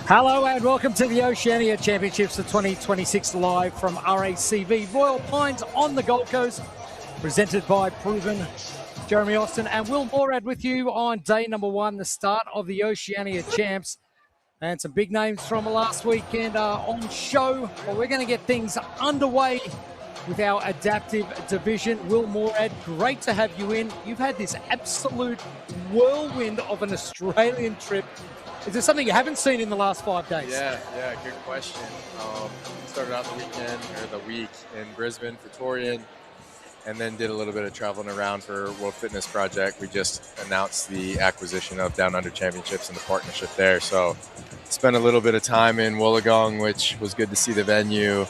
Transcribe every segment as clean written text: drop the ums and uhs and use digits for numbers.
Hello and welcome to the Oceania Championships of 2026 live from RACV Royal Pines on the Gold Coast, presented by Proven. Jeremy Austin and Will Morad with you on day number one, the start of the Oceania Champs. And some big names from last weekend are on show. But we're going to get things underway with our adaptive division. Will Morad, great to have you in. You've had this absolute whirlwind of an Australian trip. Is there something you haven't seen in the last 5 days? Yeah, good question. Started out the week in Brisbane for Torian, and then did a little bit of traveling around for World Fitness Project. We just announced the acquisition of Down Under Championships and the partnership there. So spent a little bit of time in Wollongong, which was good to see the venue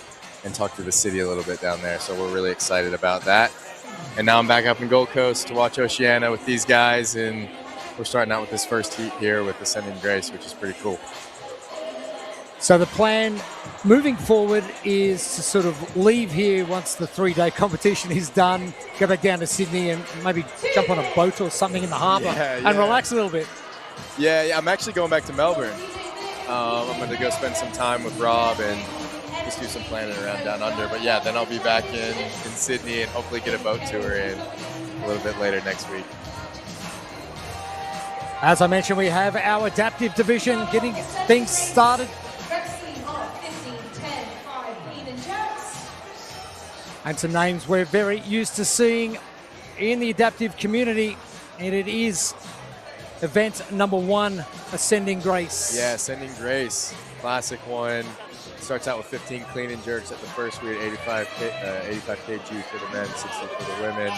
and talk to the city a little bit down there. So we're really excited about that. And now I'm back up in Gold Coast to watch Oceania with these guys, and we're starting out with this first heat here with Ascending Grace, which is pretty cool. So the plan moving forward is to sort of leave here once the 3-day competition is done, go back down to Sydney and maybe jump on a boat or something in the harbour and relax a little bit. Yeah, I'm actually going back to Melbourne. I'm going to go spend some time with Rob and just do some planning around Down Under. But yeah, then I'll be back in Sydney and hopefully get a boat tour in a little bit later next week. As I mentioned, we have our adaptive division getting things started. And some names we're very used to seeing in the adaptive community. And it is event number one, Ascending Grace. Yeah, Ascending Grace, classic one. Starts out with 15 clean and jerks at the first. We had 85 kg for the men, 60 for the women,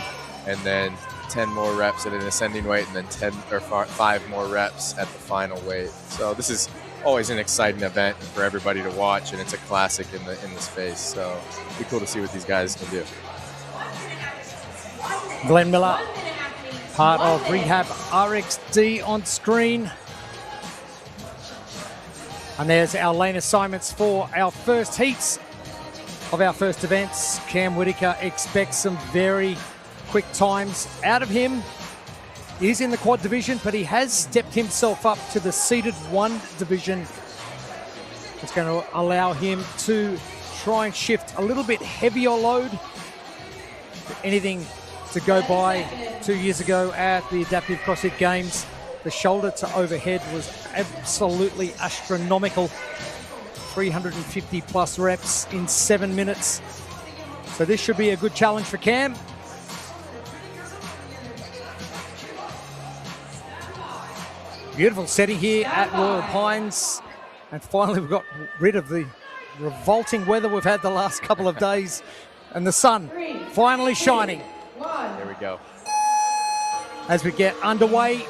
and then 10 more reps at an ascending weight, and then 5 more reps at the final weight. So this is always an exciting event for everybody to watch, and it's a classic in the space. So it'll be cool to see what these guys can do. Glenn Miller, part of Rehab RXD on screen. And there's our lane assignments for our first heats of our first events. Cam Whitaker expects some very quick times out of him. He is in the quad division, but he has stepped himself up to the seeded 1 division. It's going to allow him to try and shift a little bit heavier load. Anything to go by 2 years ago at the Adaptive CrossFit Games, the shoulder to overhead was absolutely astronomical. 350 plus reps in 7 minutes. So this should be a good challenge for Cam. Beautiful setting here at Royal Pines. And finally we've got rid of the revolting weather we've had the last couple of days. And the sun finally shining. There we go. As we get underway.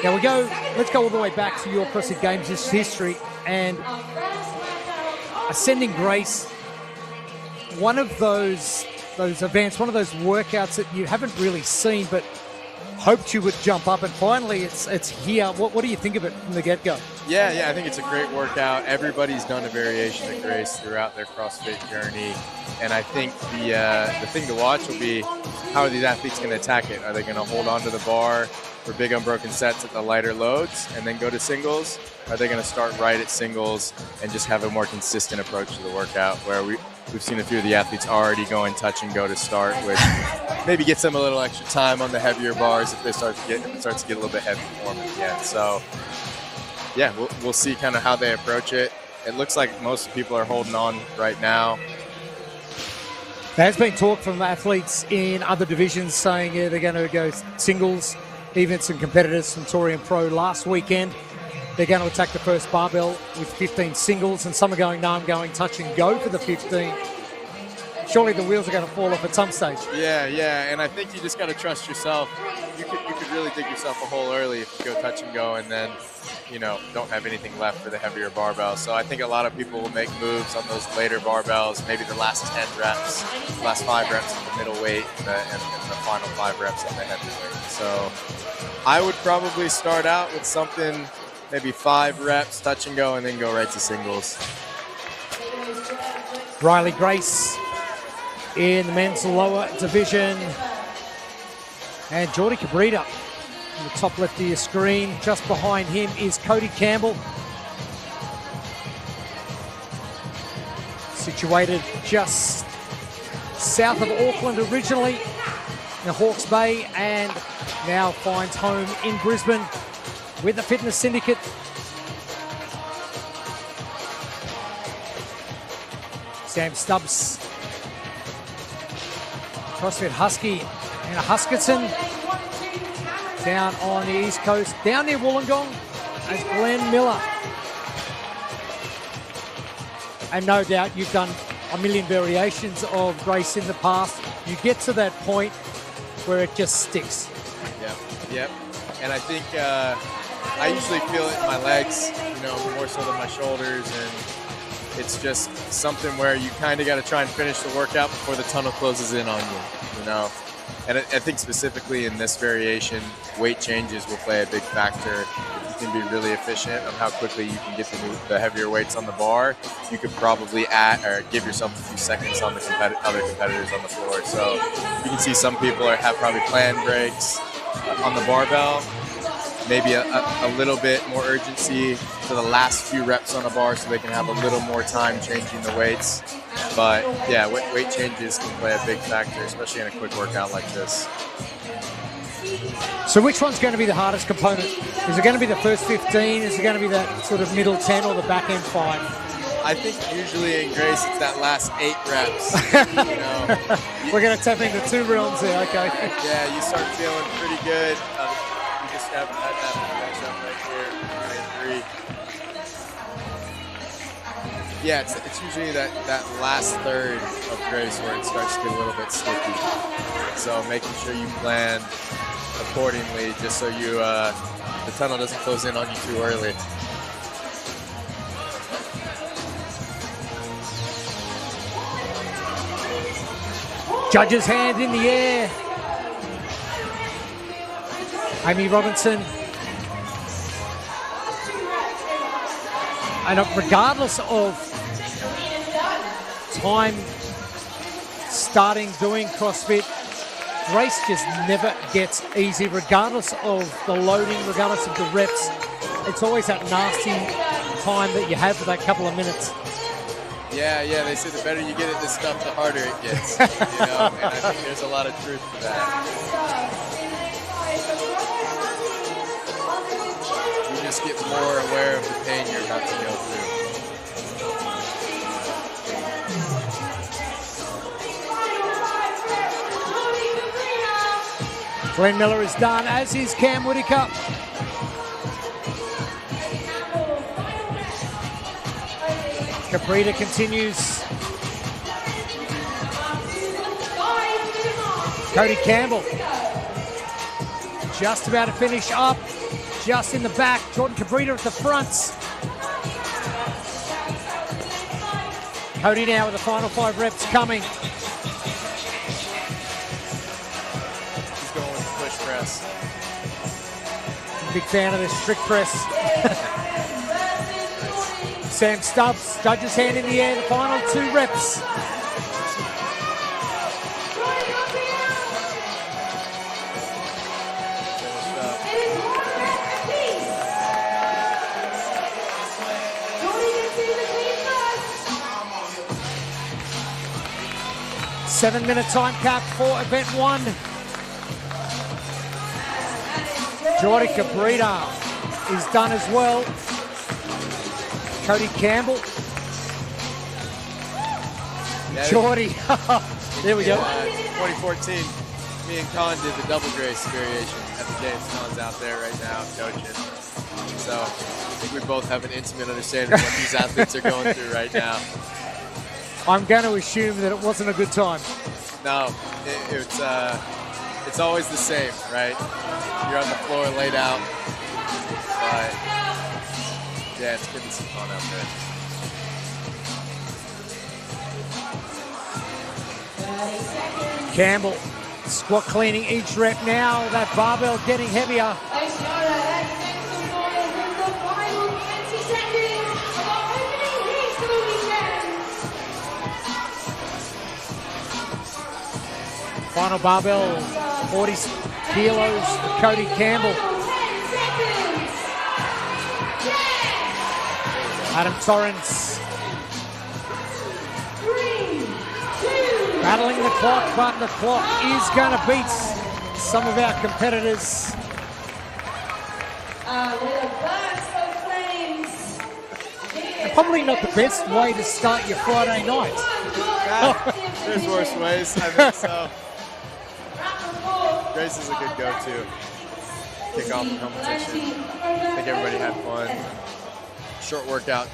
Now let's go all the way back to your CrossFit Games history, and Ascending Grace, one of those events, one of those workouts that you haven't really seen but hoped you would jump up, and finally it's here. What do you think of it from the get-go? Yeah, I think it's a great workout. Everybody's done a variation of Grace throughout their CrossFit journey, and I think the thing to watch will be how are these athletes going to attack it? Are they going to hold on to the bar for big unbroken sets at the lighter loads and then go to singles? Are they going to start right at singles and just have a more consistent approach to the workout, where we've seen a few of the athletes already going touch and go to start, which maybe gets them a little extra time on the heavier bars if it starts to get a little bit heavy for them at the end. So yeah, we'll see kind of how they approach it. It looks like most people are holding on right now. There's been talk from athletes in other divisions saying they're going to go singles. Even some competitors from Torian Pro last weekend, they're going to attack the first barbell with 15 singles, and some are going, no, I'm going touch and go for the 15. Surely the wheels are going to fall off at some stage. Yeah, and I think you just got to trust yourself. You could really dig yourself a hole early if you go touch and go and then, don't have anything left for the heavier barbells. So I think a lot of people will make moves on those later barbells, maybe the last 10 reps, last 5 reps in the middle weight, and the final 5 reps in the heavyweight. So I would probably start out with something, maybe 5 reps, touch and go, and then go right to singles. Riley Grace in the men's lower division. And Jordi Cabrita in the top left of your screen. Just behind him is Cody Campbell. Situated just south of Auckland originally, in the Hawke's Bay, and now finds home in Brisbane with the Fitness Syndicate. Sam Stubbs, CrossFit Husky, and Huskinson down on the East Coast, down near Wollongong, as Glenn Miller. And no doubt you've done a million variations of Grace in the past. You get to that point where it just sticks. Yep. And I think I usually feel it in my legs, more so than my shoulders. And it's just something where you kind of got to try and finish the workout before the tunnel closes in on you, And I think specifically in this variation, weight changes will play a big factor. If you can be really efficient on how quickly you can get the heavier weights on the bar, you could probably add or give yourself a few seconds on the other competitors on the floor. So you can see some people have probably planned breaks on the barbell, maybe a little bit more urgency for the last few reps on a bar so they can have a little more time changing the weights. But yeah, weight changes can play a big factor, especially in a quick workout like this. So which one's going to be the hardest component? Is it going to be the first 15? Is it going to be that sort of middle 10 or the back end 5? I think usually in Grace it's that last 8 reps. We're going to tap into 2 realms there, okay. Yeah, you start feeling pretty good. You just haven't had that finish up right here, 3. Yeah, it's usually that last third of Grace where it starts to get a little bit sticky. So making sure you plan accordingly just so the tunnel doesn't close in on you too early. Judge's hand in the air. Amy Robinson. And regardless of time starting doing CrossFit, Grace just never gets easy, regardless of the loading, regardless of the reps. It's always that nasty time that you have for that couple of minutes. Yeah, they say the better you get at this stuff, the harder it gets. And I think there's a lot of truth to that. You just get more aware of the pain you're about to go through. Glenn Miller is done, as is Cam Whitaker. Cabrita continues. Cody Campbell just about to finish up, just in the back. Jordan Cabrita at the front. Cody now with the final 5 reps coming. Press. Big fan of this strict press. Sam Stubbs, judge's hand in the air, the final 2 reps. Seven-minute time cap for event 1. Jordan Cabrita is done as well. Cody Campbell. Jordy. There we go. 2014, me and Colin did the double Grace variation at the games. Colin's out there right now coaching. So I think we both have an intimate understanding of what these athletes are going through right now. I'm going to assume that it wasn't a good time. No, it's always the same, right? You're on the floor laid out, but yeah, it's good to see fun out there. Campbell squat cleaning each rep now. That barbell getting heavier. Final barbell, 40 kilos for Cody Campbell. Adam Torrance battling the clock, but the clock is going to beat some of our competitors. Probably not the best way to start your Friday night. There's worse ways, I think so. Grace is a good go-to. Kick off the competition. I think everybody had fun. Short workout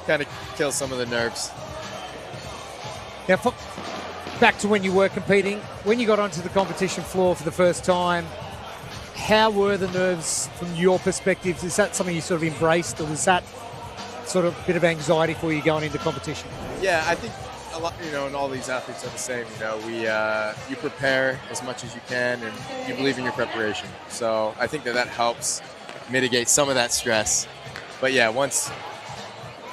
kind of kills some of the nerves. Now, back to when you were competing, when you got onto the competition floor for the first time, how were the nerves from your perspective? Is that something you sort of embraced, or was that sort of a bit of anxiety for you going into competition? Yeah, I think a lot, and all these athletes are the same. You prepare as much as you can, and you believe in your preparation. So I think that helps mitigate some of that stress. But yeah, once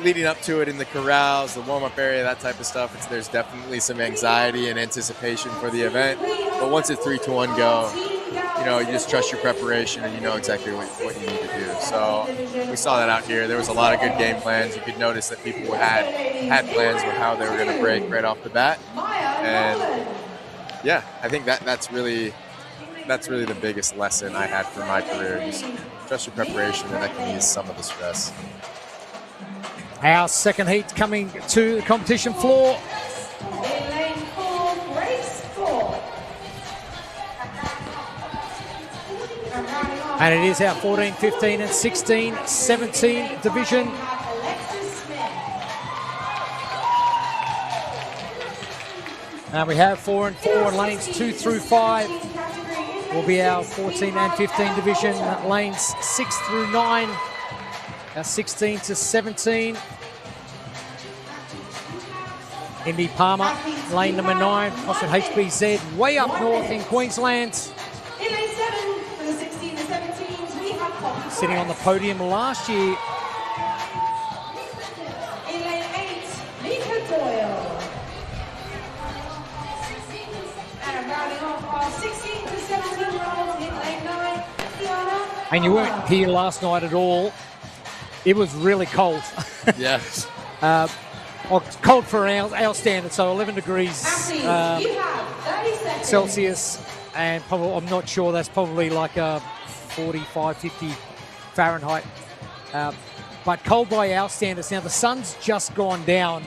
leading up to it in the corrals, the warm-up area, that type of stuff, there's definitely some anxiety and anticipation for the event. But once it's 3-2-1 go, you just trust your preparation and you know exactly what you need to do. So we saw that out here. There was a lot of good game plans. You could notice that people had plans with how they were going to break right off the bat. And yeah, I think that's really the biggest lesson I had for my career. Just trust your preparation, and that can ease some of the stress. Our second heat coming to the competition floor. And it is our 14, 15 and 16, 17 division. And we have 4 and 4 lanes 2 through 5 will be our 14 and 15 division. Lanes 6 through 9, our 16 to 17. Indy Palmer, lane number 9, Austin HBZ, way up north in Queensland. Sitting on the podium last year. And you weren't here last night at all. It was really cold. Yeah. Cold for our standards, so 11 degrees Celsius, and probably, I'm not sure, that's probably like a 45, 50 Fahrenheit. But cold by our standards. Now, the sun's just gone down,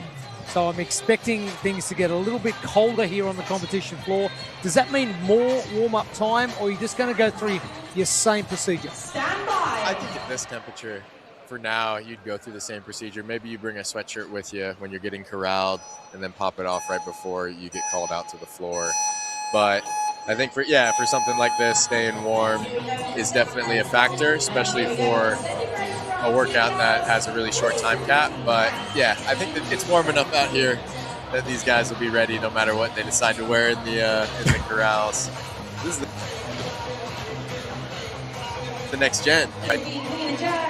so I'm expecting things to get a little bit colder here on the competition floor. Does that mean more warm-up time, or are you just going to go through your same procedure? I think at this temperature, for now, you'd go through the same procedure. Maybe you bring a sweatshirt with you when you're getting corralled and then pop it off right before you get called out to the floor. But I think for something like this, staying warm is definitely a factor, especially for a workout that has a really short time cap. But yeah, I think that it's warm enough out here that these guys will be ready no matter what they decide to wear in the corrals. This is the next gen, right?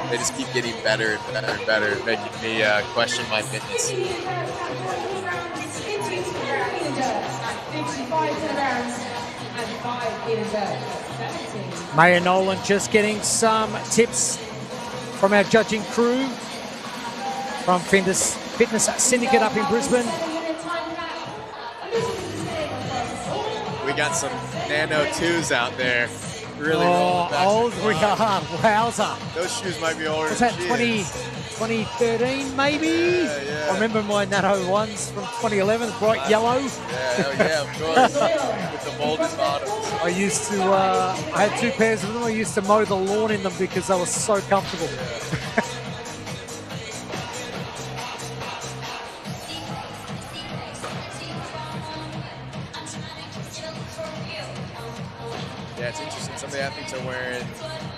They just keep getting better and better and better, making me question my fitness. Maya Nolan just getting some tips from our judging crew from Fitness Syndicate up in Brisbane. We got some Nano 2s out there. Really old we are. Wowza. Those shoes might be older. Was that 2013 maybe? Yeah. I remember my Nano 1s from 2011, bright yellow. Yeah, of course. With the molded bottoms. I used to, I had 2 pairs of them. I used to mow the lawn in them because they were so comfortable. Yeah, it's interesting. Some of the athletes are wearing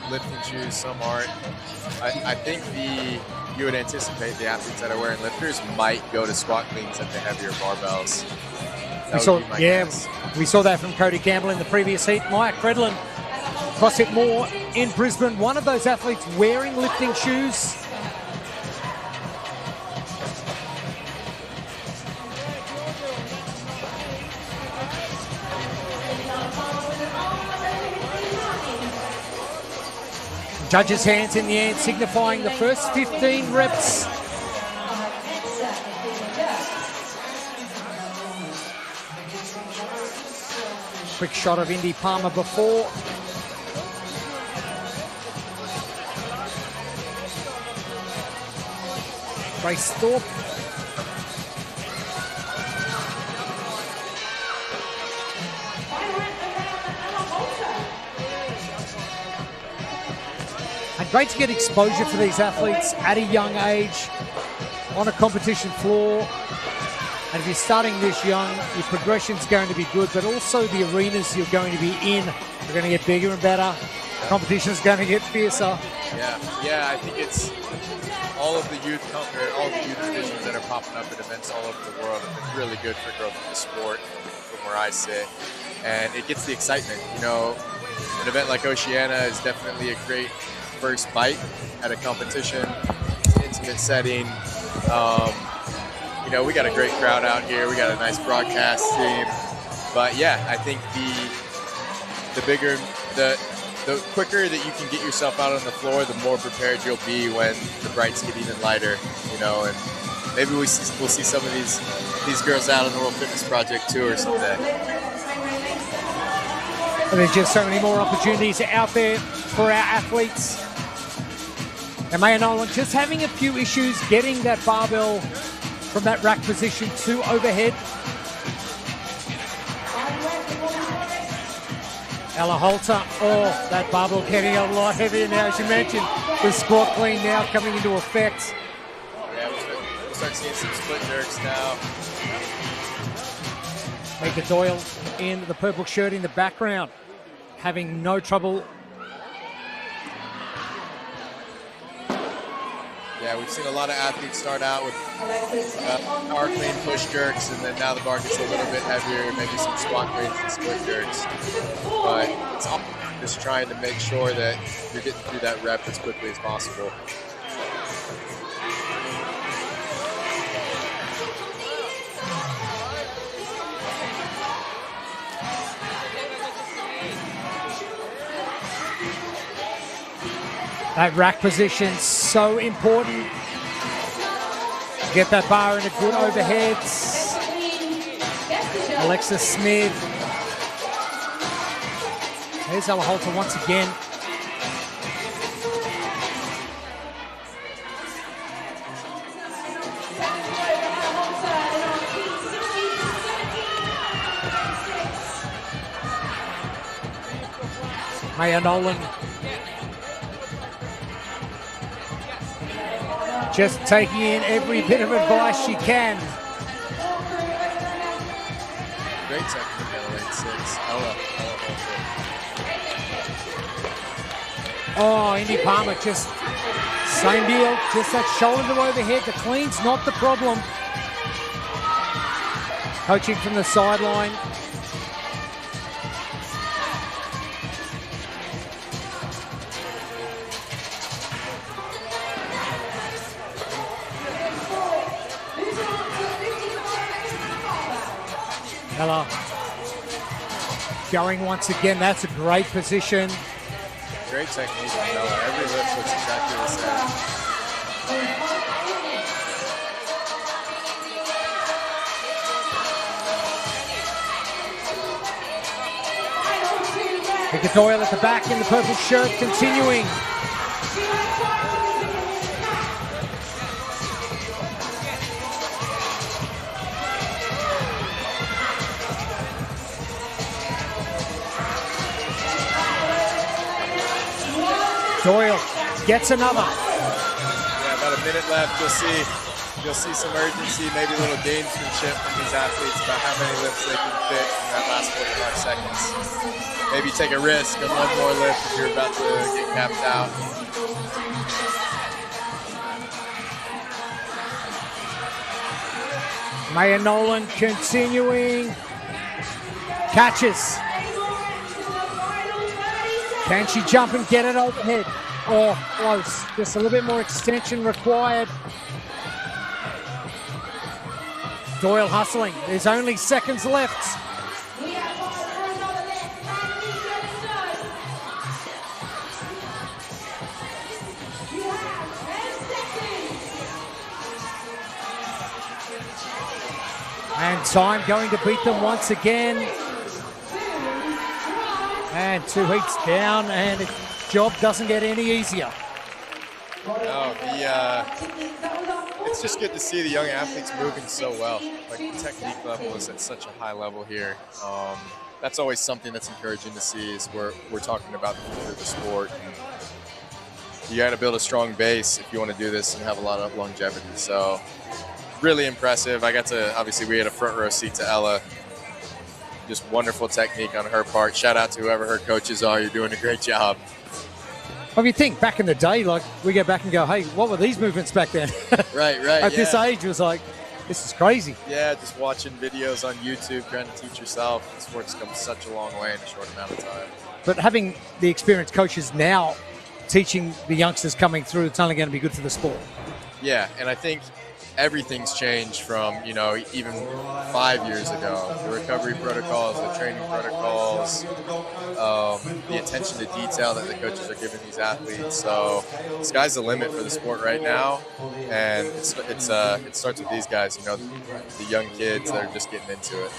lifting shoes, some aren't. I think you would anticipate the athletes that are wearing lifters might go to squat cleans at the heavier barbells. We saw that from Cody Campbell in the previous heat. Mike Credlin, CrossFit Moore in Brisbane, one of those athletes wearing lifting shoes. Judges' hands in the end, signifying the first 15 reps. Quick shot of Indy Palmer before. Grace Thorpe. And great to get exposure for these athletes at a young age on a competition floor. And if you're starting this young, your progression's going to be good, but also the arenas you're going to be in are going to get bigger and better. Competition's going to get fiercer. Yeah, I think it's all of the youth divisions that are popping up at events all over the world have been really good for growth of the sport from where I sit. And it gets the excitement. You know, an event like Oceania is definitely a great first bite at a competition, intimate setting. You know, we got a great crowd out here. We got a nice broadcast team. But yeah, I think the quicker that you can get yourself out on the floor, the more prepared you'll be when the brights get even lighter, you know, and maybe we'll see some of these girls out on the World Fitness Project Tour someday. There's just so many more opportunities out there for our athletes. And Maya Nolan just having a few issues getting that barbell from that rack position to overhead. Ella Holter, that barbell getting a lot heavier now, as you mentioned. The squat clean now coming into effect. Yeah, we'll start seeing some split jerks now. Mika Doyle in the purple shirt in the background, having no trouble. Yeah, we've seen a lot of athletes start out with bar clean push jerks, and then now the bar gets a little bit heavier, maybe some squat cleans and split jerks. But it's all just trying to make sure that you're getting through that rep as quickly as possible. That rack position, so important. Get that bar in a good overhead. Alexa Smith. There's Ella Holter once again. Maya Nolan just taking in every bit of advice she can. Great technique at lane 6. Oh, Indy Palmer just same deal. Just that shoulder to overhead. The clean's not the problem. Coaching from the sideline. Ella going once again. That's a great position. Great technique from Ella. Every lift looks exactly the same. Mika Doyle at the back in the purple shirt, continuing. Doyle gets another. Yeah, about a minute left. You'll see some urgency, maybe a little gamesmanship from these athletes about how many lifts they can fit in that last 45 seconds. Maybe take a risk on one more lift if you're about to get capped out. Maya Nolan continuing. Catches. Can she jump and get it overhead? Oh, close. Just a little bit more extension required. Doyle hustling. There's only seconds left. And time going to beat them once again. And 2 heats down, and the job doesn't get any easier. No, it's just good to see the young athletes moving so well. Like, the technique level is at such a high level here. That's always something that's encouraging to see, is we're talking about the future of the sport. And you got to build a strong base if you want to do this and have a lot of longevity. So really impressive. Obviously we had a front row seat to Ella. Just wonderful technique on her part. Shout out to whoever her coaches are. You're doing a great job. Well, if you think back in the day, like, we go back and go, hey, what were these movements back then? Right. At this age, it was like, this is crazy. Yeah, just watching videos on YouTube, trying to teach yourself. The sport's come such a long way in a short amount of time. But having the experienced coaches now teaching the youngsters coming through, it's only going to be good for the sport. Yeah, and I think everything's changed from, even 5 years ago. The recovery protocols, the training protocols, the attention to detail that the coaches are giving these athletes. So the sky's the limit for the sport right now, and it starts with these guys, the young kids that are just getting into it.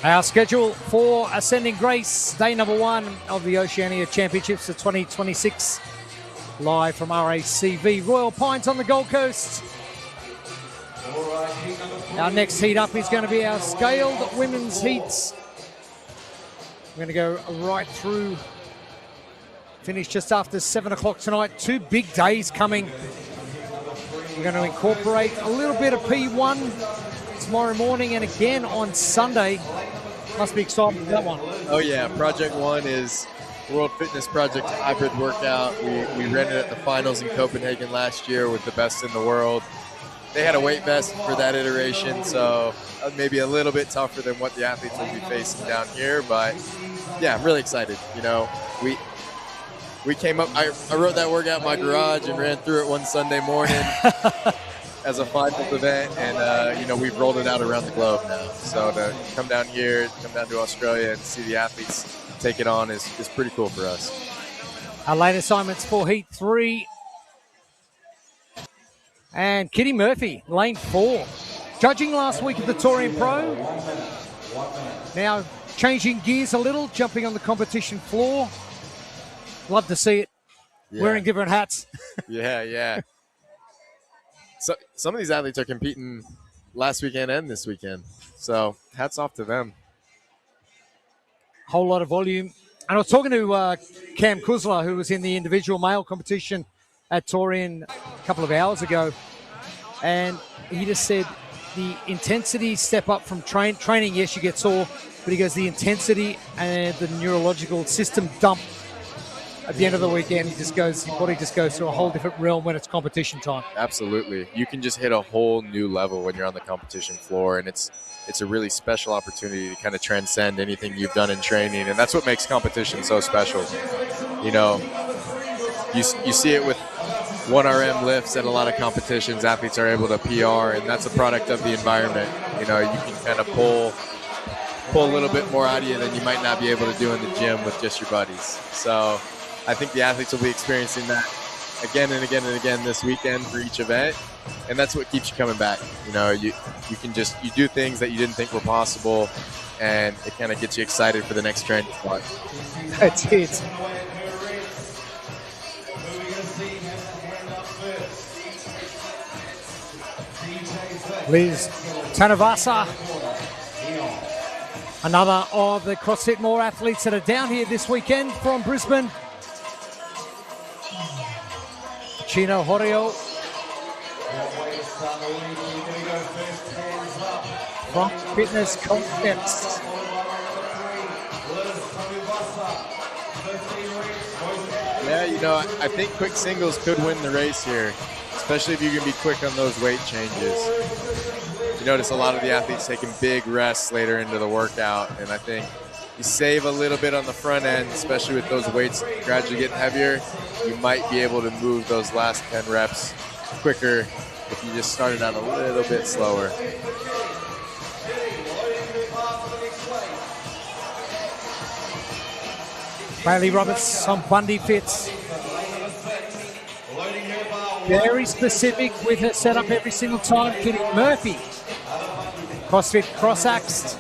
Our schedule for Ascending Grace, day number 1 of the Oceania Championships of 2026, live from RACV Royal Pines on the Gold Coast. Our next heat up is going to be our scaled women's heats. We're going to go right through, finish just after 7 o'clock tonight. 2 big days coming. We're going to incorporate a little bit of P1 tomorrow morning, and again on Sunday. Must be exciting for that one. Oh yeah, Project 1 is World Fitness Project hybrid workout. We ran it at the finals in Copenhagen last year with the best in the world. They had a weight vest for that iteration, so maybe a little bit tougher than what the athletes will be facing down here. But yeah, I'm really excited. We came up, I wrote that workout in my garage and ran through it one Sunday morning as a finals event, and we've rolled it out around the globe now. So to come down here, come down to Australia and see the athletes take it on is pretty cool for us. Our late assignments for Heat 3. And Kitty Murphy, lane 4. Judging last week at the Torian Pro. Now changing gears a little, jumping on the competition floor. Love to see it. Yeah. Wearing different hats. Yeah. So some of these athletes are competing last weekend and this weekend. So hats off to them. Whole lot of volume. And I was talking to Cam Kuzla, who was in the individual male competition at Torian a couple of hours ago. And he just said the intensity step up from training, yes, you get sore, but he goes, the intensity and the neurological system dump at the end of the weekend, your body just goes to a whole different realm when it's competition time. Absolutely. You can just hit a whole new level when you're on the competition floor, and it's a really special opportunity to kind of transcend anything you've done in training, and that's what makes competition so special. You see it with 1RM lifts at a lot of competitions. Athletes are able to PR, and that's a product of the environment. You can kind of pull a little bit more out of you than you might not be able to do in the gym with just your buddies. So I think the athletes will be experiencing that again and again and again this weekend for each event, and that's what keeps you coming back. You do things that you didn't think were possible, and it kind of gets you excited for the next training spot. That's it. Liz Tanavasa, another of the CrossFit More athletes that are down here this weekend from Brisbane. Chino Horio from Fitness Concepts. Yeah, I think quick singles could win the race here, especially if you can be quick on those weight changes. You notice a lot of the athletes taking big rests later into the workout, and I think you save a little bit on the front end, especially with those weights gradually getting heavier. You might be able to move those last 10 reps quicker if you just started out a little bit slower. Bailey Roberts on Bundy Fits. Very specific with her setup every single time. Kitty Murphy, CrossFit Cross-Axed.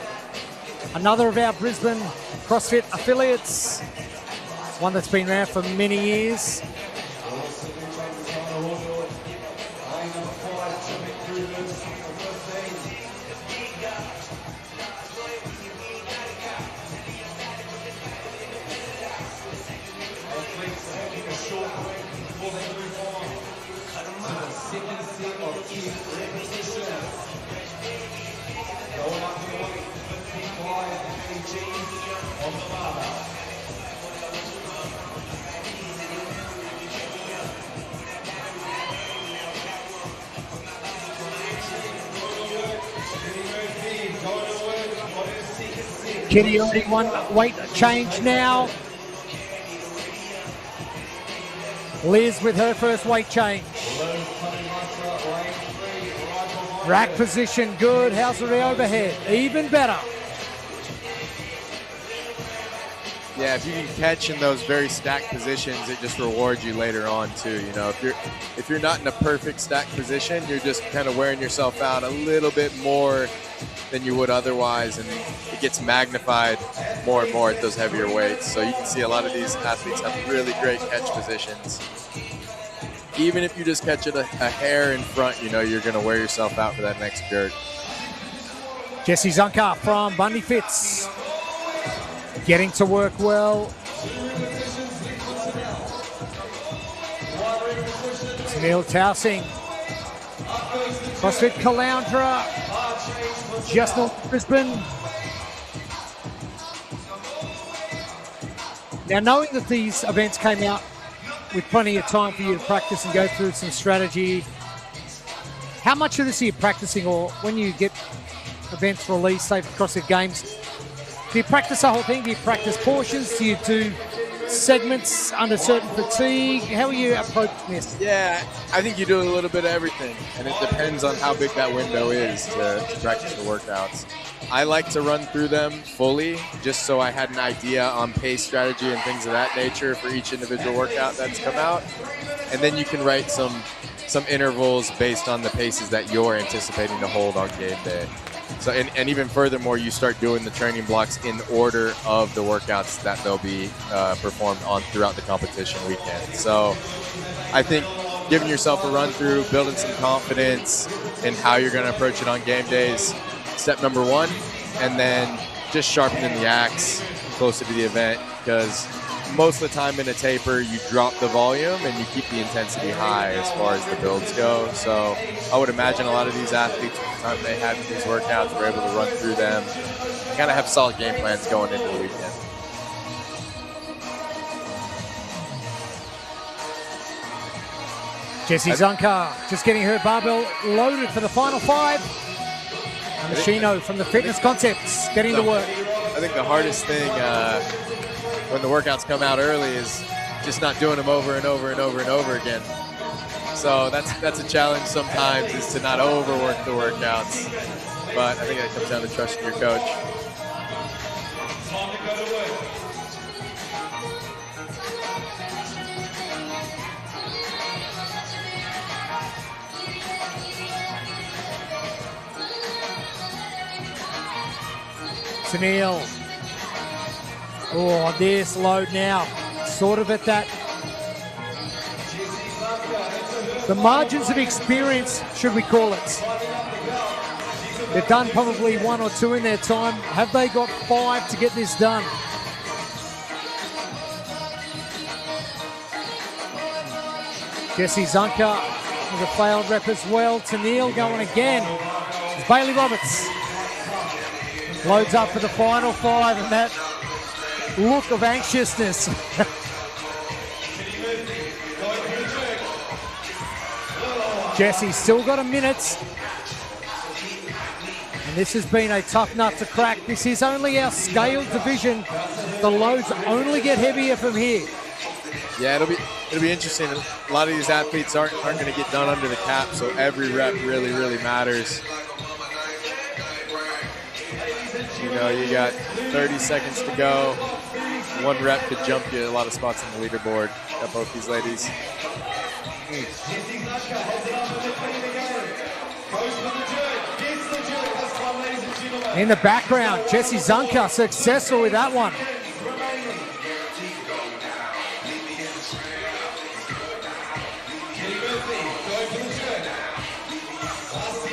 Another of our Brisbane CrossFit affiliates. One that's been around for many years. Kitty already one weight change now. Liz with her first weight change. Rack position good. How's the overhead? Even better. Yeah, if you can catch in those very stacked positions, it just rewards you later on too. You know, if you're not in a perfect stacked position, you're just kind of wearing yourself out a little bit more than you would otherwise, and it gets magnified more and more at those heavier weights. So you can see a lot of these athletes have really great catch positions. Even if you just catch it a hair in front, you know you're going to wear yourself out for that next jerk. Jessie Zunker from Bundy Fits, getting to work well. Neil Tausing, CrossFit Caloundra, just north of Brisbane. Now, knowing that these events came out with plenty of time for you to practice and go through some strategy, how much of this are you practicing, or when you get events released, say for CrossFit Games, do you practice the whole thing? Do you practice portions? Do you do segments under certain fatigue? How are you approaching this? Yeah, I think you do a little bit of everything, and it depends on how big that window is to practice the workouts. I like to run through them fully just so I had an idea on pace strategy and things of that nature for each individual workout that's come out. And then you can write some intervals based on the paces that you're anticipating to hold on game day. So, and even furthermore, you start doing the training blocks in order of the workouts that they'll be performed on throughout the competition weekend. So I think giving yourself a run through, building some confidence in how you're going to approach it on game days, step number one, and then just sharpening the axe closer to the event, because most of the time in a taper, you drop the volume and you keep the intensity high as far as the builds go. So I would imagine a lot of these athletes, by the time they had these workouts, were able to run through them and kind of have solid game plans going into the weekend. Jessie Zunker just getting her barbell loaded for the final five. And Shino from the Fitness Concepts getting to work. I think the hardest thing when the workouts come out early is just not doing them over and over and over and over again. So that's a challenge sometimes, is to not overwork the workouts. But I think that comes down to trusting your coach. Tennille. Oh, this load now, sort of at that. The margins of experience, should we call it? They've done probably one or two in their time. Have they got 5 to get this done? Jessie Zunker with a failed rep as well. Tennille going again. It's Bailey Roberts. Loads up for the final 5, and that look of anxiousness. Jessie's still got a minute. And this has been a tough nut to crack. This is only our scaled division. The loads only get heavier from here. Yeah, it'll be interesting. A lot of these athletes aren't going to get done under the cap, so every rep really, really matters. You know, you got 30 seconds to go. One rep could jump you a lot of spots on the leaderboard. Got both these ladies. In the background, Jesse Zunker successful with that one.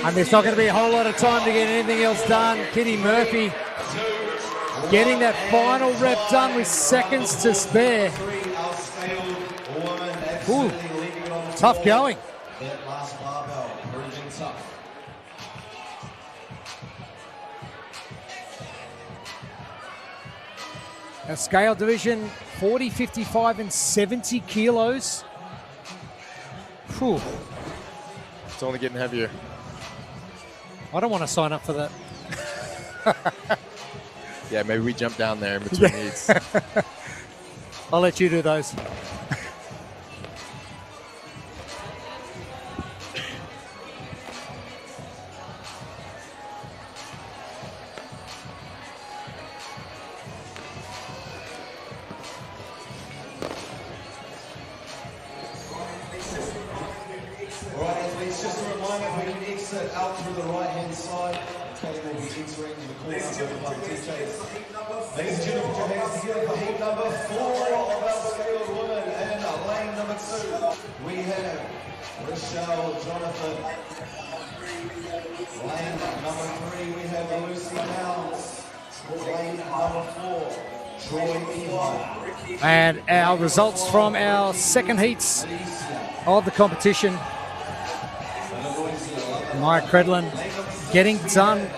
And there's not going to be a whole lot of time to get anything else done. Kitty Murphy getting that final rep done with seconds to spare. Ooh, tough going. Our scale division, 40, 55, and 70 kilos. Whew. It's only getting heavier. I don't want to sign up for that. Yeah, maybe we jump down there in between heats. I'll let you do those. Out through the right-hand side. Kelly will be entering the corner of the Ladies and gentlemen, put your hands together for heat number 4 of our scaled women and lane number 2. We have Rochelle Jonathan. Lane number 3, we have Lucy Downs. Lane number 4, Troy Eli. And our results from our second heats of the competition. Maya Credlin getting done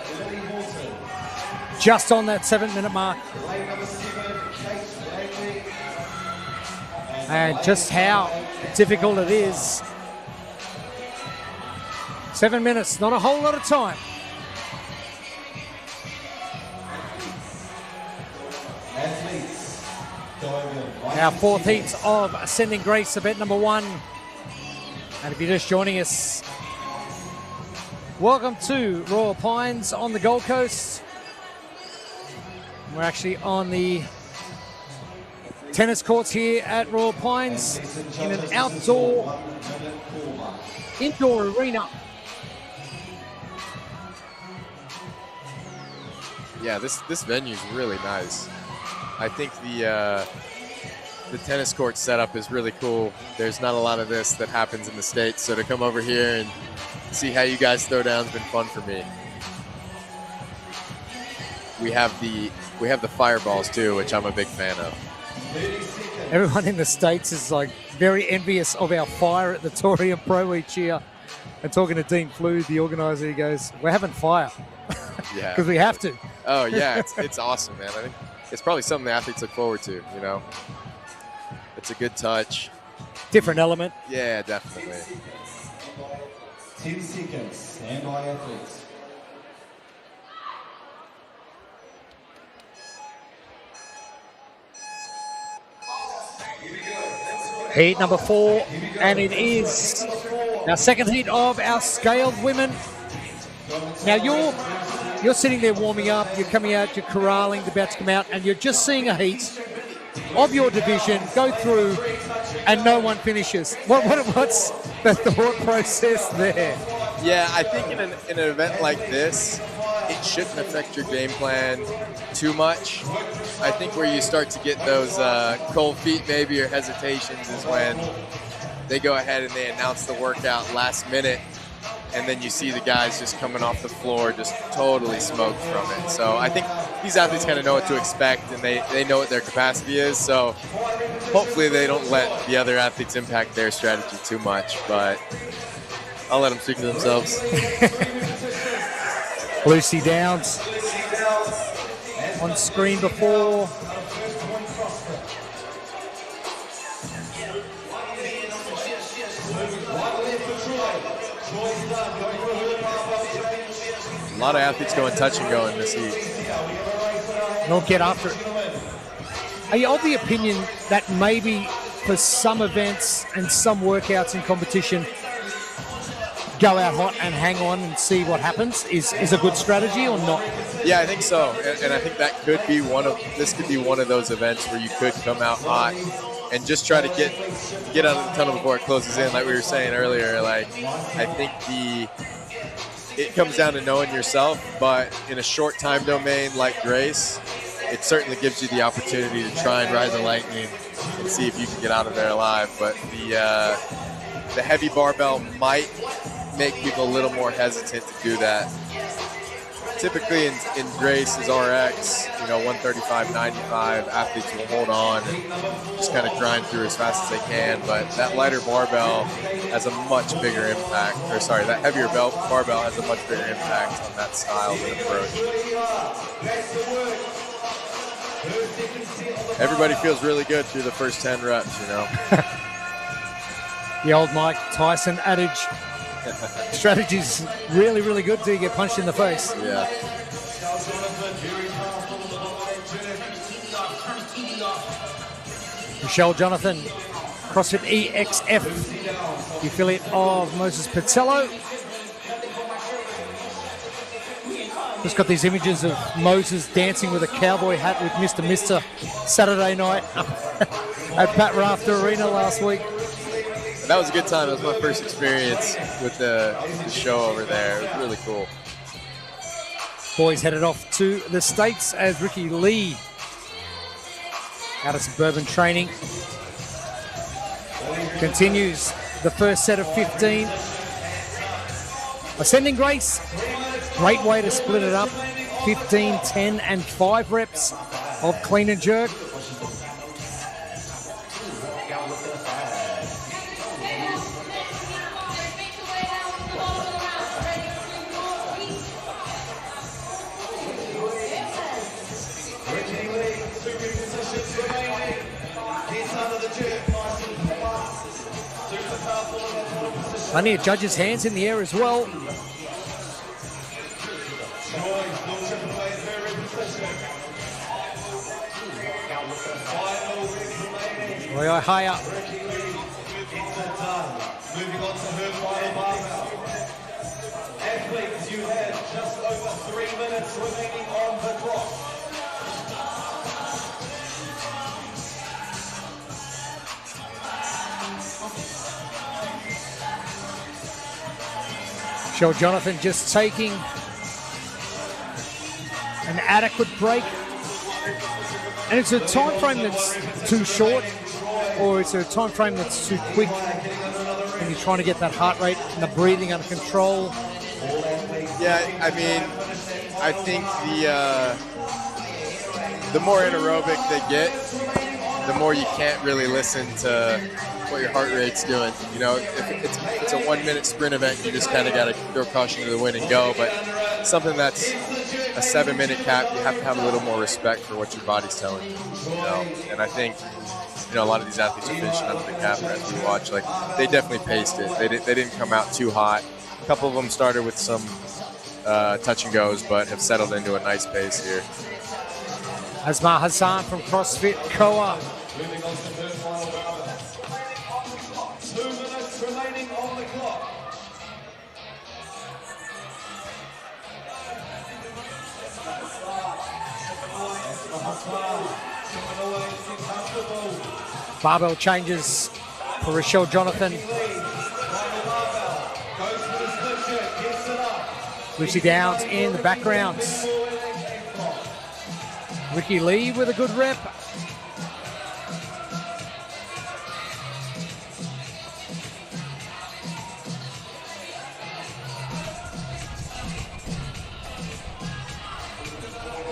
just on that 7-minute mark. And just how difficult it is. 7 minutes, not a whole lot of time. Our fourth heat of Ascending Grace, event number 1. And if you're just joining us, welcome to Royal Pines on the Gold Coast. We're actually on the tennis courts here at Royal Pines in an indoor arena. Yeah, this venue is really nice. I think the tennis court setup is really cool. There's not a lot of this that happens in the States, so to come over here and see how you guys throw down has been fun for me. We have the fireballs too, which I'm a big fan of. Everyone in the States is like very envious of our fire at the Torium Pro each year. And talking to Dean Flew, the organizer, he goes, "We're having fire." Yeah, because we have to. Oh yeah, it's awesome, man. I think it's probably something the athletes look forward to. You know, it's a good touch. Different element. Yeah, definitely. 10 seconds. Stand by, athletes. Heat number 4, and it is our second heat of our scaled women. Now you're sitting there warming up, you're coming out, you're corralling, about to come out, and you're just seeing a heat of your division go through, and no one finishes. What's the thought process there? Yeah, I think in an event like this, it shouldn't affect your game plan too much. I think where you start to get those cold feet maybe or hesitations is when they go ahead and they announce the workout last minute, and then you see the guys just coming off the floor just totally smoked from it. So I think these athletes kind of know what to expect, and they know what their capacity is. So hopefully they don't let the other athletes impact their strategy too much, but I'll let them speak for themselves. Lucy Downs on screen before. A lot of athletes going touch and go in this heat. They'll get after it. Are you of the opinion that maybe for some events and some workouts in competition, go out hot and hang on and see what happens is a good strategy or not? Yeah, I think so. And I think that could be one of those events where you could come out hot and just try to get out of the tunnel before it closes in, like we were saying earlier. Like, I think it comes down to knowing yourself, but in a short time domain like Grace, it certainly gives you the opportunity to try and ride the lightning and see if you can get out of there alive. But the heavy barbell might make people a little more hesitant to do that. Typically in Grace's RX, 135, 95, athletes will hold on and just kind of grind through as fast as they can. But that lighter barbell has a much bigger impact, that heavier barbell has a much bigger impact on that style of approach. Everybody feels really good through the first 10 reps, The old Mike Tyson adage. Strategy's really, really good till you get punched in the face. Yeah. Michelle Jonathan, CrossFit EXF, the affiliate of Moses Pizzello. Just got these images of Moses dancing with a cowboy hat with Mr. Mister Saturday night at Pat Rafter Arena last week. That was a good time. It was my first experience with the show over there. It was really cool. Boys headed off to the States as Ricky Lee out of suburban training continues the first set of 15. Ascending Grace, great way to split it up. 15, 10, and 5 reps of clean and jerk. Plenty of judges' hands in the air as well. Roy Haya. Moving on to her final barbell. Athletes, you have just over 3 minutes remaining on the clock. Michelle Jonathan just taking an adequate break. And it's a time frame that's too short, or it's a time frame that's too quick, and you're trying to get that heart rate and the breathing under control. Yeah, I mean, I think the more anaerobic they get, the more you can't really listen to what your heart rate's doing. If it's a 1 minute sprint event, you just kind of got to throw caution to the wind and go. But something that's a 7 minute cap, you have to have a little more respect for what your body's telling you. And I think, a lot of these athletes are finishing up the cap as we watch. Like, they definitely paced it. They didn't come out too hot. A couple of them started with some touch and goes, but have settled into a nice pace here. Asma Hassan from CrossFit Koa. 2 minutes remaining on the clock. Barbell changes for Rochelle Jonathan. Lucy Downs in the background. Ricky Lee with a good rep.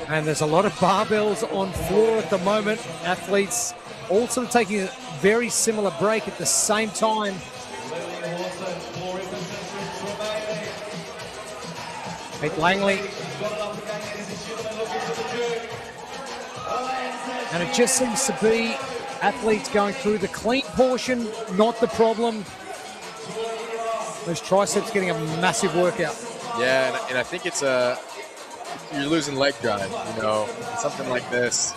And there's a lot of barbells on floor at the moment. Athletes all sort of taking a very similar break at the same time. Kate Langley. And it just seems to be athletes going through the clean portion, not the problem. Those triceps getting a massive workout. Yeah, and I think you're losing leg drive, something like this.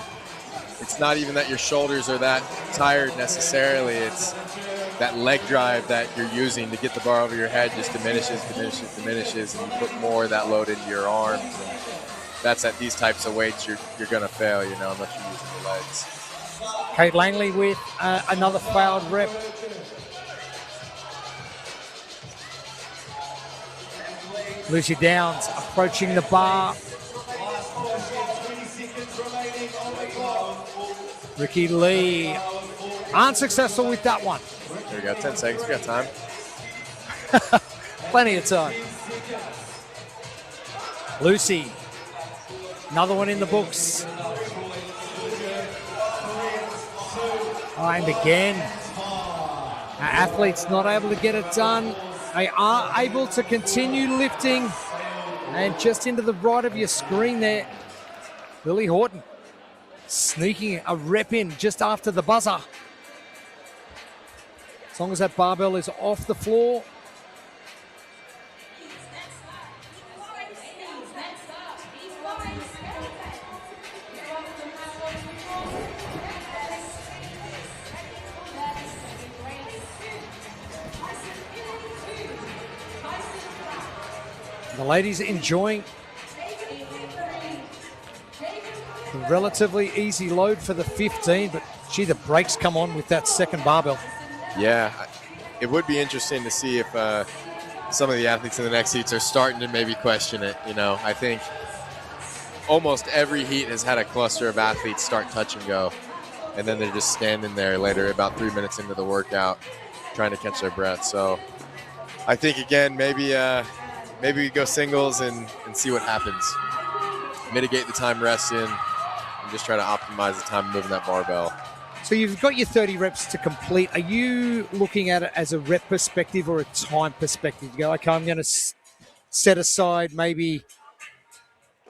It's not even that your shoulders are that tired necessarily. It's that leg drive that you're using to get the bar over your head just diminishes, and you put more of that load into your arms. And that's at these types of weights you're going to fail, unless you're using your legs. Kate Langley with another failed rep. Lucy Downs approaching the bar. Ricky Lee unsuccessful with that one. There we go, 10 seconds, we got time. Plenty of time. Lucy, another one in the books. And again, our athletes not able to get it done. They are able to continue lifting. And just into the right of your screen there, Lily Horton sneaking a rep in just after the buzzer. As long as that barbell is off the floor. The ladies enjoying the relatively easy load for the 15, but gee, the brakes come on with that second barbell. Yeah, it would be interesting to see if some of the athletes in the next heats are starting to maybe question it. You know, I think almost every heat has had a cluster of athletes start touch and go, and then they're just standing there later about 3 minutes into the workout trying to catch their breath. So I think, again, maybe we go singles and see what happens. Mitigate the time resting and just try to optimize the time moving that barbell. So you've got your 30 reps to complete. Are you looking at it as a rep perspective or a time perspective? You go, okay, I'm going to set aside maybe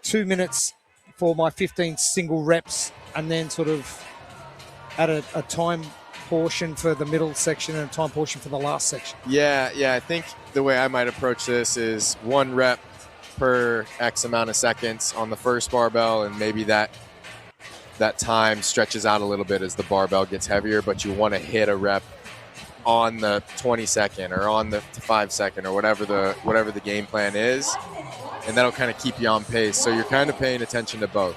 2 minutes for my 15 single reps and then sort of add a time portion for the middle section and a time portion for the last section. Yeah, I think the way I might approach this is 1 rep per X amount of seconds on the first barbell, and maybe that time stretches out a little bit as the barbell gets heavier, but you want to hit a rep on the 20-second or on the 5-second or whatever the game plan is, and that'll kind of keep you on pace. So you're kind of paying attention to both,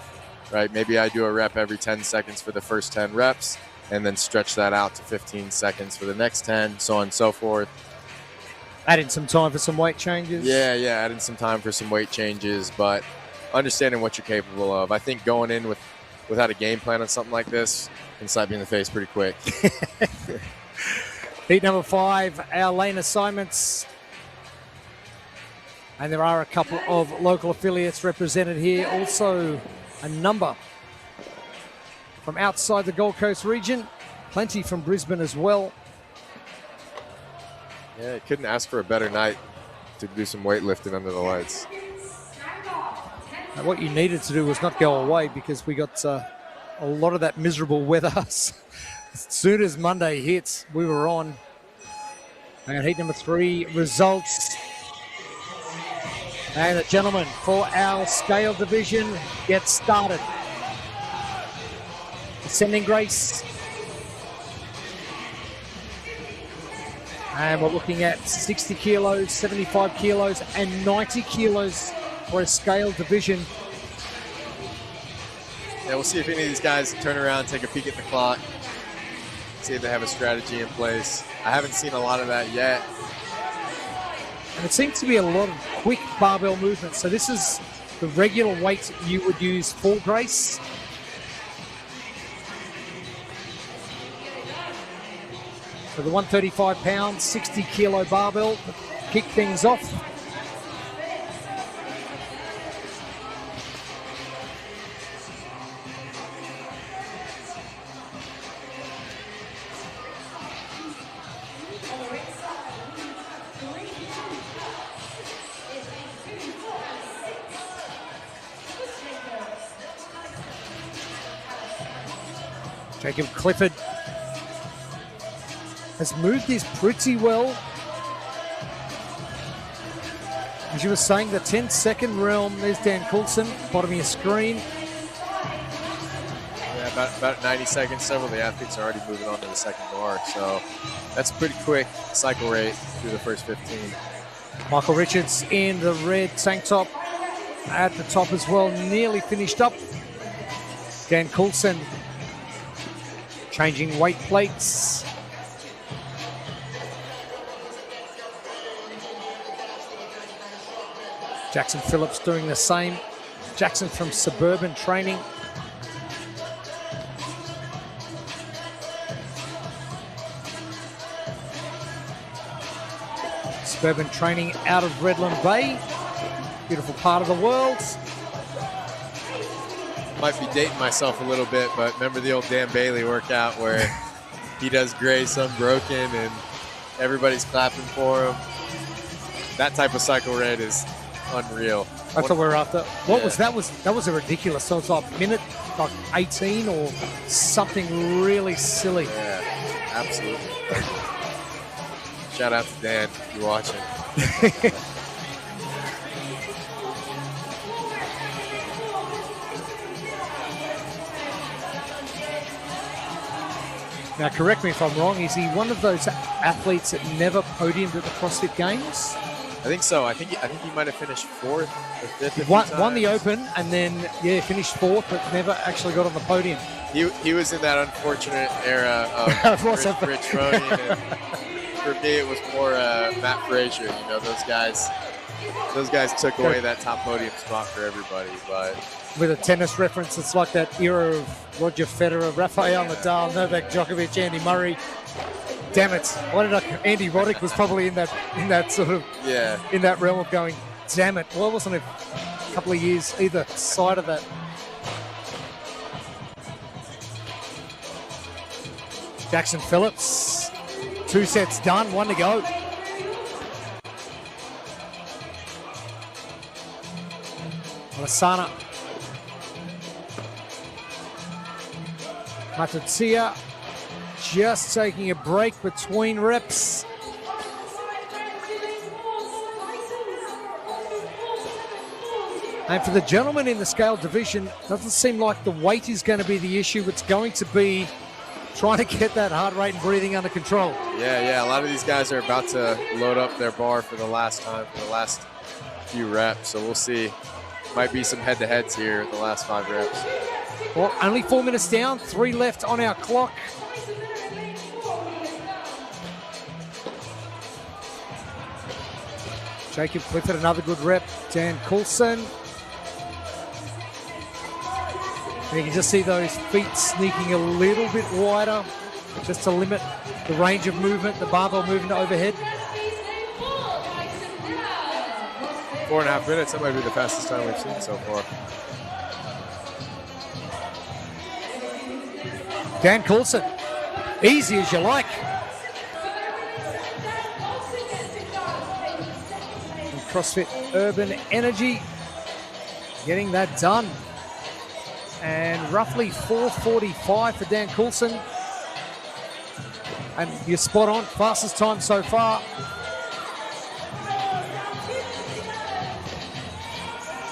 right? Maybe I do a rep every 10 seconds for the first 10 reps, and then stretch that out to 15 seconds for the next 10, so on and so forth. Add in some time for some weight changes. Yeah, add in some time for some weight changes, but understanding what you're capable of. I think going in without a game plan on something like this can slap you in the face pretty quick. Heat number 5, our lane assignments. And there are a couple of local affiliates represented here. Also a number from outside the Gold Coast region. Plenty from Brisbane as well. Yeah, couldn't ask for a better night to do some weightlifting under the lights. Now, what you needed to do was not go away because we got a lot of that miserable weather. As soon as Monday hits, we were on. And heat number 3 results. And the gentleman for our scale division gets started. Ascending Grace. And we're looking at 60 kilos, 75 kilos, and 90 kilos for a scale division. Yeah, we'll see if any of these guys turn around, take a peek at the clock, see if they have a strategy in place. I haven't seen a lot of that yet. And it seems to be a lot of quick barbell movement. So this is the regular weight you would use for Grace. So the 135 pound, 60 kilo barbell to kick things off. Jacob Clifford has moved this pretty well. As you were saying, the 10-second realm, there's Dan Coulson, bottom of your screen. Yeah, about 90 seconds. Several of the athletes are already moving on to the second bar, so that's a pretty quick cycle rate through the first 15. Michael Richards in the red tank top at the top as well, nearly finished up. Dan Coulson Changing weight plates. Jackson Phillips doing the same. Jackson from Suburban Training. Suburban Training out of Redland Bay. Beautiful part of the world. Might be dating myself a little bit, but remember the old Dan Bailey workout where he does grace unbroken and everybody's clapping for him? That type of cycle rate is unreal. That's what we're after. What was that? That was a ridiculous. So it's like minute like 18 or something really silly. Yeah, absolutely. Shout out to Dan if you're watching. Now, correct me if I'm wrong. Is he one of those athletes that never podiumed at the CrossFit Games? I think so. I think he might have finished fourth or fifth. Won the Open and then finished fourth, but never actually got on the podium. He was in that unfortunate era of Rich Roney. And for me, it was more Matt Frazier. You know, those guys took away that top podium spot for everybody. But with a tennis reference, it's like that era of Roger Federer, Rafael Nadal, Novak Djokovic, Andy Murray. Damn it! Andy Roddick was probably in that sort of in that realm of going. Damn it! Why wasn't it a couple of years either side of that? Jackson Phillips, 2 sets done, 1 to go. Alasana. Matutsia just taking a break between reps. And for the gentlemen in the scale division, doesn't seem like the weight is going to be the issue. It's going to be trying to get that heart rate and breathing under control. Yeah. A lot of these guys are about to load up their bar for the last time, for the last few reps. So we'll see. Might be some head-to-heads here at the last 5 reps. Well, only 4 minutes down, 3 left on our clock. Jacob Clifford, another good rep. Dan Coulson. And you can just see those feet sneaking a little bit wider just to limit the range of movement, the barbell movement overhead. 4.5 minutes, that might be the fastest time we've seen so far. Dan Coulson, easy as you like. And CrossFit Urban Energy getting that done. And roughly 4:45 for Dan Coulson. And you're spot on, fastest time so far.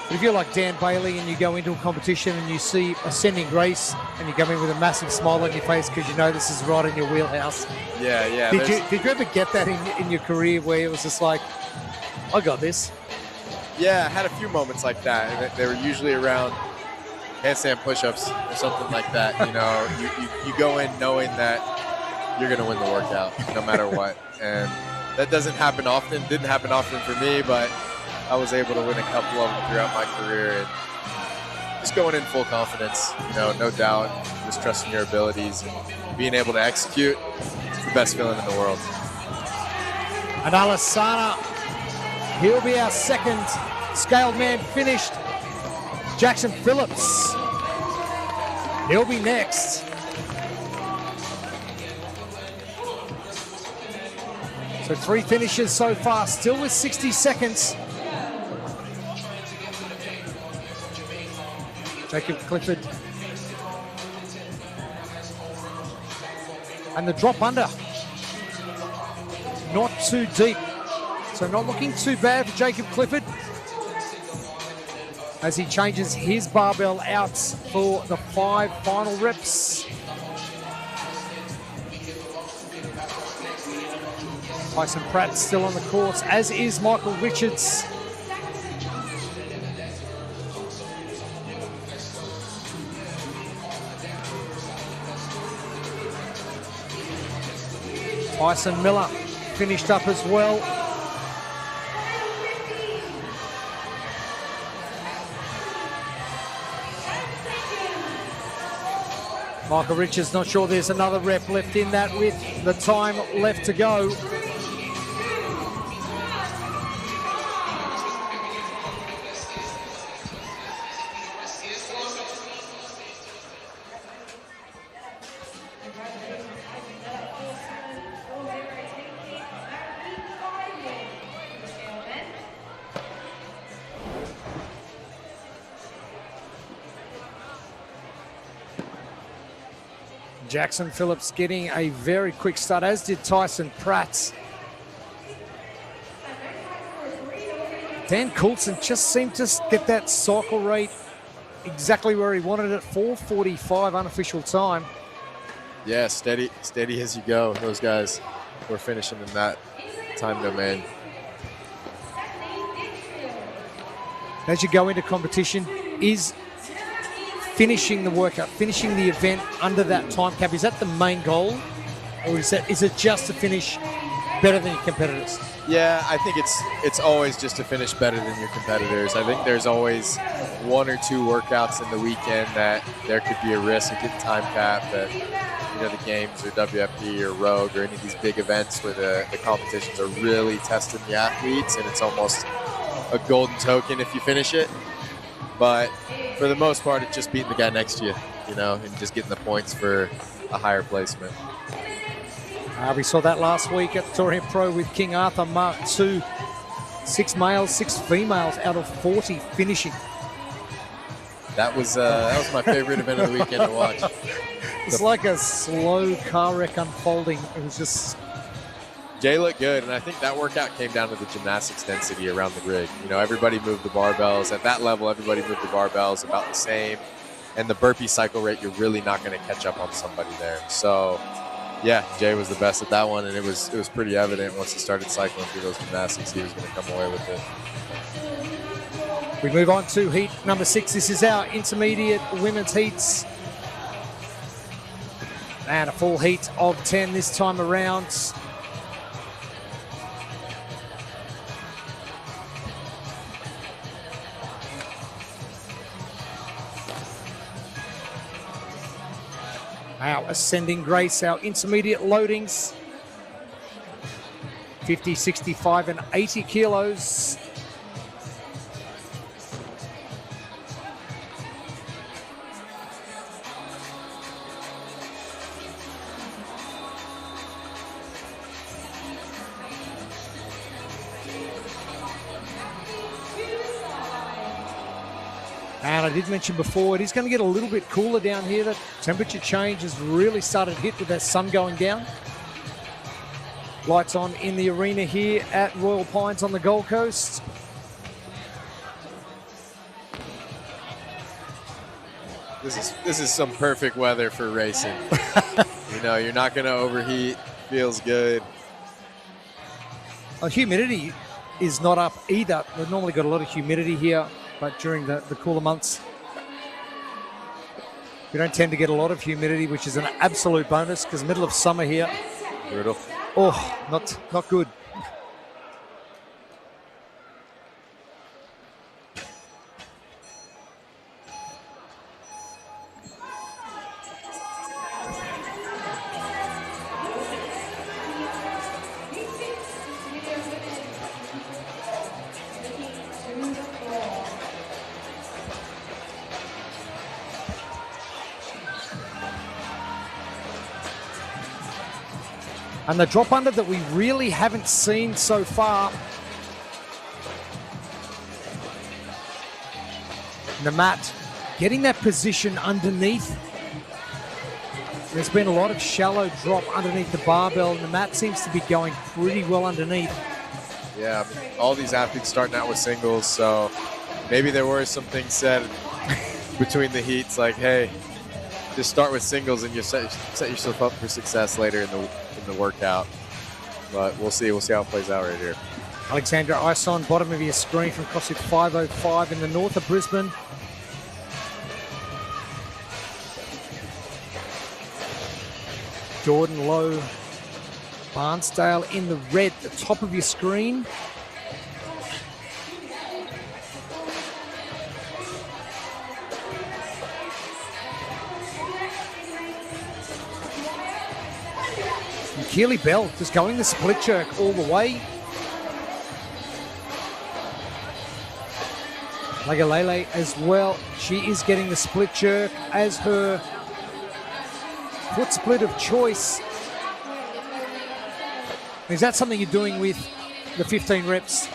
If you're like Dan Bailey and you go into a competition and you see ascending grace and you come in with a massive smile on your face because you know this is right in your wheelhouse. Yeah. Did you ever get that in your career where it was just like, I got this? Yeah, I had a few moments like that. And they were usually around handstand push-ups or something like that. You know, you go in knowing that you're going to win the workout no matter what. And that doesn't happen often. Didn't happen often for me, but I was able to win a couple of them throughout my career, and just going in full confidence, you know, no doubt, just trusting your abilities and being able to execute. It's the best feeling in the world. And Alasana, he'll be our second scaled man finished. Jackson Phillips, he'll be next. So 3 finishes so far, still with 60 seconds. Jacob Clifford. And the drop under. Not too deep. So not looking too bad for Jacob Clifford as he changes his barbell out for the 5 final reps. Tyson Pratt still on the course, as is Michael Richards. Tyson Miller finished up as well. Michael Richards, not sure there's another rep left in that with the time left to go. Jackson Phillips getting a very quick start, as did Tyson Pratt. Dan Coulson just seemed to get that cycle rate exactly where he wanted it, 4:45 unofficial time. Yeah, steady as you go. Those guys were finishing in that time domain. As you go into competition, is finishing the workout, finishing the event under that time cap, is that the main goal? Or is it just to finish better than your competitors? Yeah, I think it's always just to finish better than your competitors. I think there's always one or two workouts in the weekend that there could be a risk of getting time cap at, the games or WFP or Rogue or any of these big events where the competitions are really testing the athletes, and it's almost a golden token if you finish it. But for the most part, it's just beating the guy next to you, and just getting the points for a higher placement. We saw that last week at Victorian Pro with King Arthur Mark II. 6 males, 6 females out of 40 finishing. That was my favorite event of the weekend to watch. It's like a slow car wreck unfolding. It was just... Jay looked good, and I think that workout came down to the gymnastics density around the rig. Everybody moved the barbells. At that level, everybody moved the barbells about the same. And the burpee cycle rate, you're really not going to catch up on somebody there. So, yeah, Jay was the best at that one, and it was pretty evident once he started cycling through those gymnastics, he was going to come away with it. We move on to heat number 6. This is our intermediate women's heats. And a full heat of 10 this time around. Our ascending grace, our intermediate loadings, 50, 65 and 80 kilos. And I did mention before, it is going to get a little bit cooler down here. The temperature change has really started to hit with that sun going down. Lights on in the arena here at Royal Pines on the Gold Coast. This is some perfect weather for racing. You're not going to overheat. Feels good. Well, humidity is not up either. We've normally got a lot of humidity here, but during the cooler months, we don't tend to get a lot of humidity, which is an absolute bonus because middle of summer here. Brutal. Oh, not good. And the drop under that we really haven't seen so far. The mat getting that position underneath. There's been a lot of shallow drop underneath the barbell, and the mat seems to be going pretty well underneath. Yeah, all these athletes starting out with singles, so maybe there were some things said between the heats, like, hey, just start with singles and you set yourself up for success later in the workout. But we'll see how it plays out right here. Alexandra Ison, bottom of your screen from CrossFit 505 in the north of Brisbane. Jordan Lowe Barnsdale in the red, the top of your screen. And Keely Bell just going the split jerk all the way. Lagalele as well. She is getting the split jerk as her foot split of choice. Is that something you're doing with the 15 reps?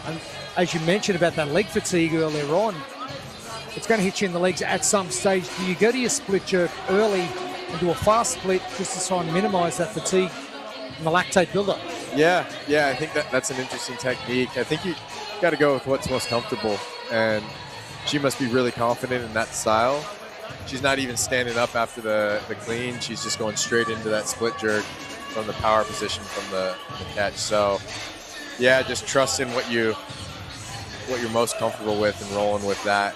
And as you mentioned about that leg fatigue earlier on, it's going to hit you in the legs at some stage. Do you go to your split jerk early and do a fast split just to try and minimize that fatigue and the lactate buildup? Yeah, I think that's an interesting technique. I think you got to go with what's most comfortable, and she must be really confident in that style. She's not even standing up after the clean. She's just going straight into that split jerk from the power position from the catch. So yeah, just trusting what you're most comfortable with and rolling with that.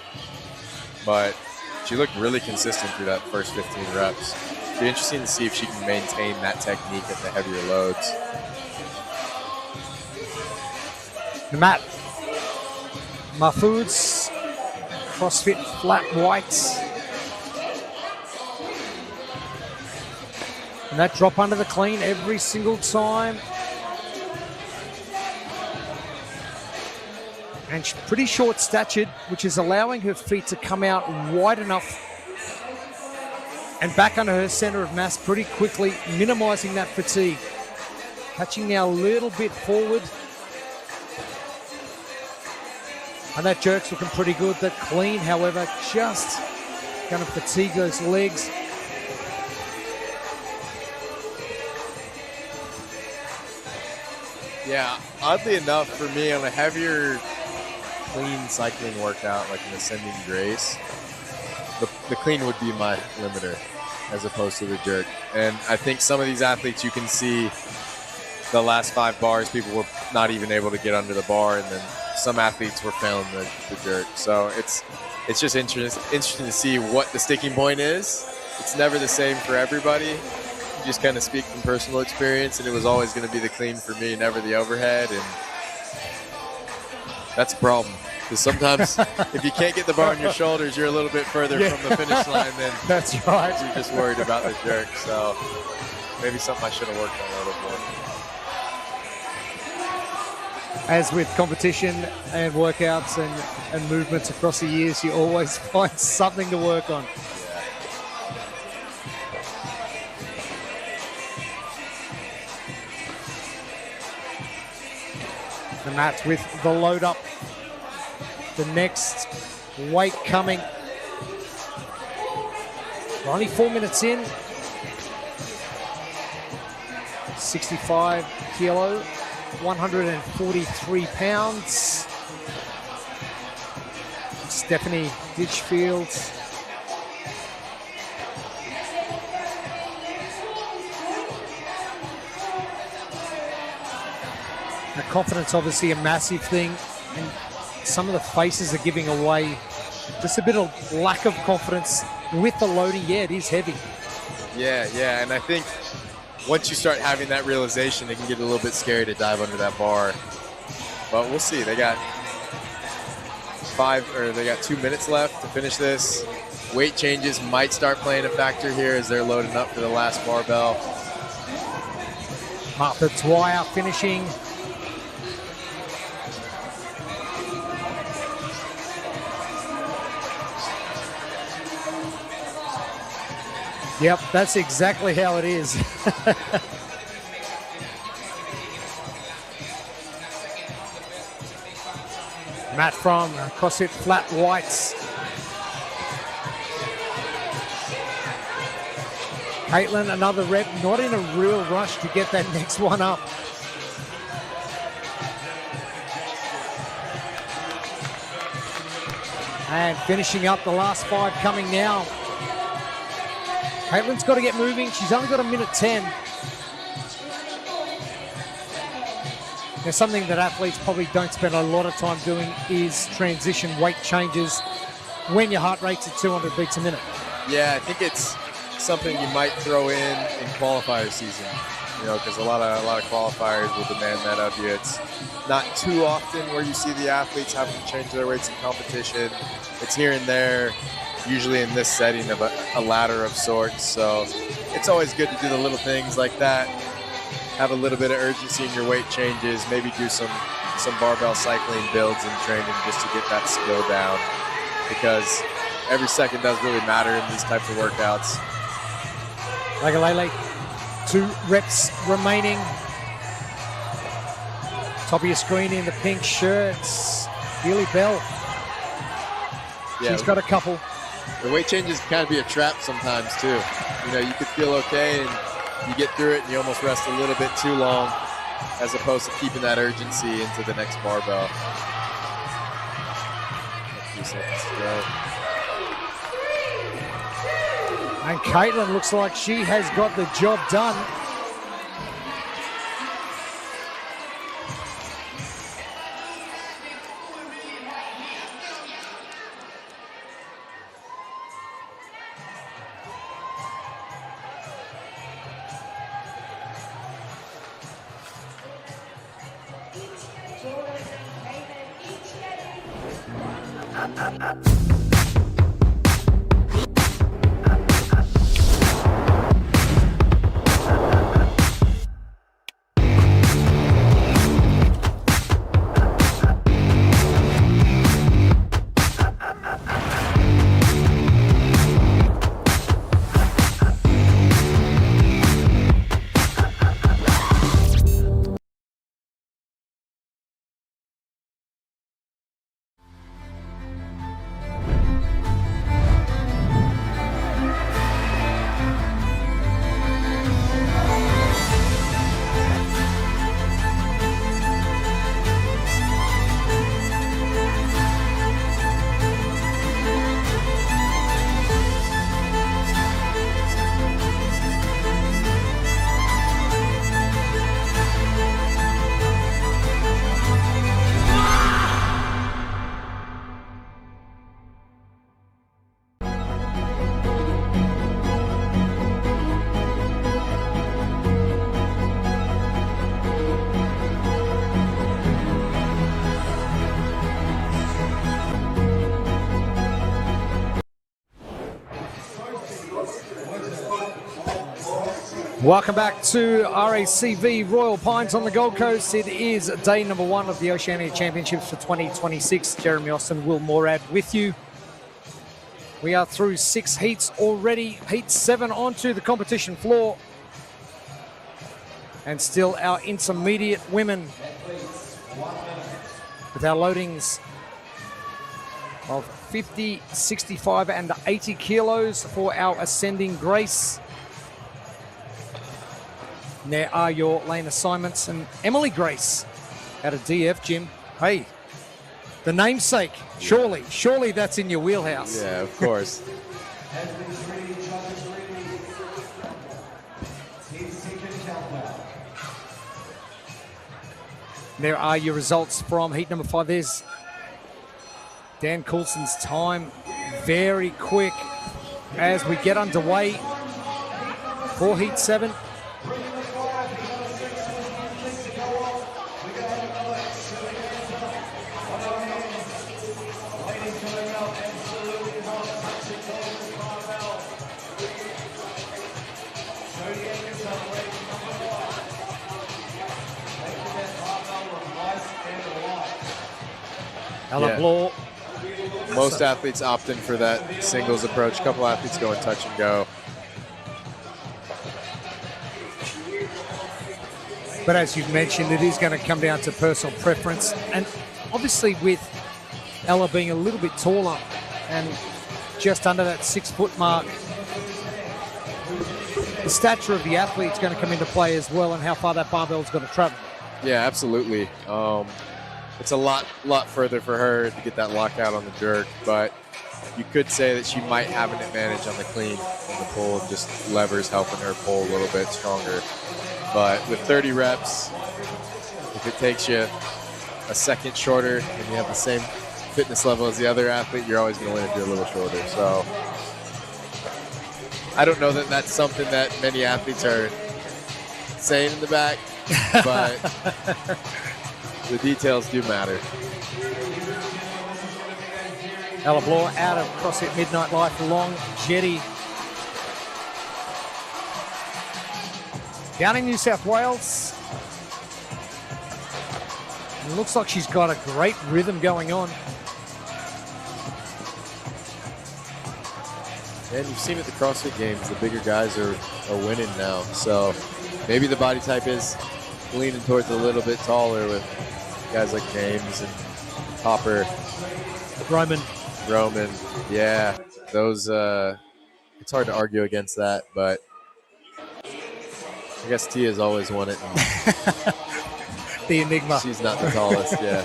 But she looked really consistent through that first 15 reps. It'll be interesting to see if she can maintain that technique at the heavier loads. The mat, Mahfoud's CrossFit flat whites. And that drop under the clean every single time. And she's pretty short-statured, which is allowing her feet to come out wide enough and back under her center of mass pretty quickly, minimizing that fatigue. Catching now a little bit forward. And that jerk's looking pretty good. That clean, however, just going to fatigue those legs. Yeah, oddly enough, for me, on a heavier clean cycling workout, like an ascending grace, the clean would be my limiter as opposed to the jerk. And I think some of these athletes, you can see the last 5 bars, people were not even able to get under the bar, and then some athletes were failing the jerk. So it's just interesting to see what the sticking point is. It's never the same for everybody. Just kind of speak from personal experience, and it was always going to be the clean for me, never the overhead, and that's a problem. Because sometimes if you can't get the bar on your shoulders, you're a little bit further from the finish line than that's right. You're just worried about the jerk. So maybe something I should have worked on a little more. As with competition and workouts and movements across the years, you always find something to work on. And that's with the load up. The next weight coming. We're only 4 minutes in. 65 kilo, 143 pounds. Stephanie Ditchfield. The confidence, obviously, a massive thing. And some of the faces are giving away just a bit of lack of confidence with the loading. Yeah, it is heavy. Yeah, and I think once you start having that realization, it can get a little bit scary to dive under that bar. But we'll see. They got 2 minutes left to finish this. Weight changes might start playing a factor here as they're loading up for the last barbell. Martha Dwyer finishing. Yep, that's exactly how it is. Matt from CrossFit Flat Whites. Caitlin, another rep, not in a real rush to get that next one up. And finishing up the last 5 coming now. Caitlin's got to get moving. She's only got 1:10. Now, something that athletes probably don't spend a lot of time doing is transition weight changes when your heart rate's at 200 beats a minute. Yeah, I think it's something you might throw in qualifier season, you know, because a lot of qualifiers will demand that of you. It's not too often where you see the athletes having to change their weights in competition. It's here and there, usually in this setting of a ladder of sorts. So it's always good to do the little things like that. Have a little bit of urgency in your weight changes, maybe do some barbell cycling builds in training just to get that skill down, because every second does really matter in these types of workouts. Lagalele, 2 reps remaining. Top of your screen in the pink shirts, Healy Bell. Yeah, She's got a couple. The weight changes can kind of be a trap sometimes too. You know, you could feel okay and you get through it and you almost rest a little bit too long, as opposed to keeping that urgency into the next barbell. A few seconds to go. And Caitlin looks like she has got the job done. Welcome back to RACV Royal Pines on the Gold Coast. It is day number 1 of the Oceania Championships for 2026. Jeremy Austin, Will Morad with you. We are through 6 heats already. Heat 7 onto the competition floor. And still our intermediate women with our loadings of 50, 65 and 80 kilos for our ascending Grace. And there are your lane assignments. And Emily Grace out of DF, Jim. Hey, the namesake, surely that's in your wheelhouse. Yeah, of course. There are your results from heat number 5. There's Dan Coulson's time, very quick as we get underway for heat 7. Yeah. Most athletes opt in for that singles approach. A couple athletes go in touch and go. But as you've mentioned, it is going to come down to personal preference. And obviously with Ella being a little bit taller and just under that 6 foot mark, the stature of the athlete is going to come into play as well, and how far that barbell is going to travel. Yeah, absolutely. It's a lot further for her to get that lockout on the jerk, but you could say that she might have an advantage on the clean and the pull, and just levers helping her pull a little bit stronger. But with 30 reps, if it takes you a second shorter and you have the same fitness level as the other athlete, you're always going to win if you're a little shorter. So I don't know that that's something that many athletes are saying in the back, but the details do matter. Ella Bloor out of CrossFit Midnight Life Long Jetty. Down in New South Wales. It looks like she's got a great rhythm going on. And you've seen at the CrossFit Games, the bigger guys are winning now. So maybe the body type is leaning towards a little bit taller with guys like James and Hopper. Roman. Yeah. Those, it's hard to argue against that, but I guess Tia's always won it. The enigma. She's not the tallest, yeah.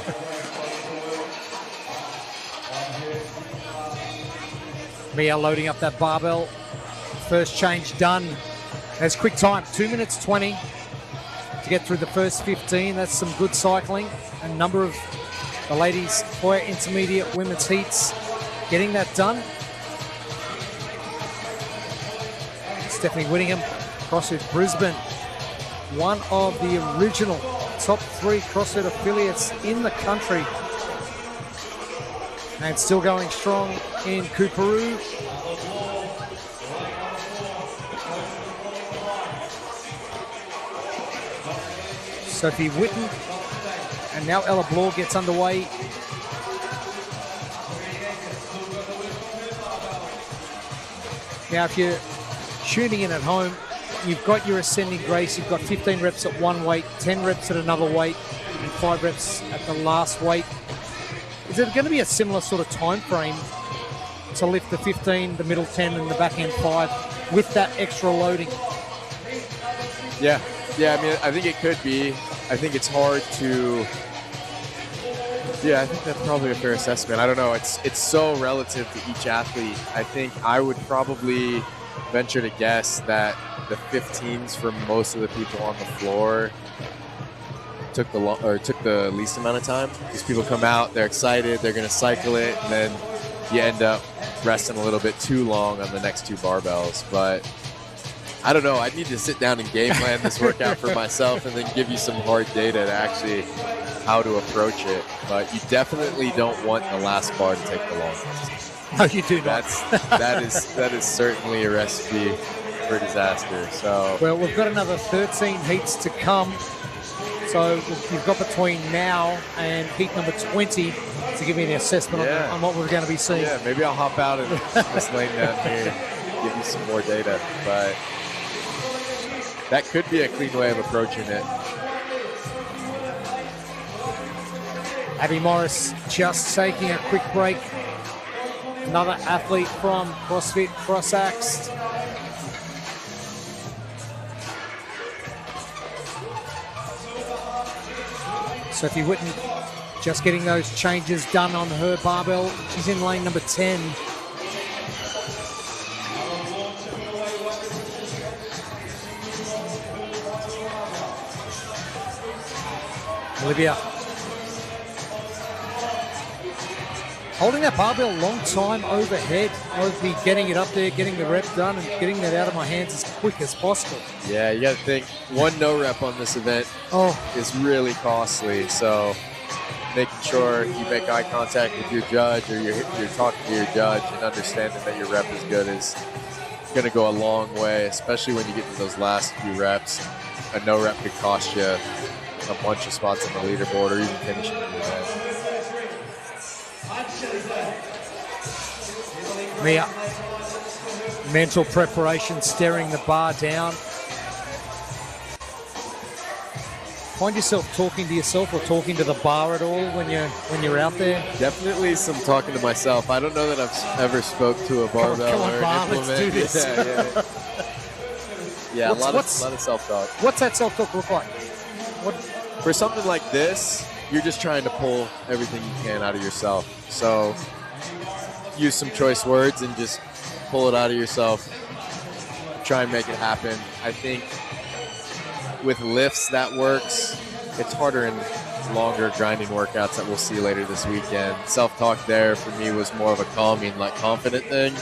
Mia loading up that barbell. First change done. That's quick time, 2 minutes 20 to get through the first 15. That's some good cycling. A number of the ladies for intermediate women's heats getting that done. Stephanie Whittingham, CrossFit Brisbane, one of the original top 3 CrossFit affiliates in the country. And still going strong in Coorparoo. Sophie Whitten. And now Ella Bloor gets underway. Now, if you're tuning in at home, you've got your ascending grace. You've got 15 reps at one weight, 10 reps at another weight, and 5 reps at the last weight. Is it going to be a similar sort of time frame to lift the 15, the middle 10, and the back end 5 with that extra loading? Yeah. I mean, I think it could be. I think it's hard to. Yeah, I think that's probably a fair assessment. I don't know. It's so relative to each athlete. I think I would probably venture to guess that the 15s for most of the people on the floor took the least amount of time. These people come out, they're excited, they're going to cycle it, and then you end up resting a little bit too long on the next 2 barbells. But I don't know. I need to sit down and game plan this workout for myself and then give you some hard data to actually how to approach it. But you definitely don't want the last bar to take the longest. No, you do not. That is certainly a recipe for disaster. So well, we've got another 13 heats to come. So you've got between now and heat number 20 to give me an assessment on what we're going to be seeing. Yeah, maybe I'll hop out in this lane down here and give you some more data. But that could be a clean way of approaching it. Abby Morris just taking a quick break. Another athlete from CrossFit cross-axed. Sophie Whitten just getting those changes done on her barbell. She's in lane number 10. Olivia holding that barbell a long time overhead. I would be getting it up there, getting the rep done, and getting that out of my hands as quick as possible. Yeah, you got to think one no rep on this event is really costly. So making sure you make eye contact with your judge, or you're talking to your judge and understanding that your rep is good is going to go a long way, especially when you get to those last few reps. A no rep could cost you a bunch of spots on the leaderboard or even finishing the event. Mia, mental preparation, staring the bar down. Find yourself talking to yourself or talking to the bar at all when you're out there? Definitely some talking to myself. I don't know that I've ever spoke to a barbell come on, or bar, an implement. let's do this. Yeah, a lot of self-talk. What's that self-talk look like? For something like this, you're just trying to pull everything you can out of yourself. So use some choice words and just pull it out of yourself. Try and make it happen. I think with lifts that works. It's harder in longer grinding workouts that we'll see later this weekend. Self-talk there for me was more of a calming, like confident thing.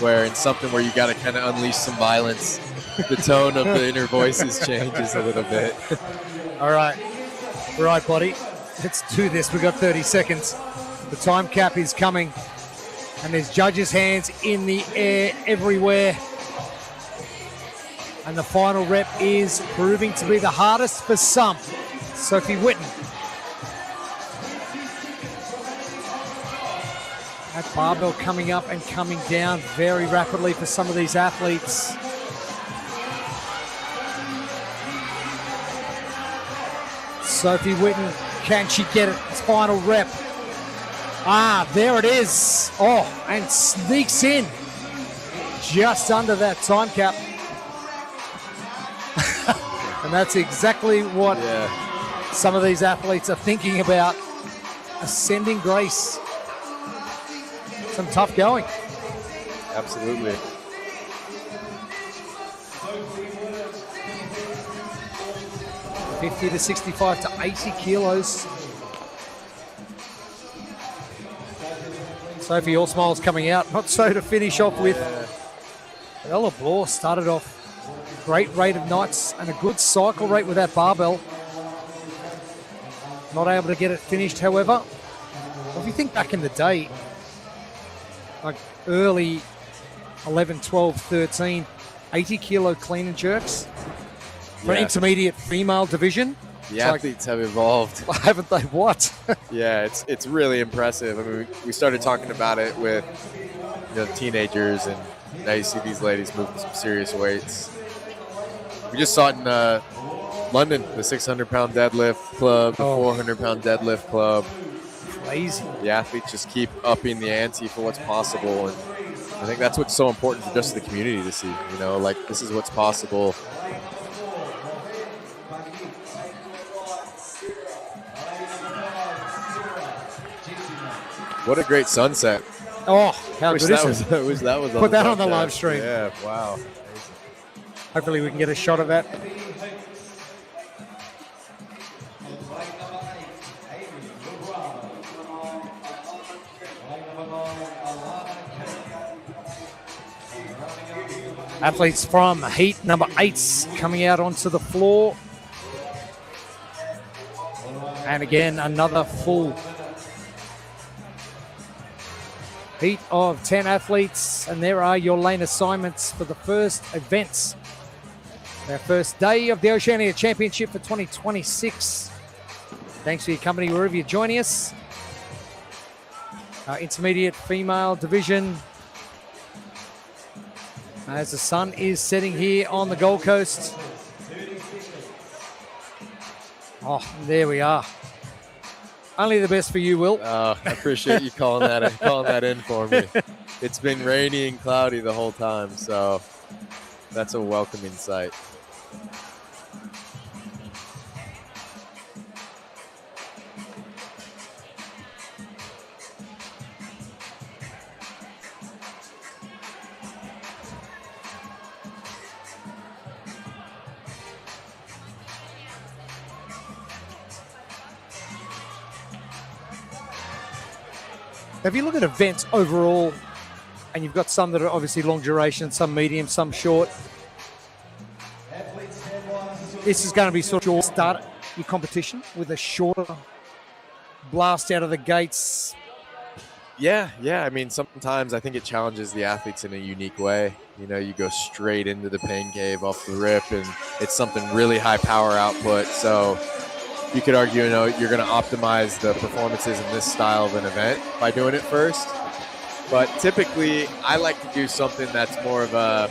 where in something where you got to kind of unleash some violence, the tone of the inner voices changes a little bit. All right, buddy. Let's do this. We've got 30 seconds. The time cap is coming, and there's judges' hands in the air everywhere. And the final rep is proving to be the hardest for some. Sophie Whitten. That barbell coming up and coming down very rapidly for some of these athletes. Sophie Whitten, can she get it? It's final rep. There it is. Oh, and sneaks in just under that time cap. And that's exactly what some of these athletes are thinking about. Ascending grace. Some tough going. Absolutely. $50 to $65 to 80 kilos. Sophie, all smiles coming out. Not so to finish off with. Ella Bloor started off great rate of knots and a good cycle rate with that barbell. Not able to get it finished, however. Well, if you think back in the day, like early 11, 12, 13, 80 kilo clean and jerks for an intermediate female division. The athletes have evolved. Haven't they? What? Yeah, it's really impressive. I mean, we started talking about it with teenagers, and now you see these ladies moving some serious weights. We just saw it in London, the 600-pound deadlift club, the 400-pound deadlift club. Crazy. The athletes just keep upping the ante for what's possible, and I think that's what's so important for just the community to see. Like, this is what's possible. What a great sunset. Oh, how good is it? Wish that was Put that on the live stream. Yeah, wow. Hopefully we can get a shot of that. Athletes from heat number 8 coming out onto the floor. And again, another full heat of 10 athletes. And there are your lane assignments for the first events. Our first day of the Oceania Championship for 2026. Thanks for your company wherever you're joining us. Our intermediate female division. As the sun is setting here on the Gold Coast. Oh, there we are. Only the best for you, Will. I appreciate you calling that in for me. It's been rainy and cloudy the whole time, so that's a welcoming sight. If you look at events overall, and you've got some that are obviously long duration, some medium, some short, this is going to be sort of short start your competition with a shorter blast out of the gates. Yeah. I mean, sometimes I think it challenges the athletes in a unique way. You go straight into the pain cave off the rip, and it's something really high power output. So you could argue, you're going to optimize the performances in this style of an event by doing it first. But typically, I like to do something that's more of a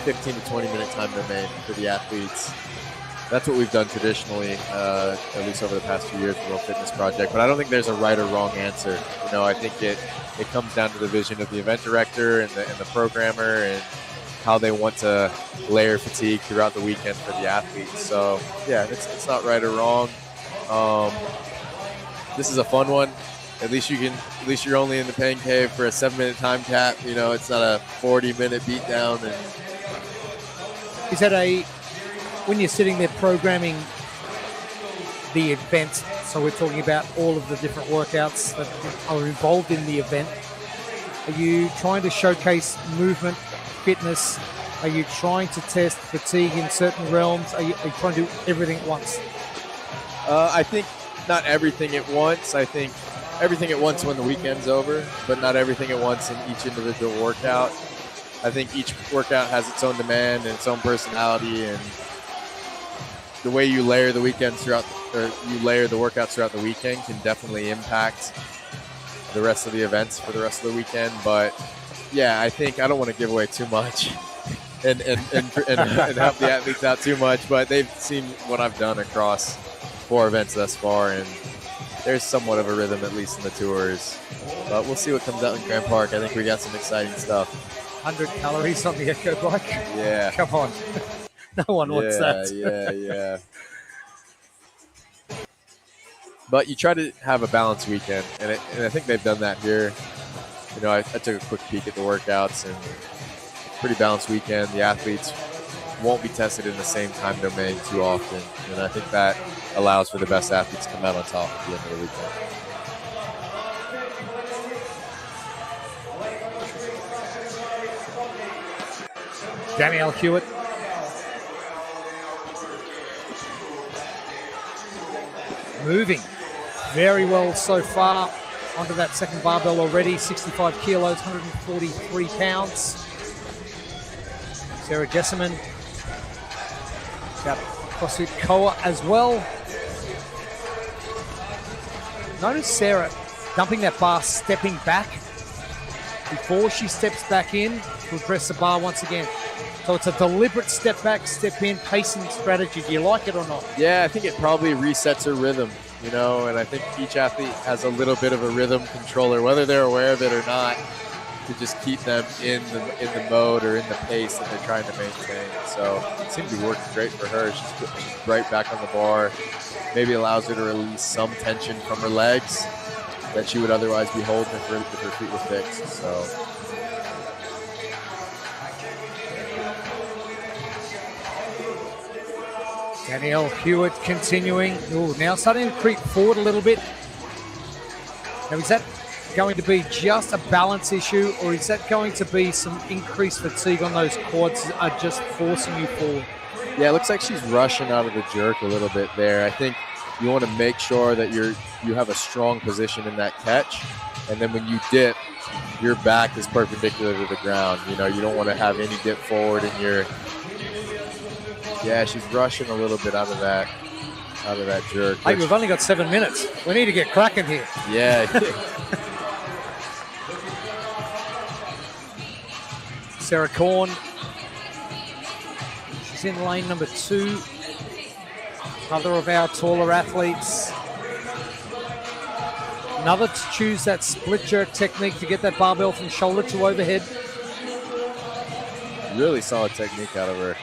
15 to 20-minute time domain for the athletes. That's what we've done traditionally, at least over the past few years with the World Fitness Project. But I don't think there's a right or wrong answer. I think it comes down to the vision of the event director and the programmer and how they want to layer fatigue throughout the weekend for the athletes. So, yeah, it's not right or wrong. This is a fun one. At least you're only in the pain cave for a 7-minute time cap. It's not a 40-minute beatdown. And is that when you're sitting there programming the event, so we're talking about all of the different workouts that are involved in the event, Are you trying to showcase movement, fitness? Are you trying to test fatigue in certain realms? Are you trying to do everything at once? I think not everything at once. I think everything at once when the weekend's over, but not everything at once in each individual workout. I think each workout has its own demand and its own personality, and the way you layer the weekends throughout, or you layer the workouts throughout the weekend, can definitely impact the rest of the events for the rest of the weekend. But yeah, I think I don't want to give away too much and help the athletes out too much, but they've seen what I've done across 4 events thus far, and there's somewhat of a rhythm, at least in the tours. But we'll see what comes out in Grand Park. I think we got some exciting stuff. 100 calories on the Echo bike? Yeah. Come on. No one wants that. Yeah. But you try to have a balanced weekend, and I think they've done that here. You know, I took a quick peek at the workouts, and pretty balanced weekend. The athletes won't be tested in the same time domain too often, and I think that allows for the best athletes to come out on top at the end of the weekend. Danielle Hewitt. Moving very well so far onto that second barbell already. 65 kilos, 143 pounds. Sarah Jessamine. Got CrossFit Koa as well. Notice Sarah dumping that bar, stepping back before she steps back in to address the bar once again. So it's a deliberate step back, step in, pacing strategy. Do you like it or not? Yeah, I think it probably resets her rhythm, you know, and I think each athlete has a little bit of a rhythm controller, whether they're aware of it or not, to just keep them in the mode or in the pace that they're trying to maintain. So it seems to be working great for her. She's right back on the bar. Maybe allows her to release some tension from her legs that she would otherwise be holding if her feet were fixed. So. Danielle Hewitt continuing. Ooh, now starting to creep forward a little bit. Now, is that going to be just a balance issue, or is that going to be some increased fatigue on those quads that are just forcing you forward? Yeah, it looks like she's rushing out of the jerk a little bit there. I think you want to make sure that you have a strong position in that catch, and then when you dip, your back is perpendicular to the ground. You know, you don't want to have any dip forward in your. Yeah, she's rushing a little bit out of that jerk. Hey, we've only got 7 minutes. We need to get cracking here. Yeah. Sarah Korn. She's in lane number 2. Another of our taller athletes. Another to choose that split jerk technique to get that barbell from shoulder to overhead. Really solid technique out of her.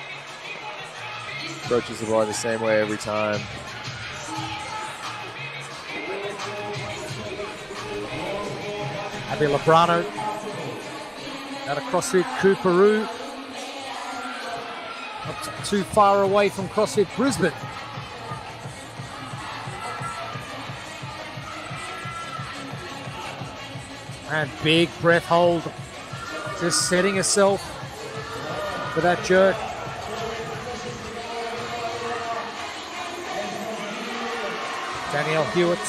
Approaches the bar the same way every time. Abby Labrano out of CrossFit Cooperoo. Not too far away from CrossFit Brisbane. And big breath hold. Just setting herself for that jerk. Danielle Hewitt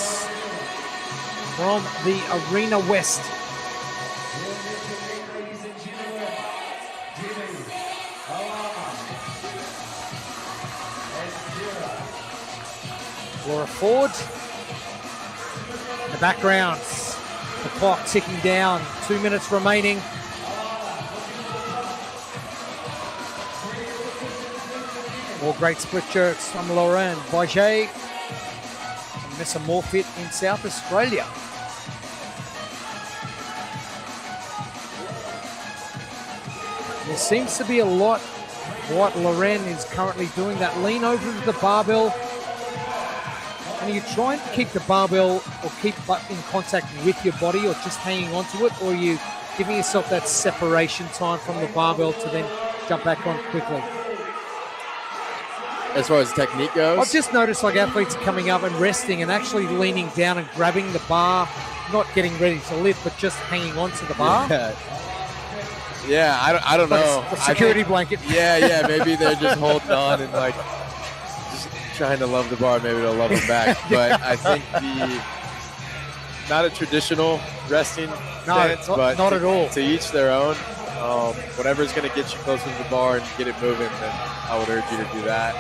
from the Arena West. Laura Ford. In the background, the clock ticking down. 2 minutes remaining. More great split jerks from Lauren Boyer. Mesa Morfit in South Australia. There seems to be a lot what Loren is currently doing, that lean over to the barbell. And are you trying to keep the barbell or keep in contact with your body, or just hanging onto it, or are you giving yourself that separation time from the barbell to then jump back on quickly? As far as technique goes? I've just noticed like athletes coming up and resting and actually leaning down and grabbing the bar, not getting ready to lift, but just hanging onto the bar. Yeah, I don't know. A security blanket. Yeah, maybe they're just holding on and like just trying to love the bar. Maybe they'll love them back. But I think not a traditional resting stance, but not at all. To each their own. Whatever's going to get you closer to the bar and get it moving, then I would urge you to do that.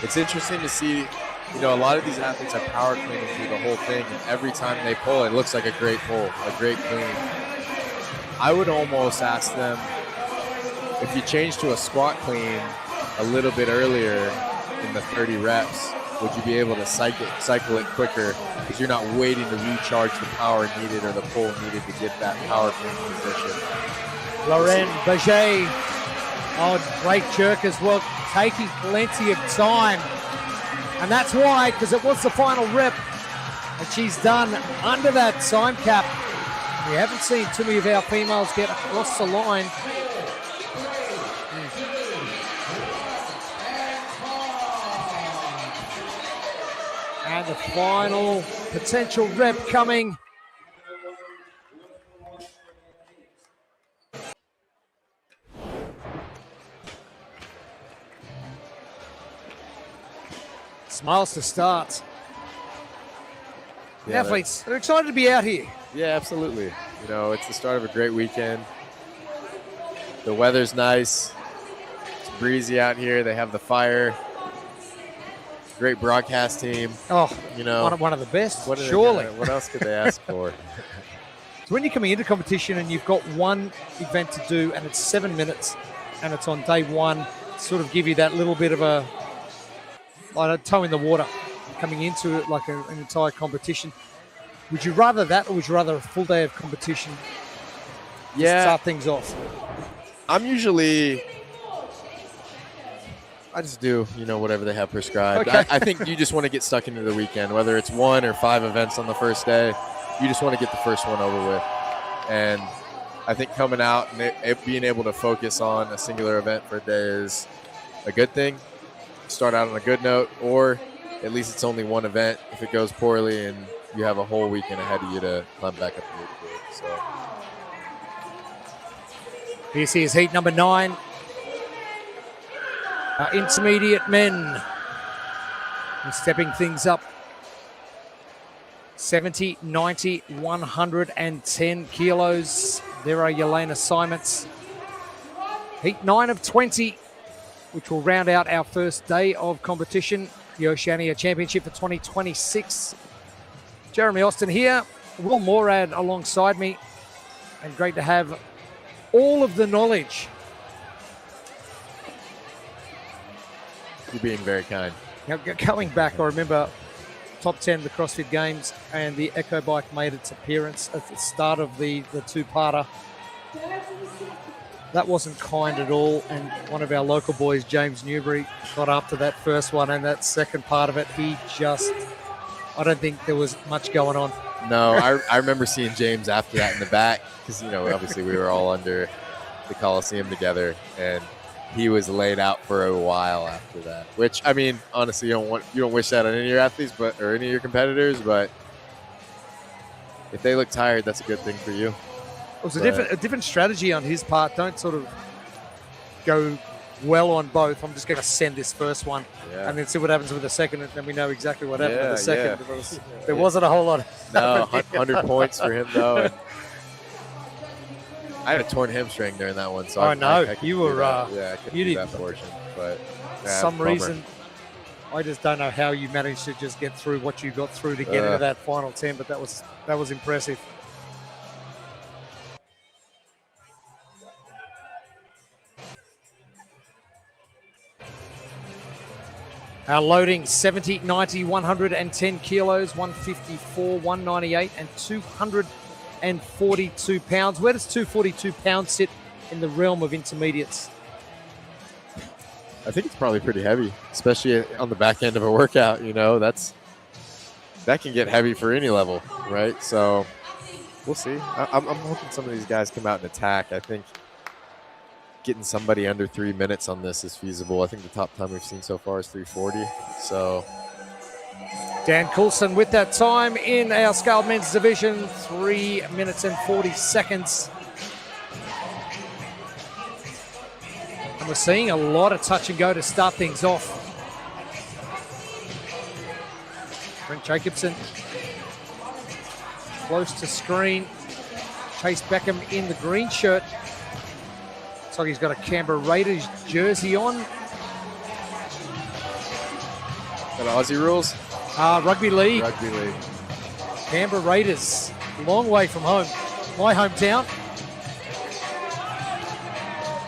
It's interesting to see, a lot of these athletes are power cleaning through the whole thing, and every time they pull, it looks like a great pull, a great clean. I would almost ask them, if you change to a squat clean a little bit earlier in the 30 reps, would you be able to cycle it quicker because you're not waiting to recharge the power needed or the pull needed to get that power clean position. Laurent Baget, great jerk as well, taking plenty of time. And that's why, because it was the final rep, and she's done under that time cap. We haven't seen too many of our females get across the line. And the final potential rep coming. Smiles to start. Yeah, athletes, they're excited to be out here. Yeah, absolutely. It's the start of a great weekend. The weather's nice. It's breezy out here. They have the fire. Great broadcast team. Oh, one of the best, surely. What else could they ask for? So when you're coming into competition and you've got one event to do and it's 7 minutes and it's on day one, sort of give you that little bit of a toe in the water coming into it like an entire competition. Would you rather that, or would you rather a full day of competition to start things off? I just do, whatever they have prescribed. Okay. I think you just want to get stuck into the weekend, whether it's 1 or 5 events on the first day. You just want to get the first one over with. And I think coming out and being able to focus on a singular event for a day is a good thing. Start out on a good note, or at least it's only one event. If it goes poorly and you have a whole weekend ahead of you to climb back up the leaderboard. So This is heat number 9. Our intermediate men. And stepping things up. 70, 90, 110 kilos. There are your lane assignments. Heat 9 of 20, which will round out our first day of competition, the Oceania Championship for 2026. Jeremy Austin here, Will Morad alongside me, and great to have all of the knowledge. You're being very kind. Now, going back, I remember top 10 of the CrossFit Games, and the Echo Bike made its appearance at the start of the two-parter. That wasn't kind at all, and one of our local boys, James Newbury, got up to that first one, and that second part of it, I don't think there was much going on. No, I remember seeing James after that in the back, because, obviously we were all under the Coliseum together, and he was laid out for a while after that, which, I mean, honestly, you don't wish that on any of your athletes, or any of your competitors, but if they look tired, that's a good thing for you. It was a different strategy on his part. Don't sort of go well on both. I'm just going to send this first one and then see what happens with the second, and then we know exactly what happened with the second. Yeah. There wasn't a whole lot. No, 100 points for him, though. And I had a torn hamstring during that one, so I you were. I couldn't do that portion, but for some reason, I just don't know how you managed to just get through what you got through to get into that final 10. But that was impressive. Our loading 70, 90, 110 kilos, 154, 198, and 242 pounds. Where does 242 pounds sit in the realm of intermediates? I think it's probably pretty heavy, especially on the back end of a workout. That can get heavy for any level, right? So we'll see. I'm hoping some of these guys come out and attack. I think getting somebody under 3 minutes on this is feasible. I think the top time we've seen so far is 3:40. So Dan Coulson with that time in our scaled men's division, 3 minutes and 40 seconds. And we're seeing a lot of touch and go to start things off. Brent Jacobson close to screen. Chase Beckham in the green shirt. Looks like he's got a Canberra Raiders jersey on. got Aussie rules? Rugby league. Rugby league. Canberra Raiders, long way from home. My hometown.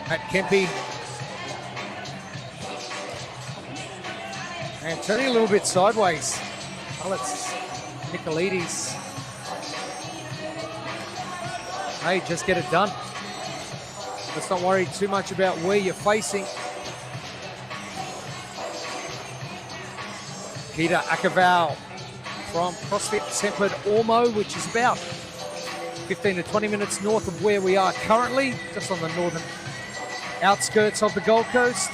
At Kempe. And turning a little bit sideways. Alex Nicolaides. Hey, just get it done. Let's not worry too much about where you're facing. Peter Akavau from CrossFit Tempered Ormo, which is about 15 to 20 minutes north of where we are currently, just on the northern outskirts of the Gold Coast.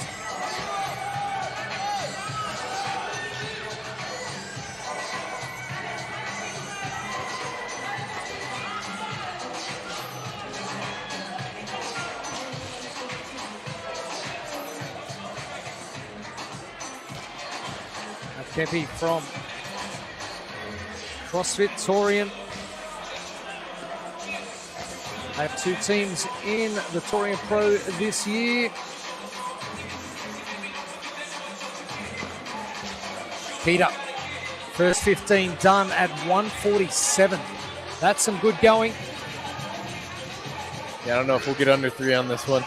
Kempe from CrossFit Torian. They have two teams in the Torian Pro this year. Peter, first 15 done at 1:47. That's some good going. Yeah, I don't know if we'll get under 3 on this one.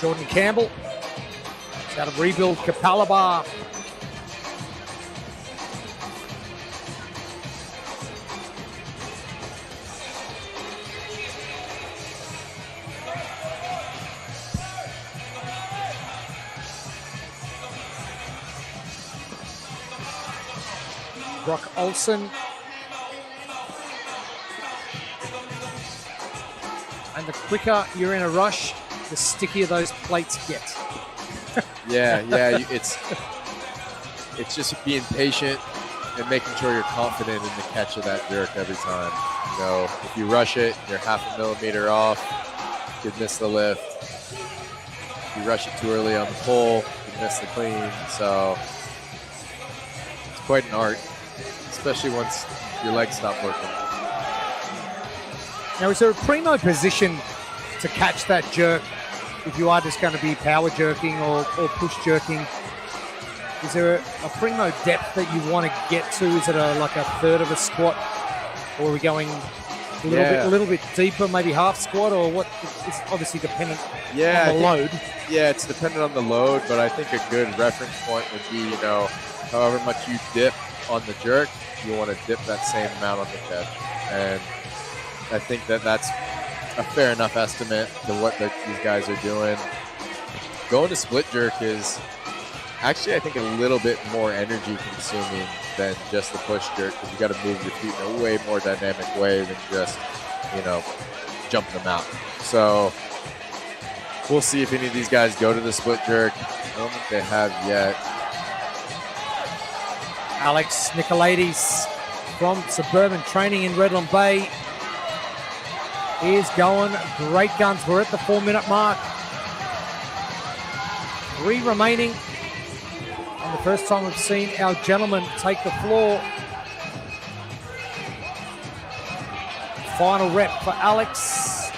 Jordan Campbell, out of Rebuild Kapalaba. Brock Olsen. And the quicker you're in a rush, the stickier those plates get. Yeah, it's just being patient and making sure you're confident in the catch of that jerk every time. You know, if you rush it, you're half a millimeter off, you could miss the lift. If you rush it too early on the pull, you miss the clean. So it's quite an art, especially once your legs stop working. Now, is there a primo position to catch that jerk if you are just going to be power jerking or push jerking? Is there a primo depth that you want to get to? Is it like a third of a squat, or are we going a little bit deeper, maybe half squat, or what? It's obviously dependent on the load. Yeah, it's dependent on the load, but I think a good reference point would be, you know, however much you dip on the jerk, you want to dip that same amount on the catch. And I think that's a fair enough estimate to what these guys are doing. Going to split jerk is actually, I think, a little bit more energy consuming than just the push jerk, because you got to move your feet in a way more dynamic way than just, you know, jumping them out. So we'll see if any of these guys go to the split jerk. I don't think they have yet. Alex Nicolaides from Suburban Training in Redland Bay is going great guns. We're at the 4-minute mark. 3 remaining. And the first time we've seen our gentlemen take the floor. Final rep for Alex.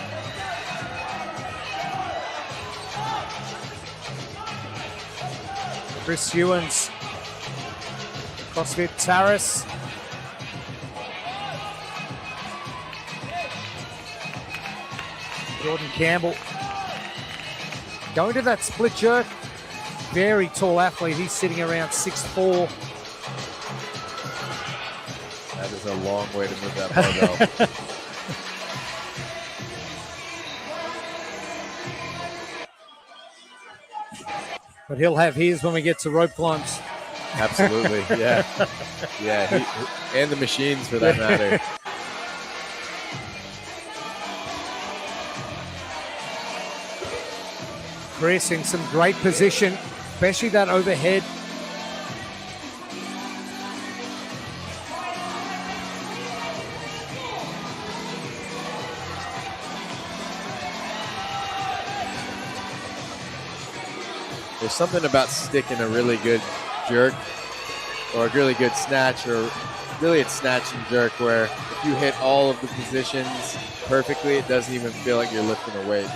Chris Ewans, CrossFit Taris. Jordan Campbell going to that split jerk. Very tall athlete. He's sitting around 6'4". That is a long way to move that barbell. But he'll have his when we get to rope climbs. Absolutely, yeah. Yeah, and the machines for that matter. Chris in some great position, especially that overhead. There's something about sticking a really good jerk or a really good snatch, or really it's snatch and jerk, where if you hit all of the positions perfectly, it doesn't even feel like you're lifting a weight.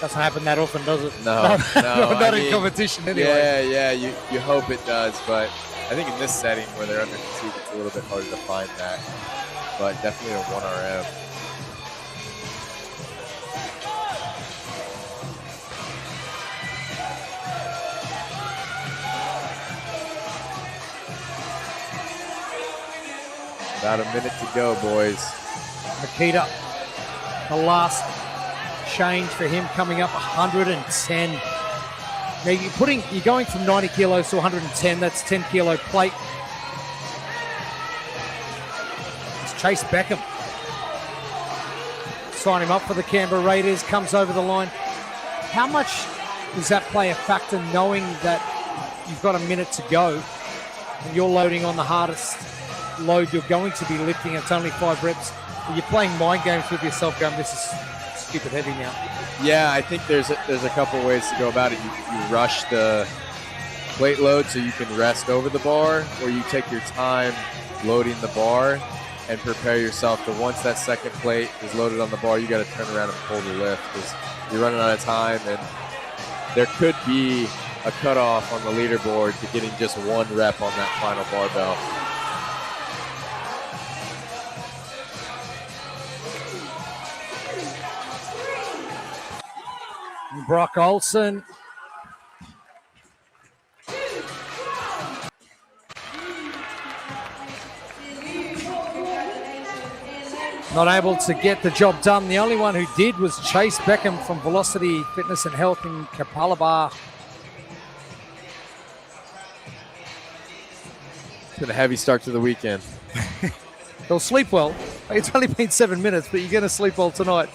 Doesn't happen that often, does it? No, no. Not in competition anyway. Yeah, you hope it does, but I think in this setting where they're under fatigue, it's a little bit harder to find that, but definitely a 1 RM. About a minute to go, boys. Makita, the last change for him coming up 110. Now you're going from 90 kilos to 110. That's 10 kilo plate. It's Chase Beckham. Sign him up for the Canberra Raiders. Comes over the line. How much does that play a factor, knowing that you've got a minute to go and you're loading on the hardest load you're going to be lifting? It's only 5 reps. You're playing mind games with yourself, going, this is stupid heavy now. Yeah, I think there's a couple ways to go about it. You rush the plate load so you can rest over the bar, or you take your time loading the bar and prepare yourself to, once that second plate is loaded on the bar, you got to turn around and pull the lift because you're running out of time, and there could be a cutoff on the leaderboard to getting just 1 rep on that final barbell. Brock Olsen. Not able to get the job done. The only one who did was Chase Beckham from Velocity Fitness and Health in Kapalaba. It's been a heavy start to the weekend. They'll sleep well. It's only been 7 minutes, but you're going to sleep well tonight.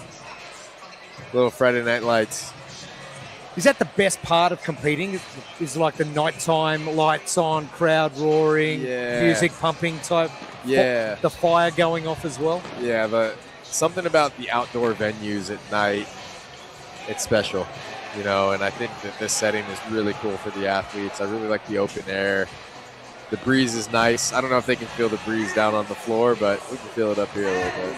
Little Friday Night Lights. Is that the best part of competing? Is like the nighttime, lights on, crowd roaring, music pumping type? Yeah. The fire going off as well? Yeah, something about the outdoor venues at night, it's special, and I think that this setting is really cool for the athletes. I really like the open air. The breeze is nice. I don't know if they can feel the breeze down on the floor, but we can feel it up here a little bit.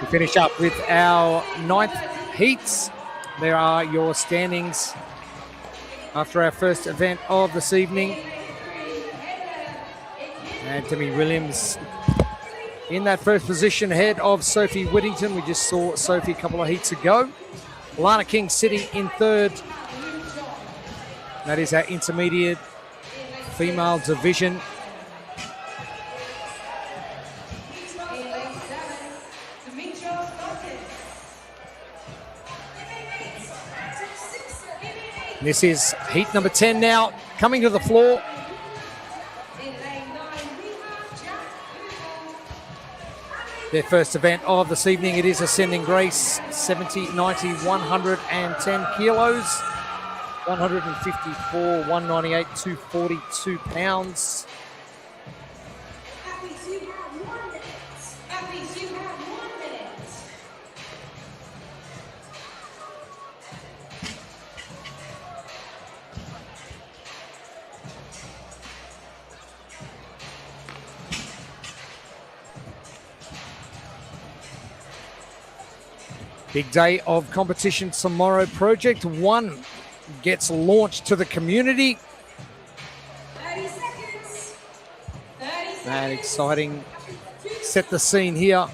We finish up with our 9th heats. There are your standings after our first event of this evening. Anthony Williams in that first position ahead of Sophie Whittington. We just saw Sophie a couple of heats ago. Lana King sitting in 3rd. That is our intermediate female division. This is heat number 10 now, coming to the floor. Their first event of this evening. It is Ascending Grace, 70, 90, 110 kilos, 154, 198, 242 pounds. Big day of competition tomorrow. Project 1 gets launched to the community. 30 seconds. 30 seconds. And exciting. Set the scene here.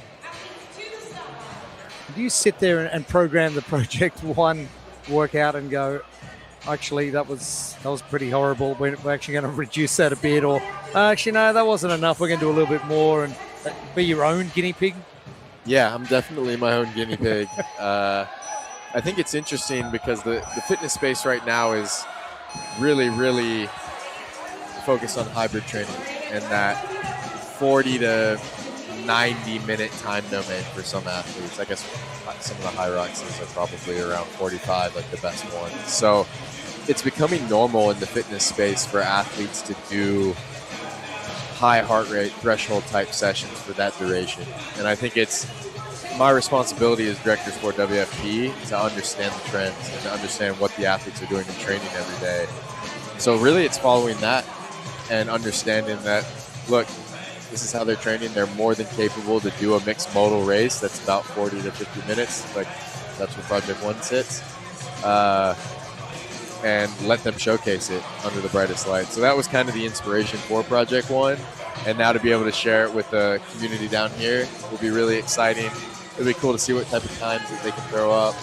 Do you sit there and program the Project 1 workout and go, actually, that was pretty horrible. We're actually going to reduce that a bit, or actually, no, that wasn't enough. We're going to do a little bit more, and be your own guinea pig? Yeah, I'm definitely my own guinea pig. I think it's interesting because the fitness space right now is really, really focused on hybrid training and that 40 to 90-minute time domain for some athletes. I guess some of the high rocks are probably around 45, like the best ones. So it's becoming normal in the fitness space for athletes to do high heart rate threshold type sessions for that duration. And I think it's my responsibility as director for WFP to understand the trends and to understand what the athletes are doing in training every day. So really it's following that and understanding that, look, this is how they're training. They're more than capable to do a mixed modal race that's about 40 to 50 minutes. Like that's where Project One sits. And let them showcase it under the brightest light. So that was kind of the inspiration for Project One. And now to be able to share it with the community down here will be really exciting. It'll be cool to see what type of times that they can throw up.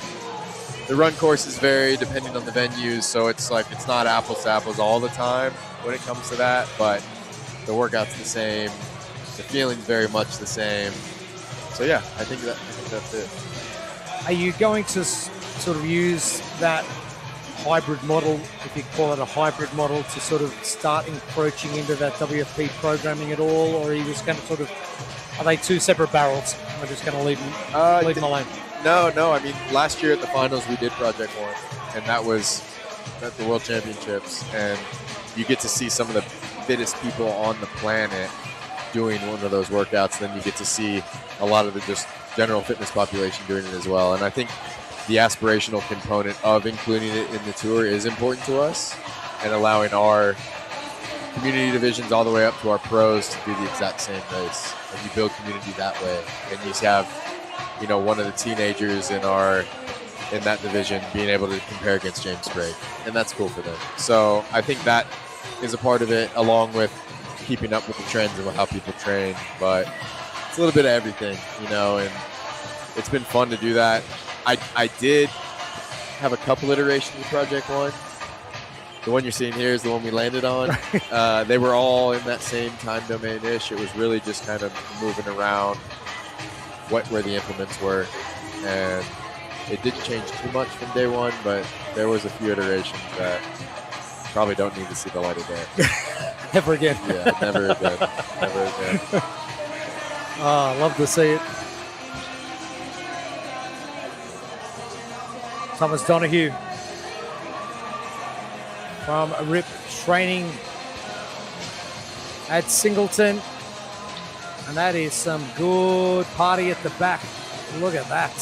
The run courses vary depending on the venues, so it's like it's not apples to apples all the time when it comes to that, but the workout's the same. The feeling's very much the same. So yeah, I think that's it. Are you going to sort of use that hybrid model, if you call it a hybrid model, to sort of start encroaching into that WFP programming at all, or are you just going to sort of, are they two separate barrels? We're just going to leave them alone. No. I mean, last year at the finals we did Project One, and that was at the World Championships, and you get to see some of the fittest people on the planet doing one of those workouts. Then you get to see a lot of the just general fitness population doing it as well. And I think the aspirational component of including it in the tour is important to us, and allowing our community divisions all the way up to our pros to do the exact same race. And you build community that way. And you have, one of the teenagers in that division being able to compare against James Craig, and that's cool for them. So I think that is a part of it, along with keeping up with the trends and how people train. But it's a little bit of everything, and it's been fun to do that. I did have a couple iterations of Project One. The one you're seeing here is the one we landed on. They were all in that same time domain-ish. It was really just kind of moving around where the implements were. And it didn't change too much from day one, but there was a few iterations that probably don't need to see the light of day. Never again. Yeah, never again. Never again. Oh, love to see it. Thomas Donahue from RIP Training at Singleton. And that is some good party at the back. Look at that.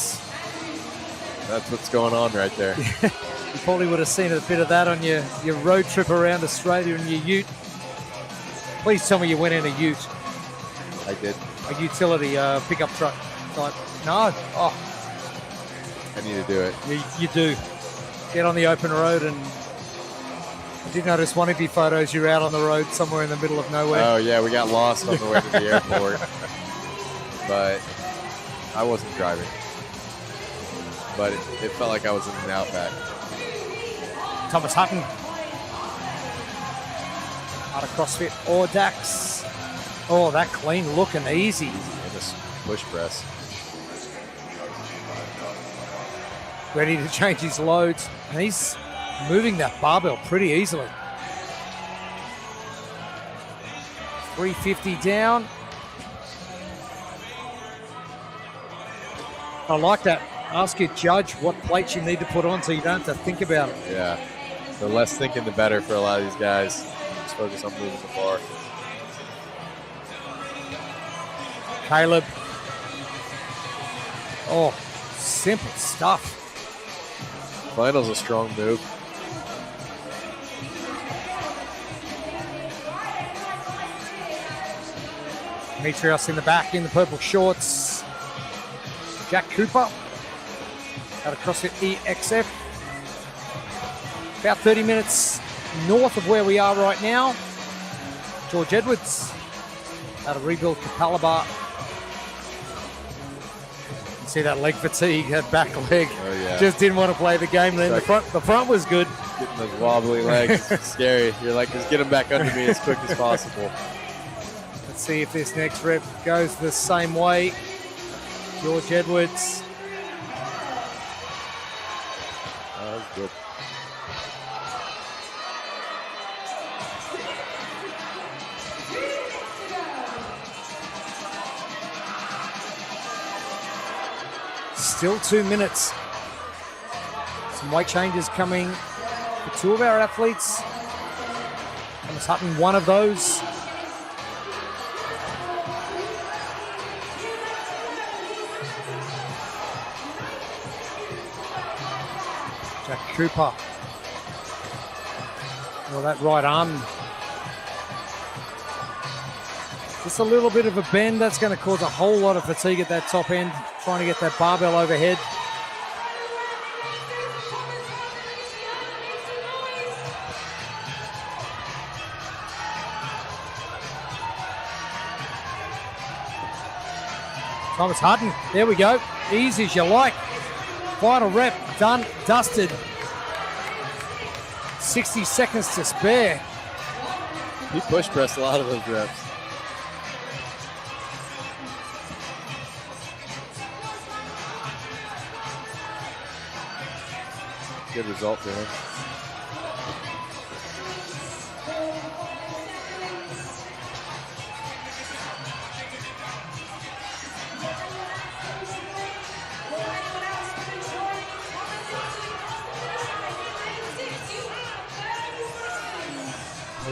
That's what's going on right there. You probably would have seen a bit of that on your road trip around Australia in your ute. Please tell me you went in a ute. I did. A utility pickup truck type. No? Oh. I need to do it. You do. Get on the open road, and I did notice one of your photos, you're out on the road somewhere in the middle of nowhere. Oh, yeah, we got lost on the way to the airport. But I wasn't driving. But it felt like I was in an outback. Thomas Hutton out of CrossFit Audax. Oh, that clean look and easy. And this push press. Ready to change his loads, and he's moving that barbell pretty easily. 350 down. I like that. Ask your judge what plates you need to put on so you don't have to think about it. Yeah. The less thinking, the better for a lot of these guys. Just focus on moving the bar. Caleb. Oh, simple stuff. Final's a strong move. Demetrios in the back in the purple shorts. Jack Cooper out of CrossFit EXF. About 30 minutes north of where we are right now. George Edwards out of Rebuild Capalaba. You see that leg fatigue, that back leg. Oh, yeah. Just didn't want to play the game then. Like, the front was good. Getting those wobbly legs, it's scary. You're like, just get them back under me as quick as possible. Let's see if this next rep goes the same way. George Edwards. That was good. Still 2 minutes. Some weight changes coming for two of our athletes. Thomas Hutton, one of those. Jack Cooper. Well, that right arm. Just a little bit of a bend. That's going to cause a whole lot of fatigue at that top end, trying to get that barbell overhead. Thomas Hutton, there we go. Easy as you like. Final rep, done, dusted. 60 seconds to spare. He push pressed a lot of those reps. Good result for him.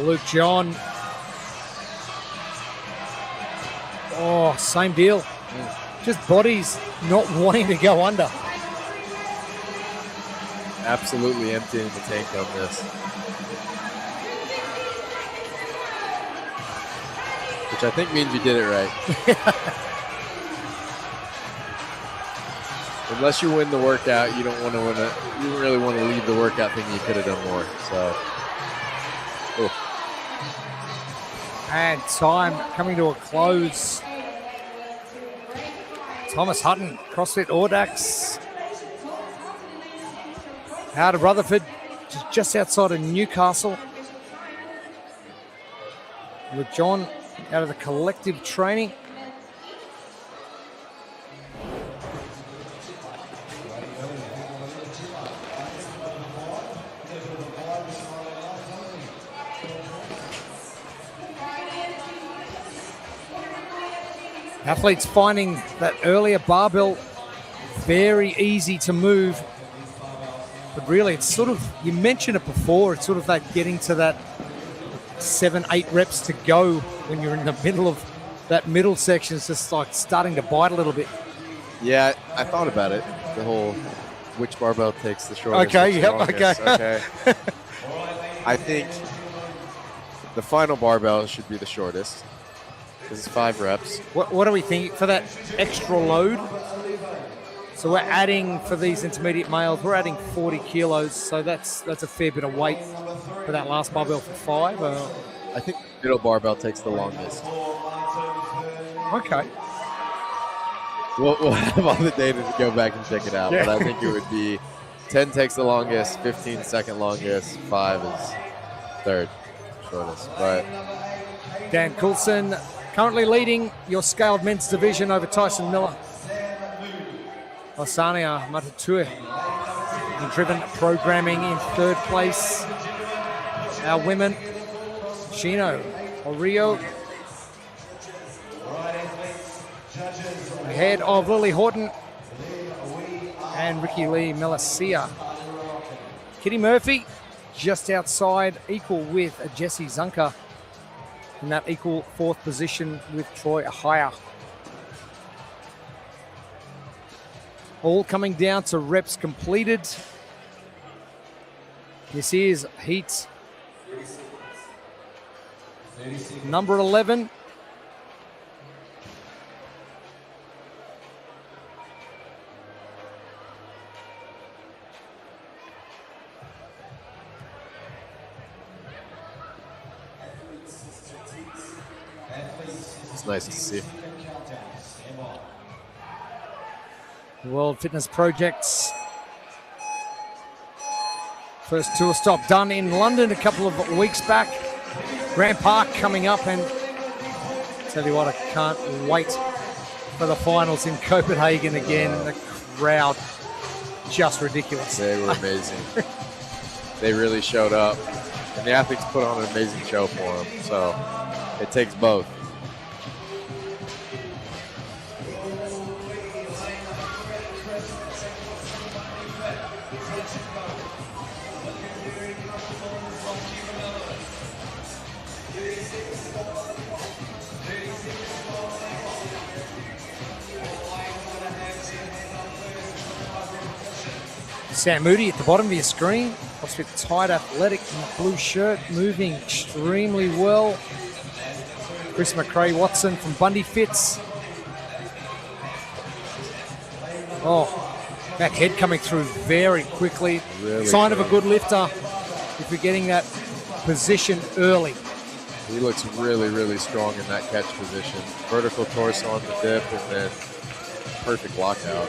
Luke John. Oh, same deal. Just bodies not wanting to go under. Absolutely emptying the tank on this. Which I think means you did it right. Unless you win the workout, you don't want to win it. You don't really want to leave the workout thinking you could have done more. So. Ooh. And time coming to a close. Thomas Hutton, CrossFit Audax. Out of Rutherford, just outside of Newcastle. With John out of the collective training. Athletes finding that earlier barbell very easy to move. But really, it's sort of, you mentioned it before, it's sort of that getting to that 7-8 reps to go when you're in the middle of that middle section. It's just like starting to bite a little bit. Yeah, I thought about it. The whole which barbell takes the shortest. Okay, yep, okay. I think the final barbell should be the shortest. This is 5 reps. What are we thinking for that extra load? So we're adding, for these intermediate males, we're adding 40 kilos. So that's a fair bit of weight for that last barbell for 5. I think the middle barbell takes the longest. Okay. We'll have all the data to go back and check it out. Yeah. But I think it would be 10 takes the longest, 15 second longest, 5 is third shortest. But Dan Coulson currently leading your scaled men's division over Tyson Miller. Oceania Championship driven programming in 3rd place. Our women, Chino Orio, ahead of Lily Horton and Ricky Lee Melasia. Kitty Murphy just outside, equal with Jessie Zunker in that equal 4th position with Troy Ahaya. All coming down to reps completed. This is heat number 11. It's nice to see. World Fitness Projects. First tour stop done in London a couple of weeks back. Grant Park coming up, and tell you what, I can't wait for the finals in Copenhagen again. The crowd, just ridiculous. They were amazing. They really showed up, and the athletes put on an amazing show for them. So it takes both. Sam Moody at the bottom of your screen. CrossFit tight, athletic in the blue shirt, moving extremely well. Chris McRae Watson from Bundy Fits. Oh, that head coming through very quickly. Really Sign of a good. good lifter if you're getting that position early. He looks really, really strong in that catch position. Vertical torso on the dip and then perfect lockout.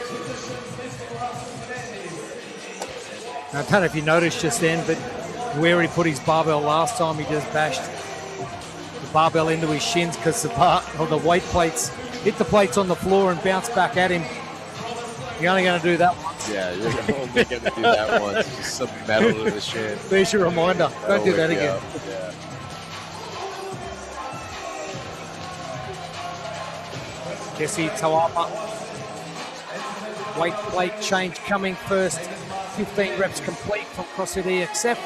Now, I don't know if you noticed just then, but where he put his barbell last time, he just bashed the barbell into his shins because the weight plates hit the plates on the floor and bounced back at him. You're only going to do that once. Yeah, you're only going to do that once. Just some metal to the shin. There's your reminder. Don't do that again. Yeah. Jesse Tawapa. Weight plate change coming first. 15 reps complete from CrossFit EXF.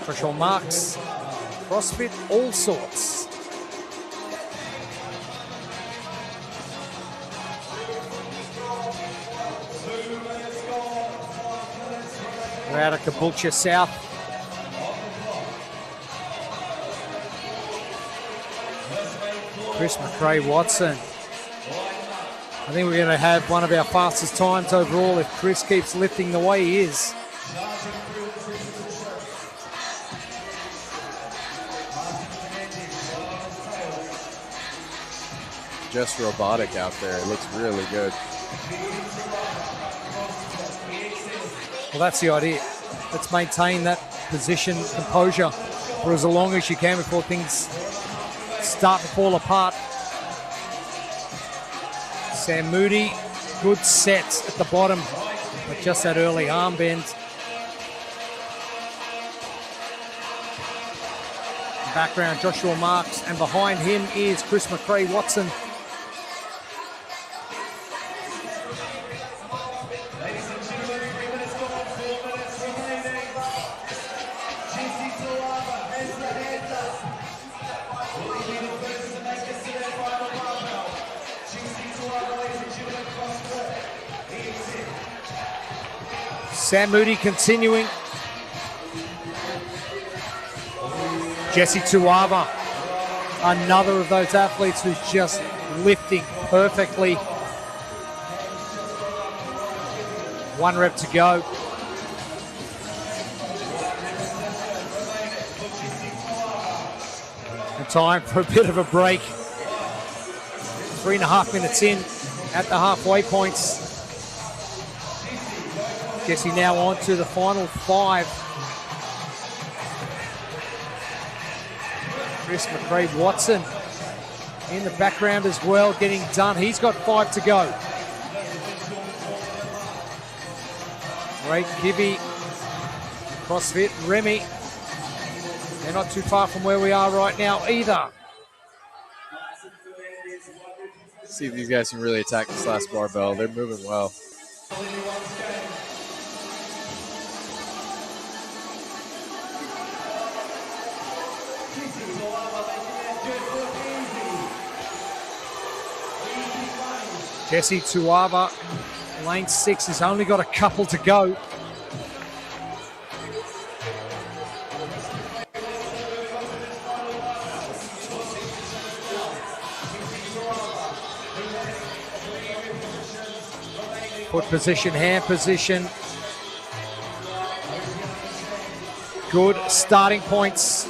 Joshua Marks, CrossFit All Sorts. We're out of Caboolture South. Chris McRae Watson. I think we're going to have one of our fastest times overall if Chris keeps lifting the way he is. Just robotic out there. It looks really good. Well, that's the idea. Let's maintain that position, composure for as long as you can before things start to fall apart. Sam Moody, good sets at the bottom, but just that early arm bend. Background, Joshua Marks, and behind him is Chris McRae Watson. Sam Moody continuing. Jesse Tuava, another of those athletes who's just lifting perfectly. 1 rep to go. And time for a bit of a break. 3.5 minutes in at the halfway points. Jesse now on to the final 5. Chris McRae Watson in the background as well, getting done. He's got 5 to go. Great Kibby, CrossFit, Remy. They're not too far from where we are right now either. See if these guys can really attack this last barbell. They're moving well. Jesse Tuava, lane 6, has only got a couple to go. Foot position, hand position. Good starting points.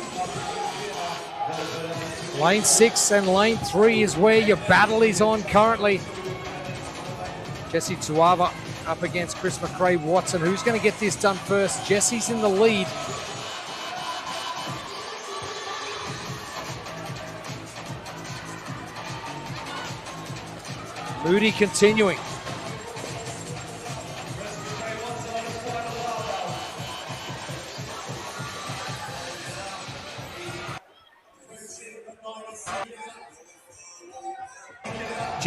Lane 6 and lane 3 is where your battle is on currently. Jesse Tuava up against Chris McRae Watson. Who's going to get this done first? Jesse's in the lead. Moody continuing.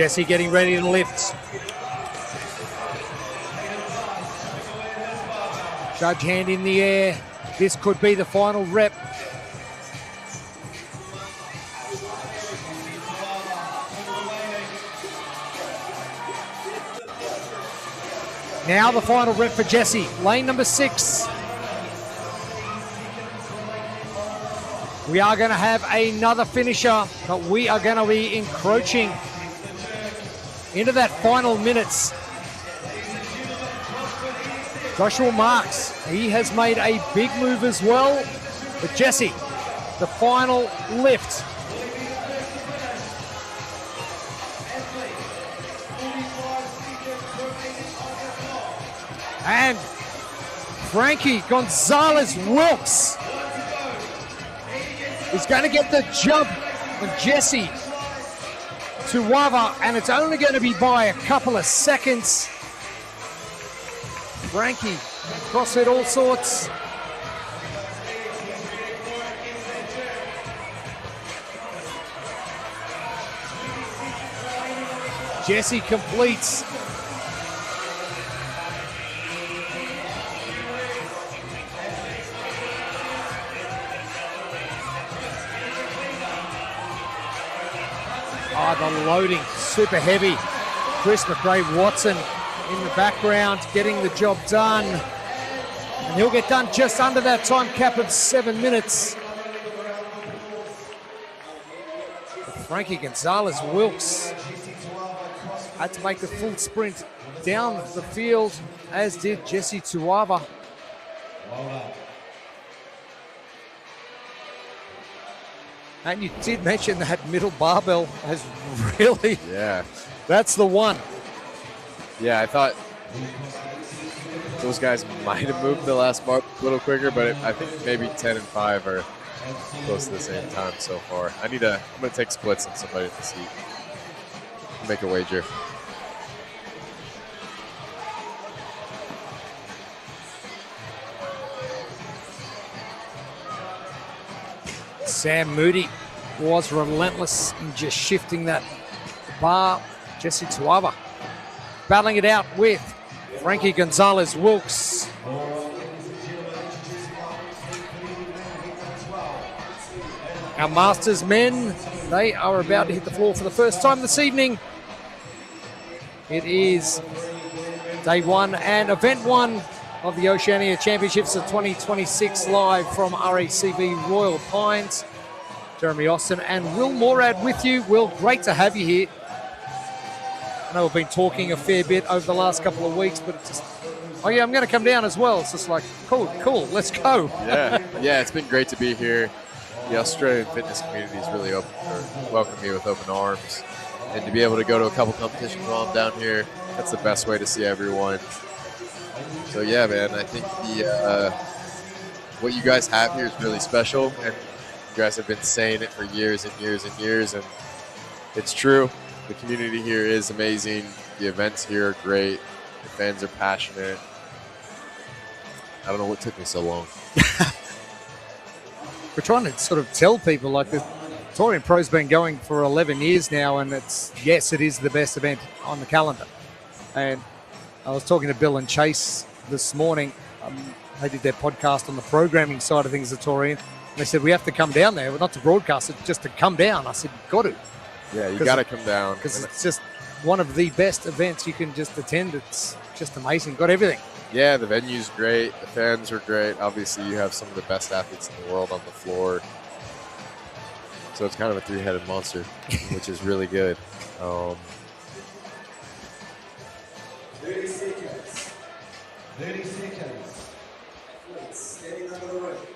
Jesse getting ready to lift. Judge hand in the air. This could be the final rep. Now the final rep for Jesse, lane number 6. We are going to have another finisher, but we are going to be encroaching into that final minutes. Joshua Marks, he has made a big move as well. But Jesse, the final lift. And Frankie Gonzalez-Wilkes is going to get the jump on Jesse Tuwava, and it's only going to be by a couple of seconds. Frankie, CrossFit all sorts. Jesse completes. The loading, super heavy. Chris McRae-Watson in the background, getting the job done. And he'll get done just under that time cap of 7 minutes. Frankie Gonzalez-Wilkes had to make the full sprint down the field, as did Jesse Tuwava. And you did mention that middle barbell has really... Yeah. That's the one. Yeah, I thought those guys might have moved the last bar a little quicker, but I think maybe 10 and 5 are close to the same time so far. I'm going to take splits on somebody to see. Make a wager. Sam Moody was relentless in just shifting that bar. Jesse Tuwava battling it out with Frankie Gonzalez-Wilkes. Our Masters men, they are about to hit the floor for the first time this evening. It is day 1 and event 1 of the Oceania Championships of 2026, live from RACV Royal Pines. Jeremy Austin and Will Morad with you. Will, great to have you here. I know we've been talking a fair bit over the last couple of weeks, but it's just, oh yeah, I'm going to come down as well. It's just like, cool, let's go. Yeah, it's been great to be here. The Australian fitness community is really welcomed me with open arms. And to be able to go to a couple competitions while I'm down here, that's the best way to see everyone. So yeah, man, I think what you guys have here is really special, and you guys have been saying it for years and years and years, and it's true. The community here is amazing. The events here are great. The fans are passionate. I don't know what took me so long. We're trying to sort of tell people, like, the Torian Pro's been going for 11 years now, and yes, it is the best event on the calendar. And I was talking to Bill and Chase this morning. They did their podcast on the programming side of things at Torian. And they said, we have to come down there, not to broadcast it, just to come down. I said, got to. Yeah, you got to come down. Because it's just one of the best events you can just attend. It's just amazing. Got everything. Yeah, the venue's great. The fans are great. Obviously, you have some of the best athletes in the world on the floor. So it's kind of a three-headed monster, which is really good. 30 seconds. 30 seconds. Standing under the rope.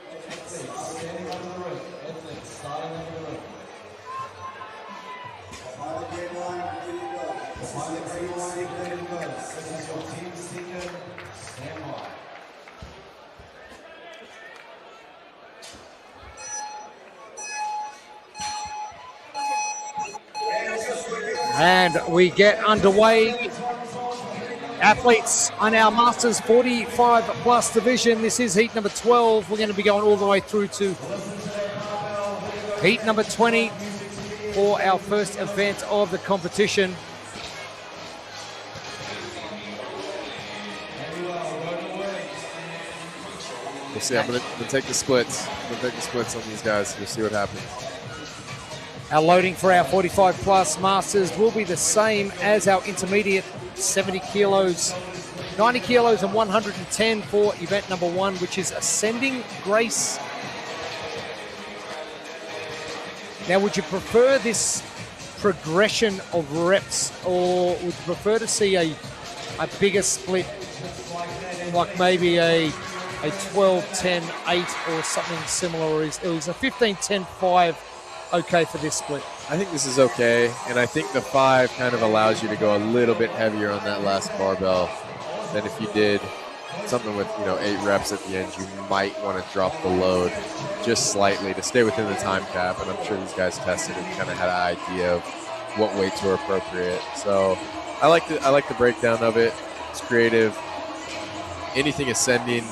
Standing under the rope. Athletes starting under the rope. Behind the green line, ready to go. Behind the green line, ready to go. This is your team second. Stand by. And we get underway. Athletes on our Masters 45 plus division. This is heat number 12. We're going to be going all the way through to heat number 20 for our first event of the competition. We'll see. I'm gonna take the splits. I'm gonna take the splits on these guys. We'll see what happens. Our loading for our 45 plus masters will be the same as our intermediate, 70 kilos, 90 kilos and 110 for event number 1, which is ascending grace. Now, would you prefer this progression of reps, or would you prefer to see a bigger split, like maybe a 12, 10, 8 or something similar, or is a 15, 10, 5 okay for this split? I think this is okay, and I think the 5 kind of allows you to go a little bit heavier on that last barbell than if you did something with 8 reps at the end. You might want to drop the load just slightly to stay within the time cap, and I'm sure these guys tested and kind of had an idea of what weights were appropriate. So I like the breakdown of it. It's creative. Anything ascending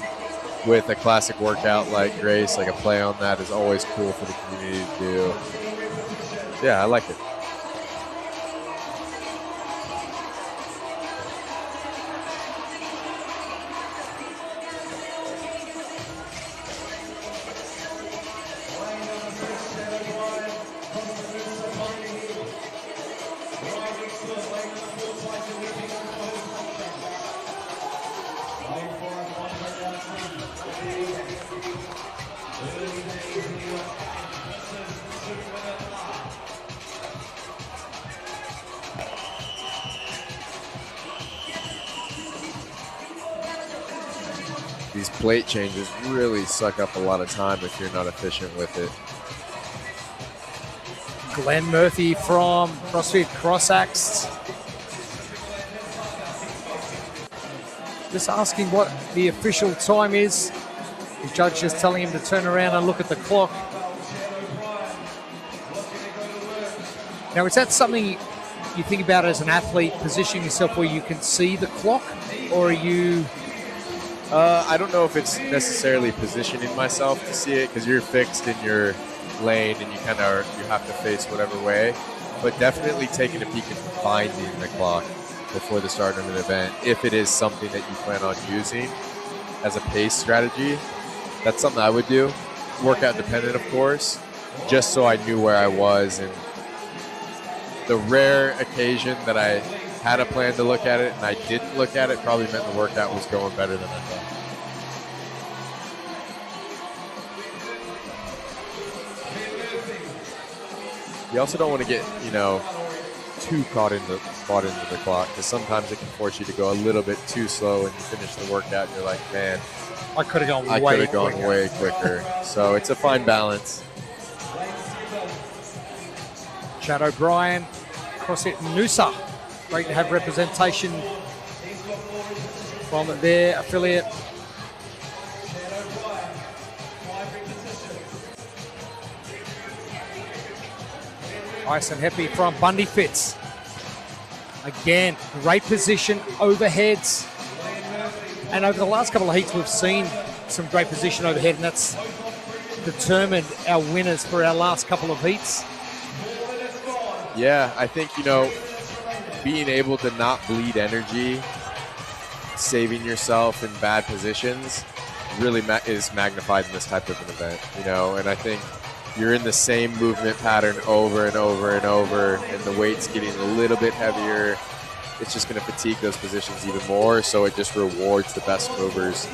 with a classic workout like Grace, like a play on that, is always cool for the community to do. Yeah, I like it. These plate changes really suck up a lot of time if you're not efficient with it. Glenn Murphy from CrossFit Crossaxed. Just asking what the official time is. The judge just telling him to turn around and look at the clock. Now, is that something you think about as an athlete, positioning yourself where you can see the clock, or are you... I don't know if it's necessarily positioning myself to see it, because you're fixed in your lane and you have to face whatever way, but definitely taking a peek and finding the clock before the start of an event, if it is something that you plan on using as a pace strategy. That's something I would do. Workout dependent, of course, just so I knew where I was. And the rare occasion that I had a plan to look at it and I didn't look at it probably meant the workout was going better than I thought. You also don't want to get, too caught into the clock, because sometimes it can force you to go a little bit too slow and you finish the workout and you're like, man, I could have gone way quicker. So it's a fine balance. Chad O'Brien, CrossFit Noosa. Great to have representation from their affiliate. Tyson Heppy from Bundy Fits. Again, great position, overheads. And over the last couple of heats, we've seen some great position overhead, and that's determined our winners for our last couple of heats. Yeah, I think, being able to not bleed energy, saving yourself in bad positions, really is magnified in this type of an event, and I think you're in the same movement pattern over and over and over, and the weight's getting a little bit heavier. It's just going to fatigue those positions even more, so it just rewards the best movers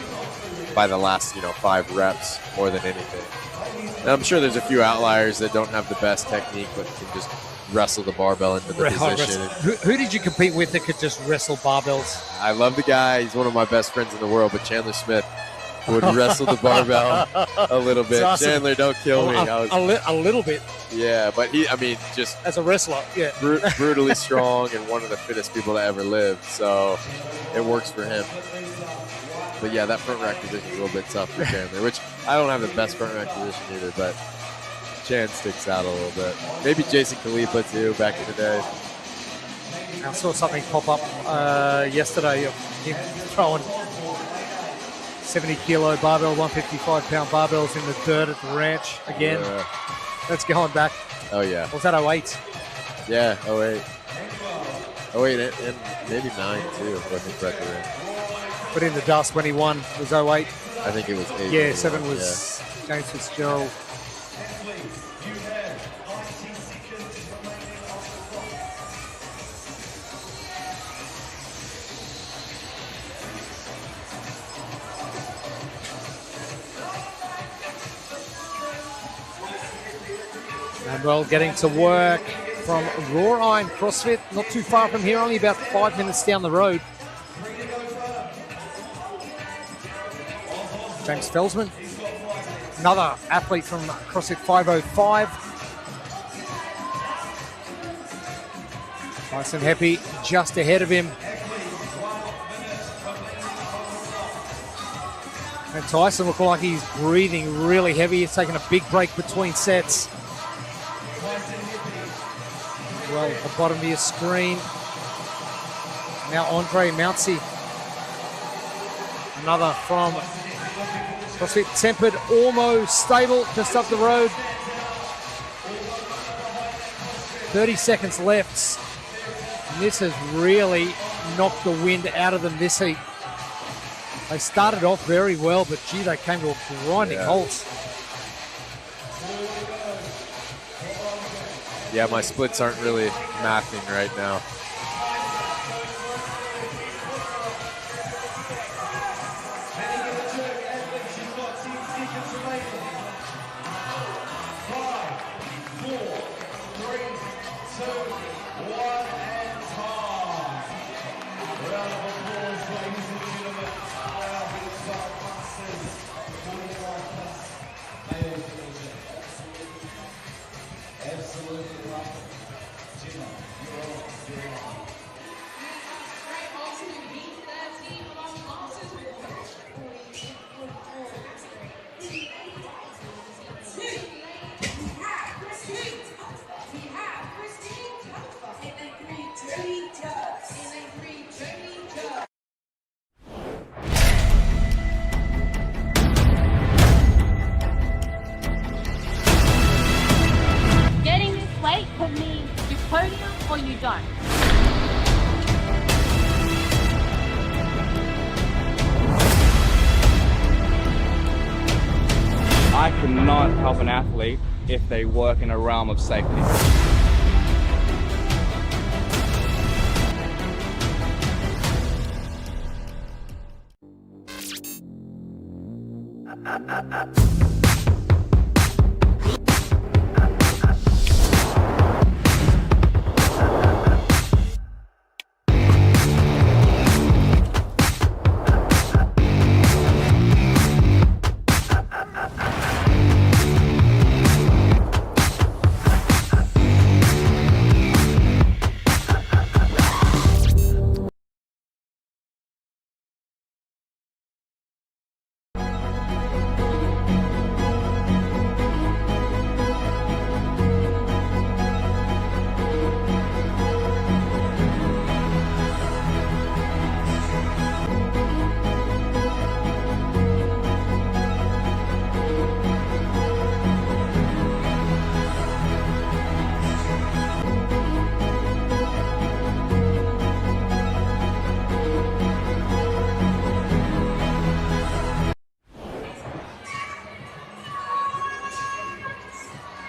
by the last, 5 reps more than anything. And I'm sure there's a few outliers that don't have the best technique, but can just wrestle the barbell into the position. Who did you compete with that could just wrestle barbells? I love the guy. He's one of my best friends in the world, but Chandler Smith would wrestle the barbell a little bit. Awesome. Chandler, don't kill me. A little bit. Yeah, but just as a wrestler, yeah, brutally strong and one of the fittest people to ever live. So it works for him. But yeah, that front rack position is a little bit tough for Chandler, which I don't have the best front rack position either, but Chan sticks out a little bit. Maybe Jason Khalifa too, back in the day. I saw something pop up yesterday of him throwing 70-kilo barbell, 155-pound barbells in the dirt at the ranch again. Yeah. That's going back. Oh, yeah. Or was that 08? Yeah, 08. 08 and maybe 9, too, if I think correctly. But in the dust when he won was 08. I think it was 8. Yeah, 7 was James Fitzgerald. And well, getting to work from Raw Iron CrossFit, not too far from here, only about 5 minutes down the road. James Felsman, another athlete from CrossFit 505. Tyson Heppy just ahead of him. And Tyson looked like he's breathing really heavy. He's taking a big break between sets. Well, at the bottom of your screen. Now Andre Mountsie. Another from CrossFit Tempered, almost stable, just up the road. 30 seconds left. And this has really knocked the wind out of them this heat. They started off very well, but gee, they came to a grinding halt. Yeah, my splits aren't really mathing right now. Getting this weight could mean you podium or you don't. I cannot help an athlete if they work in a realm of safety.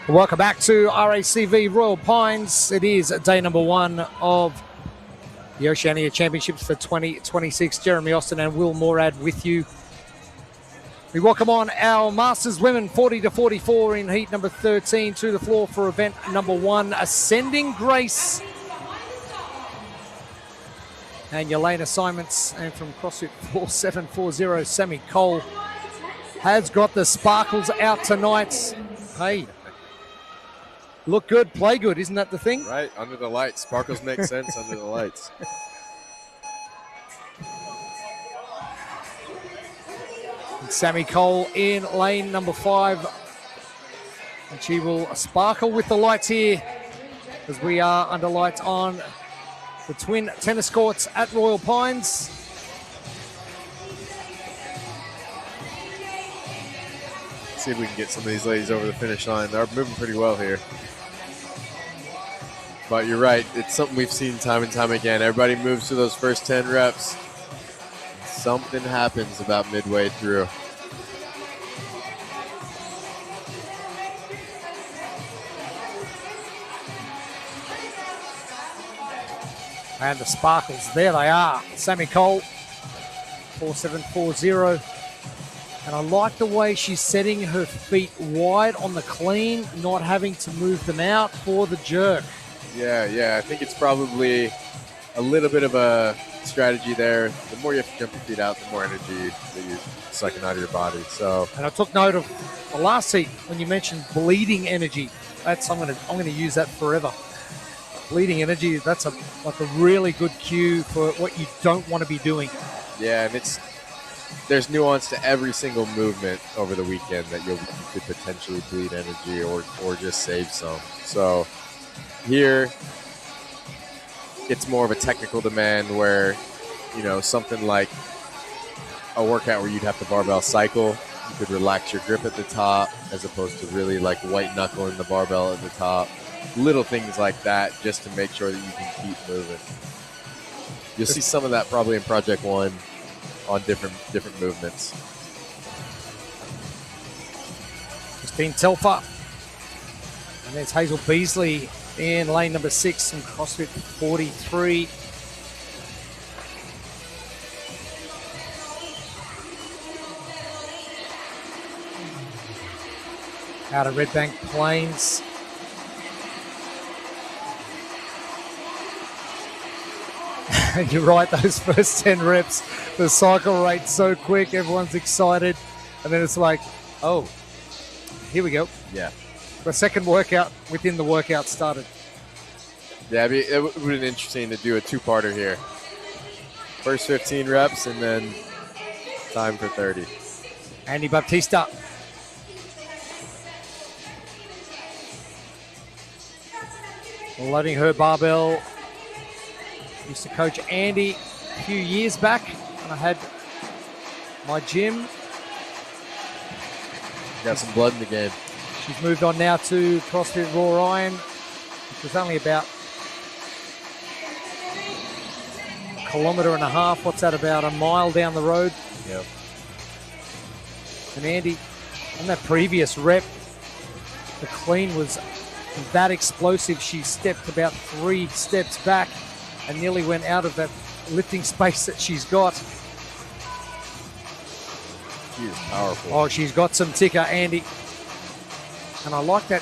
Welcome back to RACV Royal Pines. It is day number 1 of the Oceania Championships for 2026. Jeremy Austin and Will Morad with you. We welcome on our Masters women 40 to 44 in heat number 13 to the floor for event number 1, Ascending Grace. And Yelena Simons, and from CrossFit 4740, Sammy Cole has got the sparkles out tonight. Hey, look good, play good, isn't that the thing? Right, under the lights. Sparkles make sense under the lights. Sammy Cole in lane number 5. And she will sparkle with the lights here as we are under lights on the twin tennis courts at Royal Pines. See if we can get some of these ladies over the finish line. They're moving pretty well here. But you're right, it's something we've seen time and time again. Everybody moves to those first 10 reps. Something happens about midway through. And the sparkles, there they are. Sammy Cole, 4740. And I like the way she's setting her feet wide on the clean, not having to move them out for the jerk. Yeah. I think it's probably a little bit of a strategy there. The more you have to jump your feet out, the more energy that you're sucking out of your body. So, and I took note of the last heat when you mentioned bleeding energy. That's I'm gonna use that forever. Bleeding energy. That's a really good cue for what you don't want to be doing. Yeah, and there's nuance to every single movement over the weekend that you could potentially bleed energy or just save some. So here, it's more of a technical demand where, something like a workout where you'd have to barbell cycle, you could relax your grip at the top as opposed to really like white knuckling the barbell at the top. Little things like that just to make sure that you can keep moving. You'll see some of that probably in Project 1 on different movements. Christine Telfer. And there's Hazel Beasley in lane number 6 from CrossFit 43. Out of Red Bank Plains. You're right, those first 10 reps, the cycle rate's so quick, everyone's excited. And then it's like, oh, here we go. Yeah. The second workout within the workout started. Yeah, it would have been interesting to do a two-parter here. First 15 reps and then time for 30. Andy Baptista. Loading her barbell. Used to coach Andy a few years back when I had my gym. Got some blood in the game. She's moved on now to CrossFit Raw Iron, which was only about 1.5 kilometres. What's that, about a mile down the road? Yep. And Andy, on that previous rep, the clean was that explosive. She stepped about 3 steps back and nearly went out of that lifting space that she's got. She is powerful. Oh, she's got some ticker, Andy. And I like that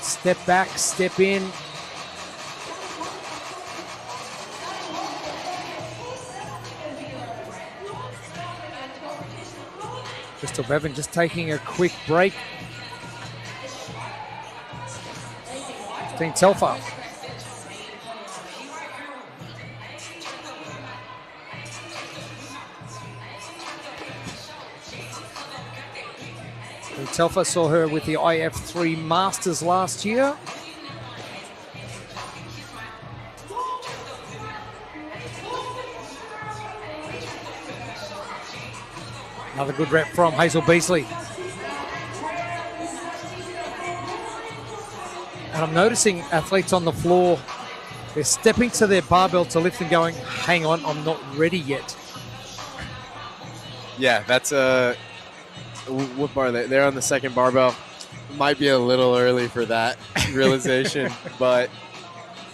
step back, step in. Crystal Bevan just taking a quick break. Christine Telfer. Telfer saw her with the IF3 Masters last year. Another good rep from Hazel Beasley. And I'm noticing athletes on the floor, they're stepping to their barbell to lift and going, hang on, I'm not ready yet. Yeah, that's what bar they're on the second barbell. Might be a little early for that realization, but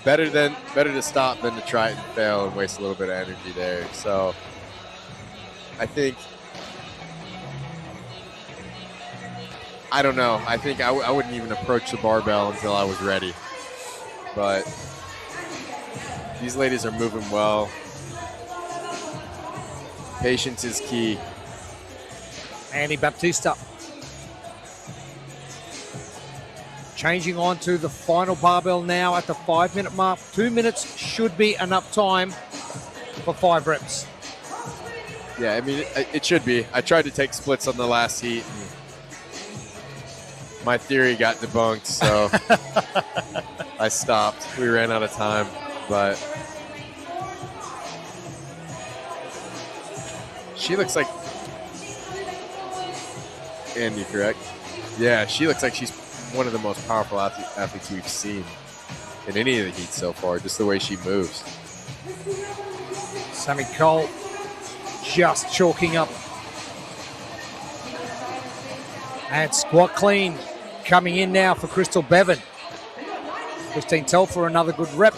better to stop than to try it and fail and waste a little bit of energy there. So I think, I don't know. I think I wouldn't even approach the barbell until I was ready. But these ladies are moving well. Patience is key. Andy Baptista. Changing on to the final barbell now at the 5-minute mark. 2 minutes should be enough time for 5 reps. Yeah, I mean, it should be. I tried to take splits on the last heat. And my theory got debunked, so I stopped. We ran out of time, but she looks like Andy, correct? Yeah, she looks like she's one of the most powerful athletes we've seen in any of the heats so far, just the way she moves. Sammy Cole just chalking up. And squat clean coming in now for Crystal Bevan. Christine Telfer, another good rep.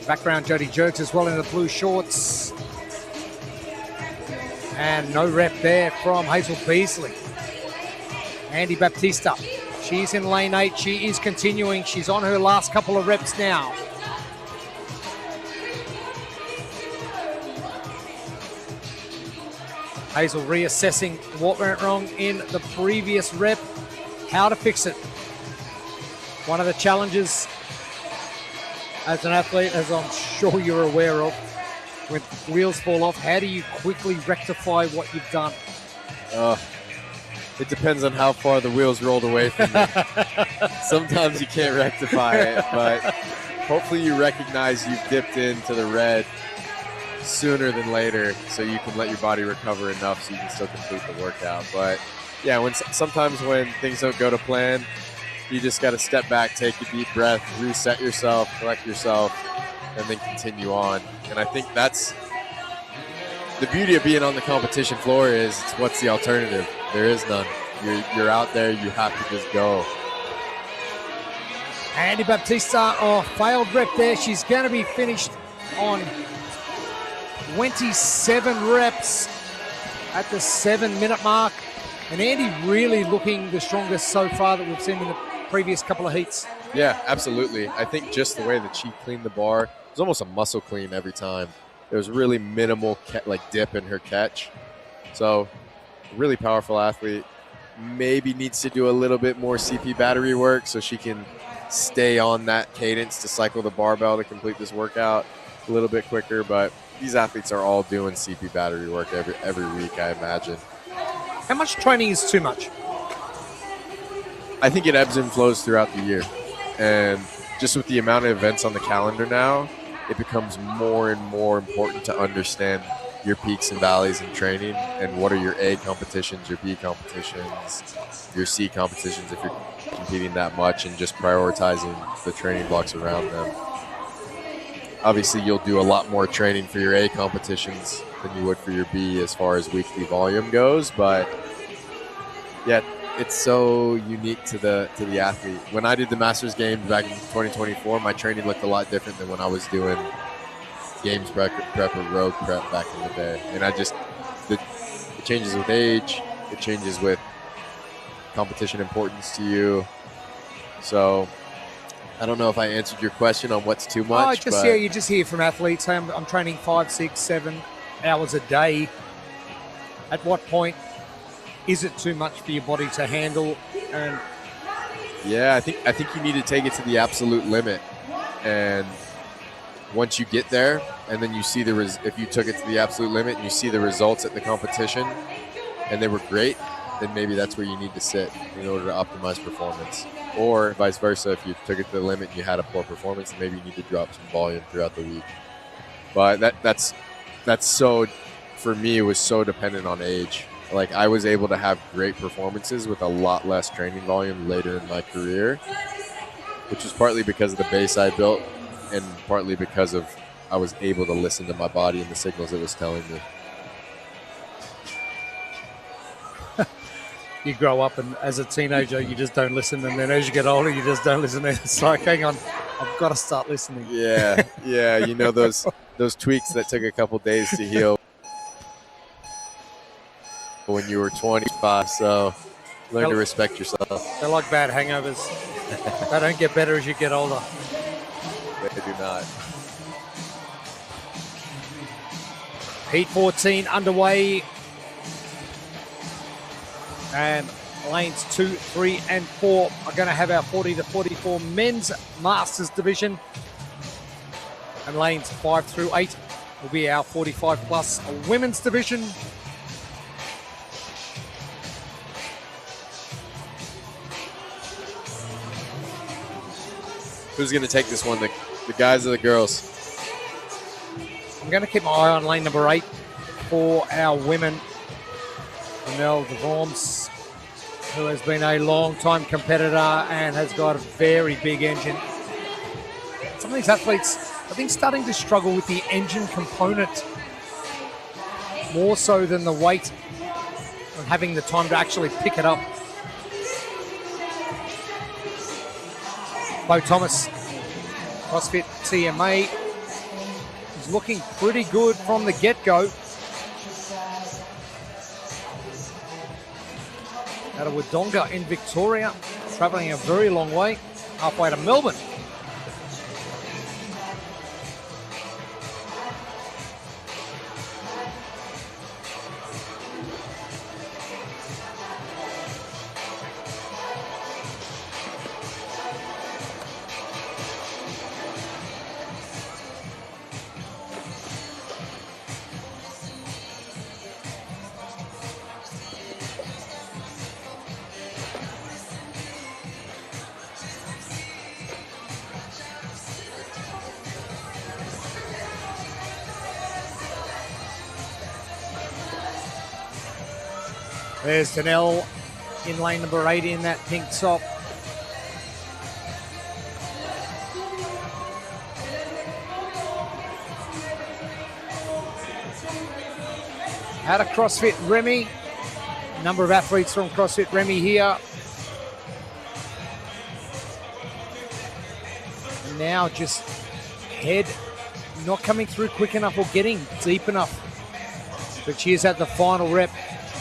Background Jody Jerks as well in the blue shorts. And no rep there from Hazel Beasley. Andy Baptista, she's in lane 8. She is continuing. She's on her last couple of reps now. Hazel reassessing what went wrong in the previous rep, how to fix it. One of the challenges as an athlete, as I'm sure you're aware of, when wheels fall off, how do you quickly rectify what you've done? It depends on how far the wheels rolled away from you. Sometimes you can't rectify it, but hopefully you recognize you've dipped into the red sooner than later so you can let your body recover enough so you can still complete the workout. But yeah, sometimes when things don't go to plan, you just got to step back, take a deep breath, reset yourself, collect yourself, and then continue on. And I think that's the beauty of being on the competition floor is what's the alternative? There is none. You're out there, you have to just go. Andy Baptista, failed rep there. She's going to be finished on 27 reps at the 7-minute mark. And Andy really looking the strongest so far that we've seen in the previous couple of heats. Yeah, absolutely. I think just the way that she cleaned the bar, it was almost a muscle clean every time. There was really minimal dip in her catch. So really powerful athlete. Maybe needs to do a little bit more CP battery work so she can stay on that cadence to cycle the barbell to complete this workout a little bit quicker. But these athletes are all doing CP battery work every week, I imagine. How much training is too much? I think it ebbs and flows throughout the year. And just with the amount of events on the calendar now, it becomes more and more important to understand your peaks and valleys in training and what are your A competitions, your B competitions, your C competitions if you're competing that much, and just prioritizing the training blocks around them. Obviously, you'll do a lot more training for your A competitions than you would for your B as far as weekly volume goes, but yeah, it's so unique to the athlete. When I did the Masters Games back in 2024, my training looked a lot different than when I was doing games prep or road prep back in the day. And it changes with age, it changes with competition importance to you. So I don't know if I answered your question on what's too much. You just hear from athletes, hey, I'm training 5, 6, 7 hours a day. At what point is it too much for your body to handle? And yeah, I think you need to take it to the absolute limit. And once you get there, and then you see if you took it to the absolute limit and you see the results at the competition, and they were great, then maybe that's where you need to sit in order to optimize performance. Or vice versa, if you took it to the limit and you had a poor performance, then maybe you need to drop some volume throughout the week. But that's so, for me, it was so dependent on age. Like, I was able to have great performances with a lot less training volume later in my career, which was partly because of the base I built and partly because of I was able to listen to my body and the signals it was telling me. you grow up, and as a teenager, you just don't listen. And then as you get older, you just don't listen. It's like, hang on, I've got to start listening. Yeah. You know, those tweaks that took a couple days to heal when you were 25. So learn to respect yourself. They're like bad hangovers. They don't get better as you get older. They do not. Heat 14 underway. And lanes 2, 3, and 4 are going to have our 40 to 44 men's Masters division. And lanes 5 through 8 will be our 45 plus women's division. Who's going to take this one, the guys or the girls? I'm going to keep my eye on lane number 8 for our women. Mel DeVorms, who has been a long-time competitor and has got a very big engine. Some of these athletes, I think, starting to struggle with the engine component more so than the weight and having the time to actually pick it up. Bo Thomas, CrossFit TMA, looking pretty good from the get-go. Out of Wodonga in Victoria, travelling a very long way, halfway to Melbourne. There's Danelle in lane number 8 in that pink top. Out of CrossFit Remy. Number of athletes from CrossFit Remy here. And now just head not coming through quick enough or getting deep enough. But she is at the final rep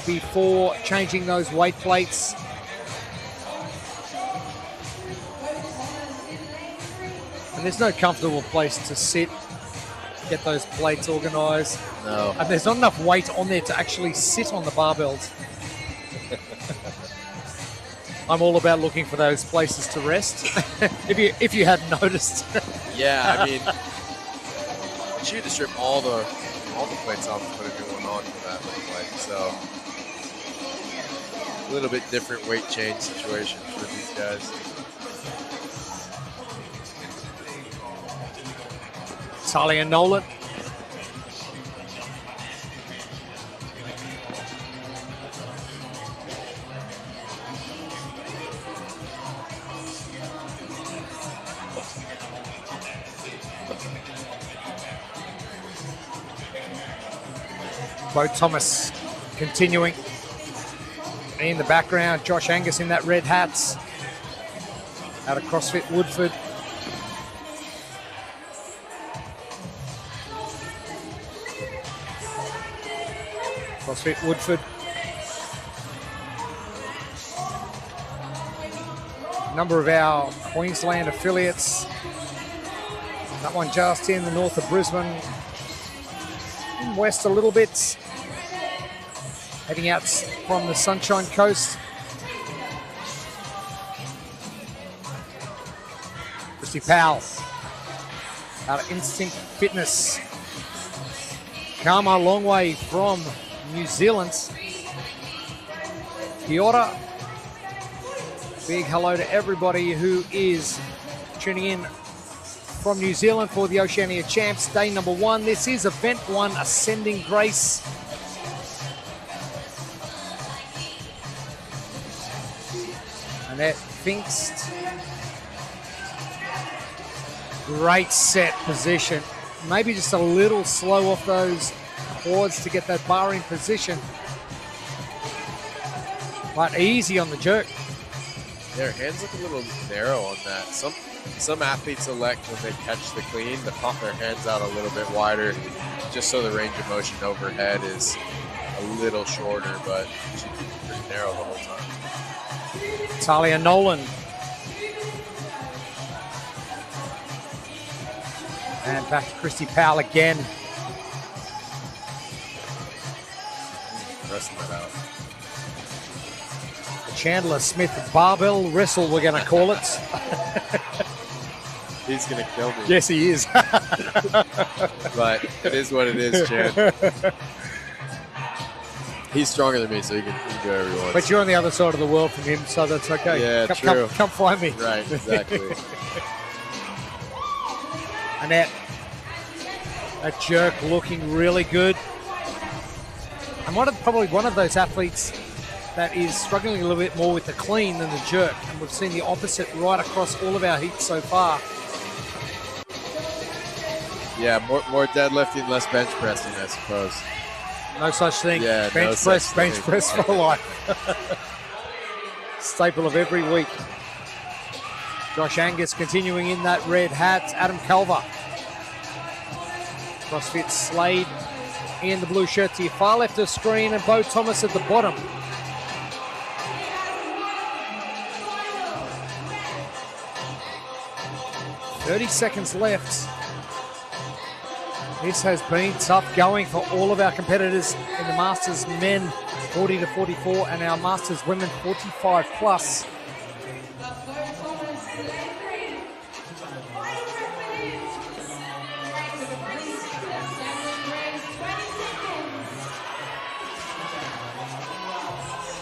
before changing those weight plates. And there's no comfortable place to sit, get those plates organised. No. And there's not enough weight on there to actually sit on the barbells. I'm all about looking for those places to rest, if you hadn't noticed. Yeah, I mean, she had to strip all the plates off and put a new one on for that plate. So a little bit different weight change situation for these guys. Talia Nolan. Bo Thomas continuing. In the background, Josh Angus in that red hats. Out of CrossFit Woodford. CrossFit Woodford. Number of our Queensland affiliates. That one just in the north of Brisbane. In west a little bit. Heading out from the Sunshine Coast. Christy Powell out of Instinct Fitness. Come a long way from New Zealand. Kia ora. Big hello to everybody who is tuning in from New Zealand for the Oceania Champs, day number 1. This is event 1, Ascending Grace. Annette Pfingst. Great set position. Maybe just a little slow off those quads to get that bar in position. But easy on the jerk. Their hands look a little narrow on that. Some athletes elect when they catch the clean to pop their hands out a little bit wider, just so the range of motion overhead is a little shorter, but she's pretty narrow the whole time. Talia Nolan. And back to Christy Powell again. Resting that out. Chandler Smith barbell wrestle, we're going to call it. He's going to kill me. Yes, he is. But it is what it is, Chan. He's stronger than me, so he can do whatever he wants. But you're on the other side of the world from him, so that's okay. Yeah, true. Come find me. Right, exactly. Annette, that jerk looking really good. I'm probably one of those athletes that is struggling a little bit more with the clean than the jerk. And we've seen the opposite right across all of our heats so far. Yeah, more deadlifting, less bench pressing, I suppose. No such thing. Yeah, bench press for life. Staple of every week. Josh Angus continuing in that red hat. Adam Culver. CrossFit Slade in the blue shirt to your far left of the screen, and Bo Thomas at the bottom. "30 seconds left. This has been tough going for all of our competitors in the Masters men 40 to 44 and our Masters women 45 plus.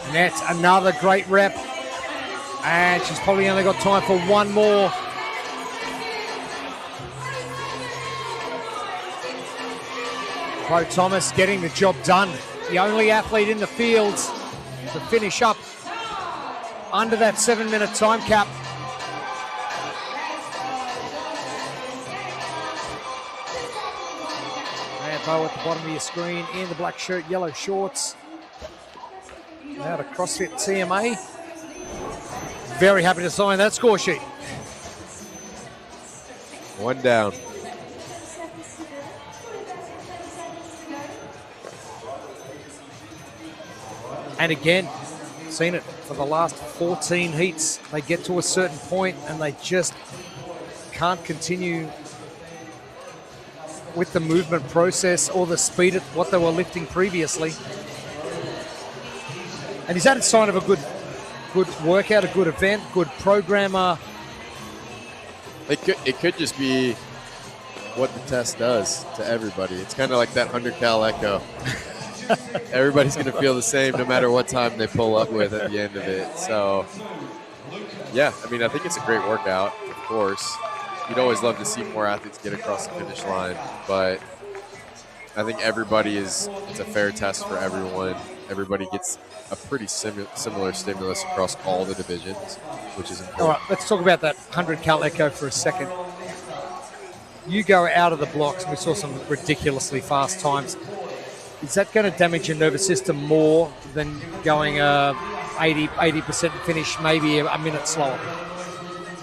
And that's another great rep. And she's probably only got time for one more. Bo Thomas getting the job done. The only athlete in the field to finish up under that 7-minute time cap. And Bo at the bottom of your screen in the black shirt, yellow shorts. Now to CrossFit TMA. Very happy to sign that score sheet. One down. And again, seen it for the last 14 heats. They get to a certain point and they just can't continue with the movement process or the speed at what they were lifting previously. And is that a sign of a good workout, a good event, good programmer? It could just be what the test does to everybody. It's kind of like that 100 cal echo. Everybody's going to feel the same no matter what time they pull up with at the end of it. So, yeah, I mean, I think it's a great workout, of course. You'd always love to see more athletes get across the finish line, but I think it's a fair test for everyone. Everybody gets a pretty similar stimulus across all the divisions, which is important. All right, let's talk about that 100 cal echo for a second. You go out of the blocks, and we saw some ridiculously fast times. Is that going to damage your nervous system more than going 80% finish, maybe a minute slower?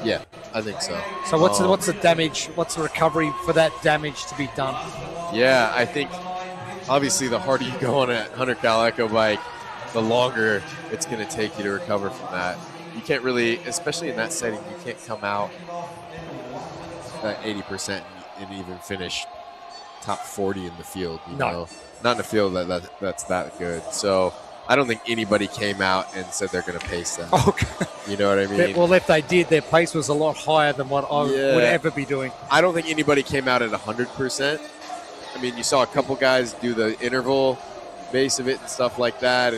Yeah, I think so. So what's the damage? What's the recovery for that damage to be done? Yeah, I think obviously the harder you go on a 100 cal echo bike, the longer it's going to take you to recover from that. You can't really, especially in that setting, you can't come out at 80% and even finish top 40 in the field. You know? Not in a field that's that good. So I don't think anybody came out and said they're going to pace that. Okay. You know what I mean? Well, if they did, their pace was a lot higher than what I would ever be doing. I don't think anybody came out at 100%. I mean, you saw a couple guys do the interval base of it and stuff like that,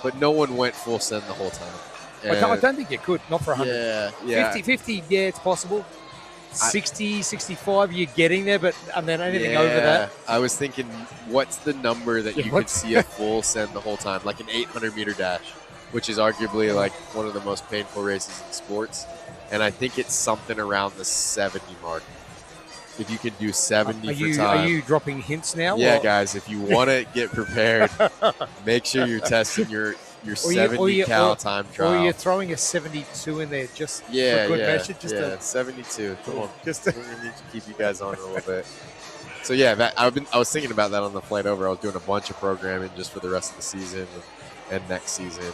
but no one went full send the whole time. I don't think you could, not for 100. Yeah. 50, yeah, it's possible. 60, 65, you're getting there, and then anything over that. I was thinking, what's the number that you could see a full send the whole time? Like an 800-meter dash, which is arguably like one of the most painful races in sports. And I think it's something around the 70 mark. If you could do 70 for time. Are you dropping hints now? Yeah, guys, if you want to get prepared, make sure you're testing your 70 cal time trial. Or you're throwing a 72 in there just for good measure. 72. Come on. We're going to need to keep you guys on a little bit. So, yeah, I was thinking about that on the flight over. I was doing a bunch of programming just for the rest of the season and next season.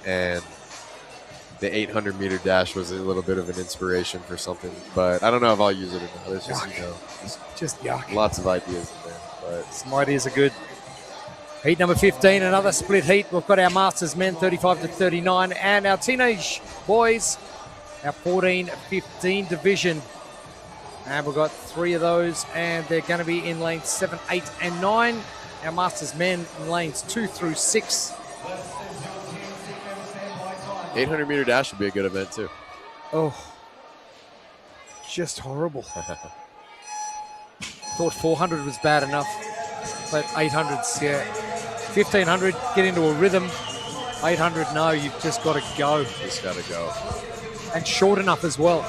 And the 800-meter dash was a little bit of an inspiration for something. But I don't know if I'll use it or not. It's just, just yuck. Lots of ideas in there. But some ideas are good. Heat number 15, another split heat. We've got our Masters men 35 to 39 and our teenage boys, our 14-15 division. And we've got 3 of those and they're going to be in lanes 7, 8 and 9. Our Masters men in lanes 2 through 6. 800-meter dash would be a good event too. Oh, just horrible. Thought 400 was bad enough, but 800's, yeah. 1500, get into a rhythm. 800, no, you've just got to go. Just got to go. And short enough as well.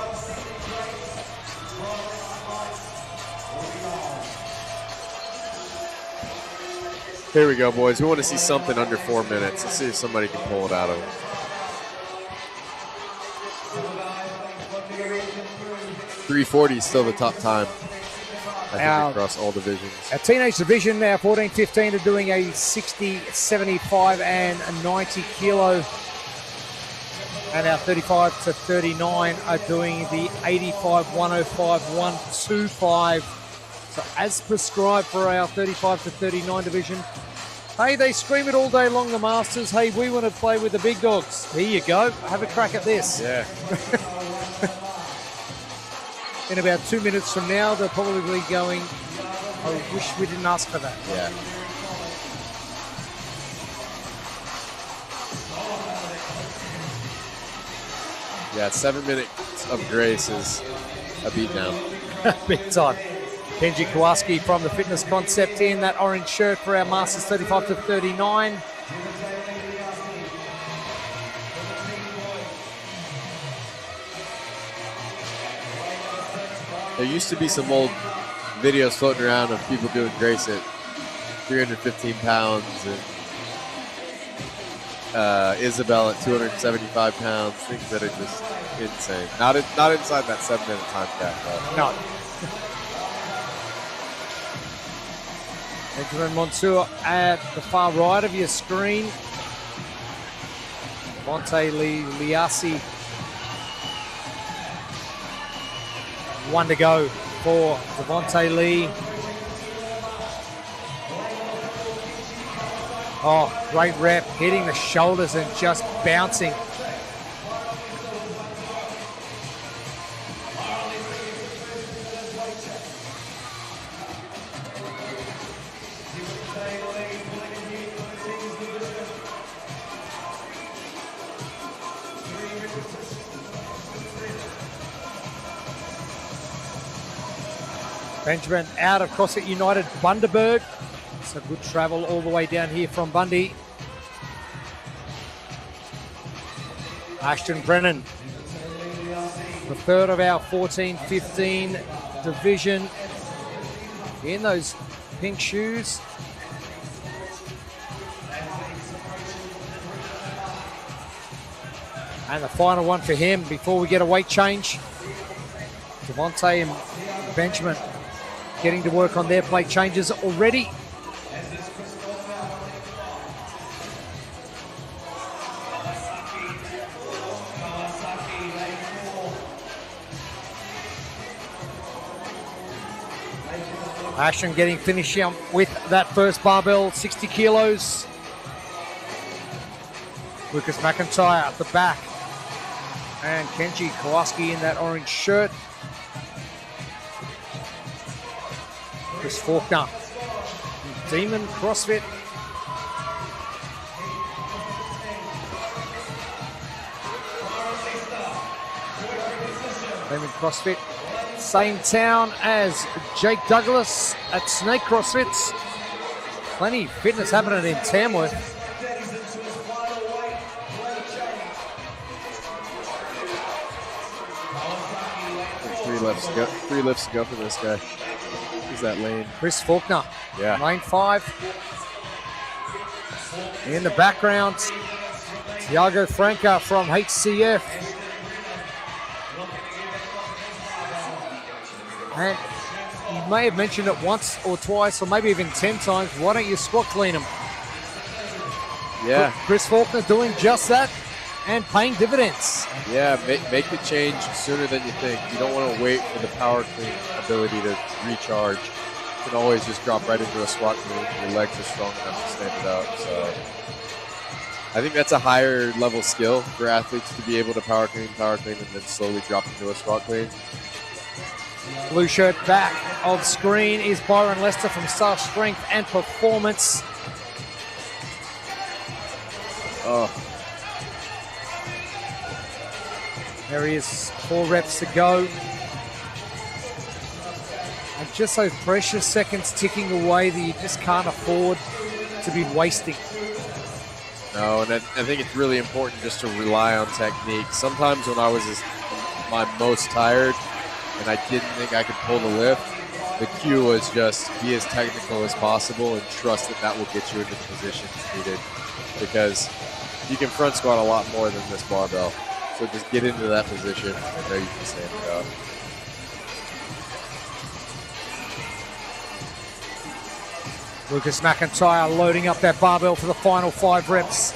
Here we go, boys. We want to see something under 4 minutes. Let's see if somebody can pull it out of them. 340 is still the top time I think across all divisions. Our teenage division, our 14-15 are doing a 60, 75 and a 90 kilo. And our 35 to 39 are doing the 85, 105, 125. So as prescribed for our 35 to 39 division. Hey, they scream it all day long, the Masters. Hey, we want to play with the big dogs. Here you go. Have a crack at this. Yeah. In about 2 minutes from now, they'll probably be going, I wish we didn't ask for that. Yeah. Yeah, 7 minutes of grace is a beatdown. Big time. Kenji Kowalski from the Fitness Concept in that orange shirt for our Masters 35 to 39. There used to be some old videos floating around of people doing grace at 315 pounds and Isabel at 275 pounds, things that are just insane. Not inside that 7 minute time cap, though. No. Benjamin Montour at the far right of your screen. Monte Liassi. 1 to go for Devontae Lee. Oh, great rep, hitting the shoulders and just bouncing. Benjamin out of CrossFit United Bundaberg. So good travel all the way down here from Bundy. Ashton Brennan, the third of our 14-15 division. In those pink shoes. And the final one for him before we get a weight change. Devontae and Benjamin getting to work on their plate changes already. Ashton getting finished with that first barbell, 60 kilos. Lucas McIntyre at the back. And Kenji Kowalski in that orange shirt. Chris Faulkner, Demon CrossFit. Demon CrossFit, same town as Jake Douglas at Snake CrossFits. Plenty of fitness happening in Tamworth. 3 lifts to go for this guy. He's that lane. Chris Faulkner, yeah. lane 5. In the background, Tiago Franca from HCF. And you may have mentioned it once or twice, or maybe even 10 times. Why don't you squat clean him? Yeah. Chris Faulkner doing just that and paying dividends. Yeah, make the change sooner than you think. You don't want to wait for the power clean ability to recharge. You can always just drop right into a squat clean. Your legs are strong enough to stand it up. So I think that's a higher level skill for athletes to be able to power clean, and then slowly drop into a squat clean. Blue shirt back of screen is Byron Lester from Star Strength and Performance. Oh. There he is, 4 reps to go. And just those precious seconds ticking away that you just can't afford to be wasting. No, and I think it's really important just to rely on technique. Sometimes when I was my most tired and I didn't think I could pull the lift, the cue was just be as technical as possible and trust that will get you into the positions needed. Because you can front squat a lot more than this barbell. So just get into that position and there you can stand it up. Lucas McIntyre loading up that barbell for the final 5 reps.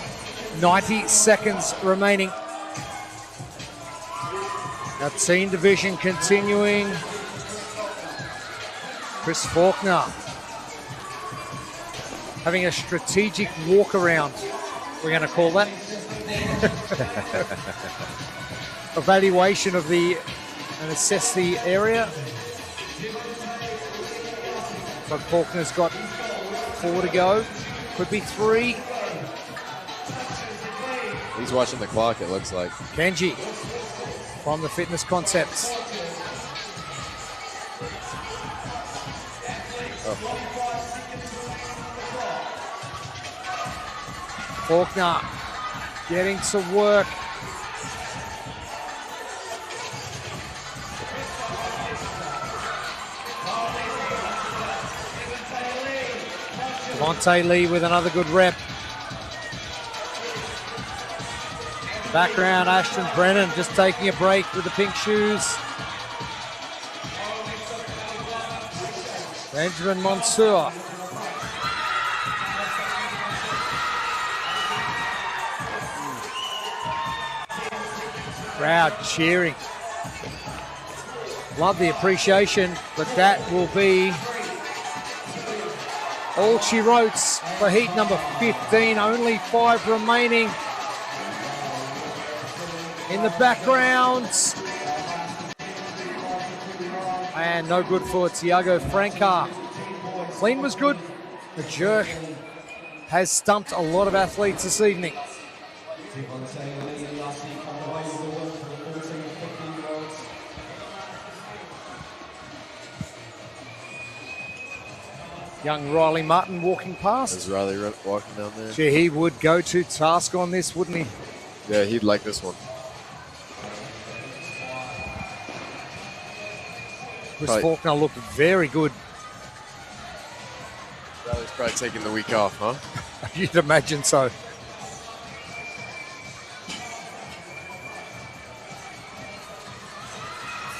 90 seconds remaining. Our teen division continuing. Chris Faulkner having a strategic walk around, we're going to call that. Evaluation of and assess the area. But Faulkner's got 4 to go. Could be 3. He's watching the clock, it looks like. Kenji from the Fitness Concepts. Faulkner getting to work. Devontae Lee with another good rep. Background, Ashton Brennan just taking a break with the pink shoes. Benjamin Mansour. Crowd cheering. Love the appreciation, but that will be all she wrote for heat number 15. Only 5 remaining. In the background. And no good for Tiago Franca. Clean was good. The jerk has stumped a lot of athletes this evening. Young Riley Martin walking past. Is Riley walking down there? Gee, he would go to task on this, wouldn't he? Yeah, he'd like this one. Chris Faulkner looked very good. Riley's probably taking the week off, huh? You'd imagine so.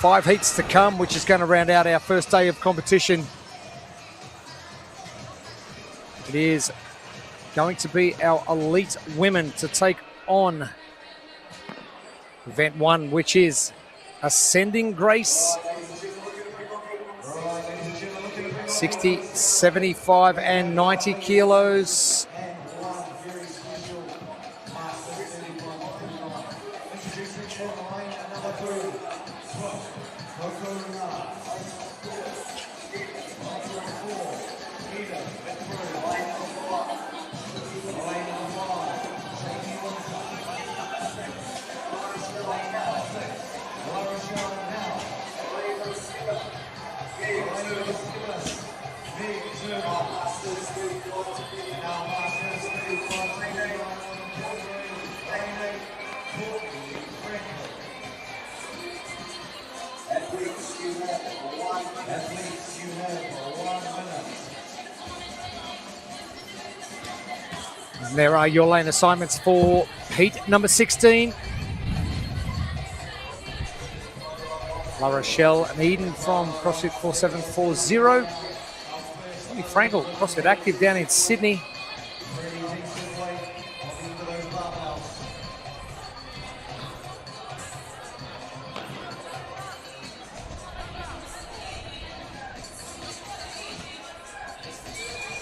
Five heats to come, which is going to round out our first day of competition. It is going to be our elite women to take on event 1, which is Ascending Grace. 60, 75, and 90 kilos. There are your lane assignments for heat number 16. La Rochelle and Eden from CrossFit 4740. Tony Frankel, CrossFit Active down in Sydney.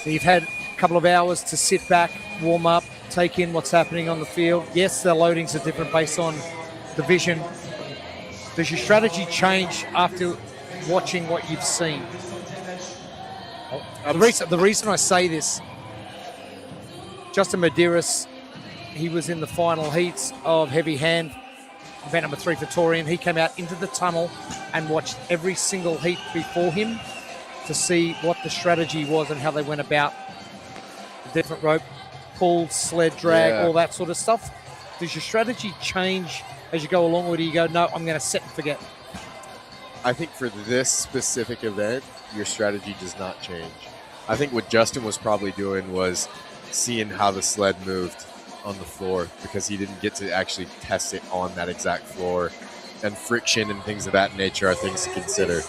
So you've had a couple of hours to sit back, warm up, take in what's happening on the field. Yes, the loadings are different based on division. Does your strategy change after watching what you've seen? The reason I say this, Justin Medeiros, he was in the final heats of heavy hand, event number 3 for Torian. He came out into the tunnel and watched every single heat before him to see what the strategy was and how they went about the different rope pull, sled drag, all that sort of stuff. Does your strategy change as you go along, or do you go, no, I'm going to set and forget? I think for this specific event, your strategy does not change. I think what Justin was probably doing was seeing how the sled moved on the floor, because he didn't get to actually test it on that exact floor. And friction and things of that nature are things to consider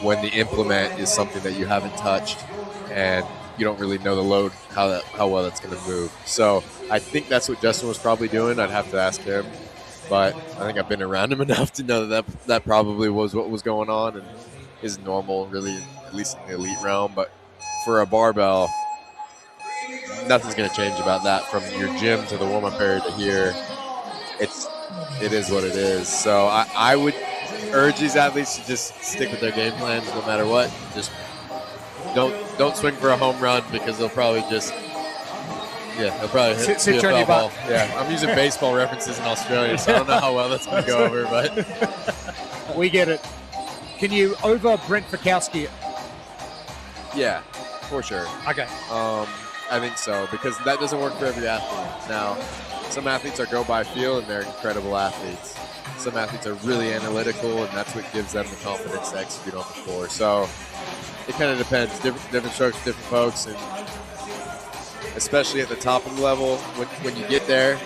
when the implement is something that you haven't touched and you don't really know the load, how well that's going to move. So I think that's what Justin was probably doing. I'd have to ask him, but I think I've been around him enough to know that probably was what was going on and is normal, really, at least in the elite realm. But for a barbell, nothing's going to change about that from your gym to the warm-up area to here. It is what it is. So I would urge these athletes to just stick with their game plans no matter what. Just don't swing for a home run, because they'll probably just they'll probably hit sit a on your foul ball. butt. Yeah, I'm using baseball references in Australia, so I don't know how well that's going to go over, but We get it. Can you over Brent Fikowski? yeah, for sure. Okay. I think so, because that doesn't work for every athlete. Now, some athletes are go by feel, and they're incredible athletes. Some athletes are really analytical, and that's what gives them the confidence to execute on the floor. So it kind of depends. Different strokes, different folks, and especially at the top of the level, when you get there,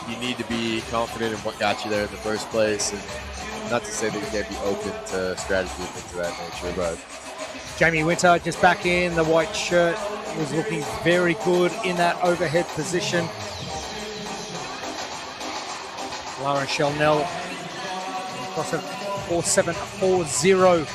you need to be confident in what got you there in the first place. And not to say that you can't be open to strategy and things of that nature, but Jamie Winter just back in the white shirt, was looking very good in that overhead position. Lauren Shelnell across a 4.740.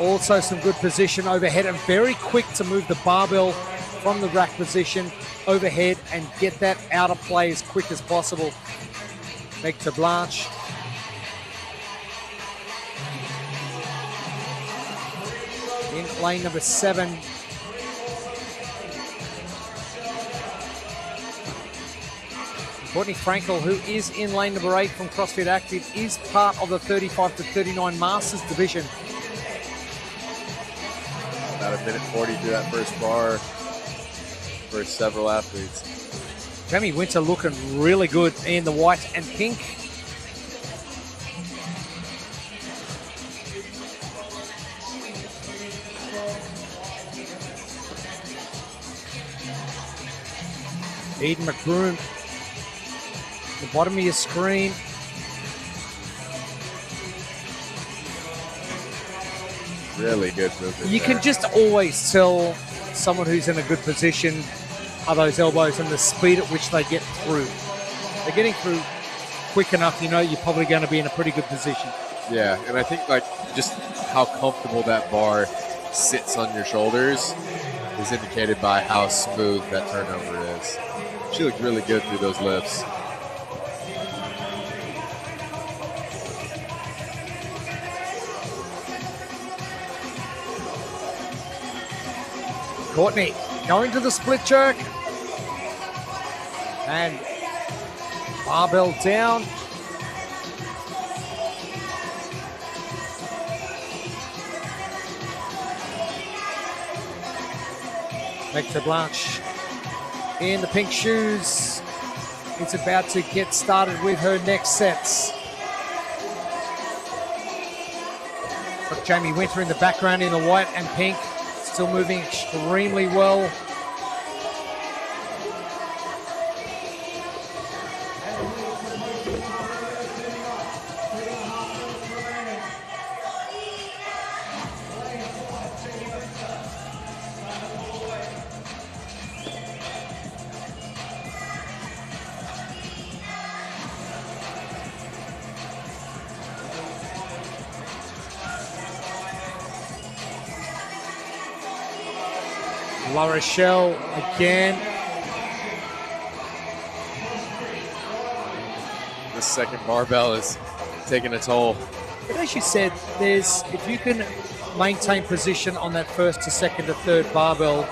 Also some good position overhead and very quick to move the barbell from the rack position overhead and get that out of play as quick as possible. Meg to Blanche. In lane number 7. Courtney Frankel, who is in lane number 8 from CrossFit Active, is part of the 35 to 39 Masters division. about a minute 40 through that first bar for several athletes. Jamie Winter looking really good in the white and pink. Eden McBroom, the bottom of your screen. Really good movement. You can just always tell someone who's in a good position are those elbows and the speed at which they get through. They're getting through quick enough, you know you're probably going to be in a pretty good position. Yeah, and I think like just how comfortable that bar sits on your shoulders is indicated by how smooth that turnover is. She looked really good through those lifts. Courtney going to the split jerk. And barbell down. Hector Blanche in the pink shoes is about to get started with her next sets. Got Jamie Winter in the background in the white and pink. Still moving extremely well. La Rochelle again. The second barbell is taking a toll. But as you said, if you can maintain position on that first to second to third barbell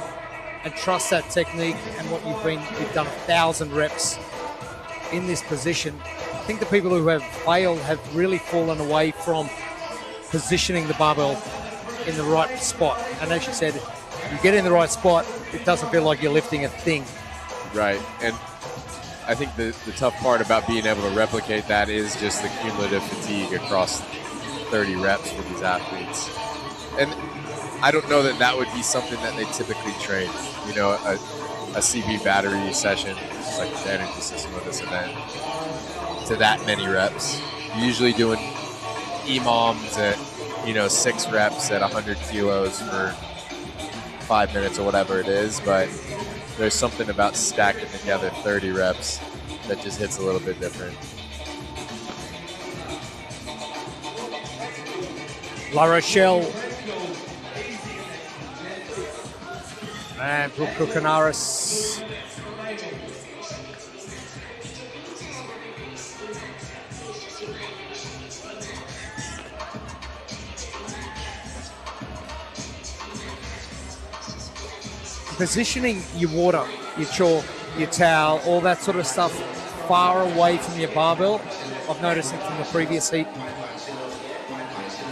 and trust that technique and what you've done 1,000 reps in this position, I think the people who have failed have really fallen away from positioning the barbell in the right spot. And as you said, you get in the right spot, it doesn't feel like you're lifting a thing. Right, and I think the tough part about being able to replicate that is just the cumulative fatigue across 30 reps for these athletes. And I don't know that would be something that they typically train. You know, a CB battery session, just like the energy system of this event, to that many reps. You're usually doing EMOMs at, 6 reps at 100 kilos for 5 minutes or whatever it is, but there's something about stacking together 30 reps that just hits a little bit different. La Rochelle and Brooke Canaris. Positioning your water, your chalk, your towel, all that sort of stuff far away from your barbell. I've noticed it from the previous heat.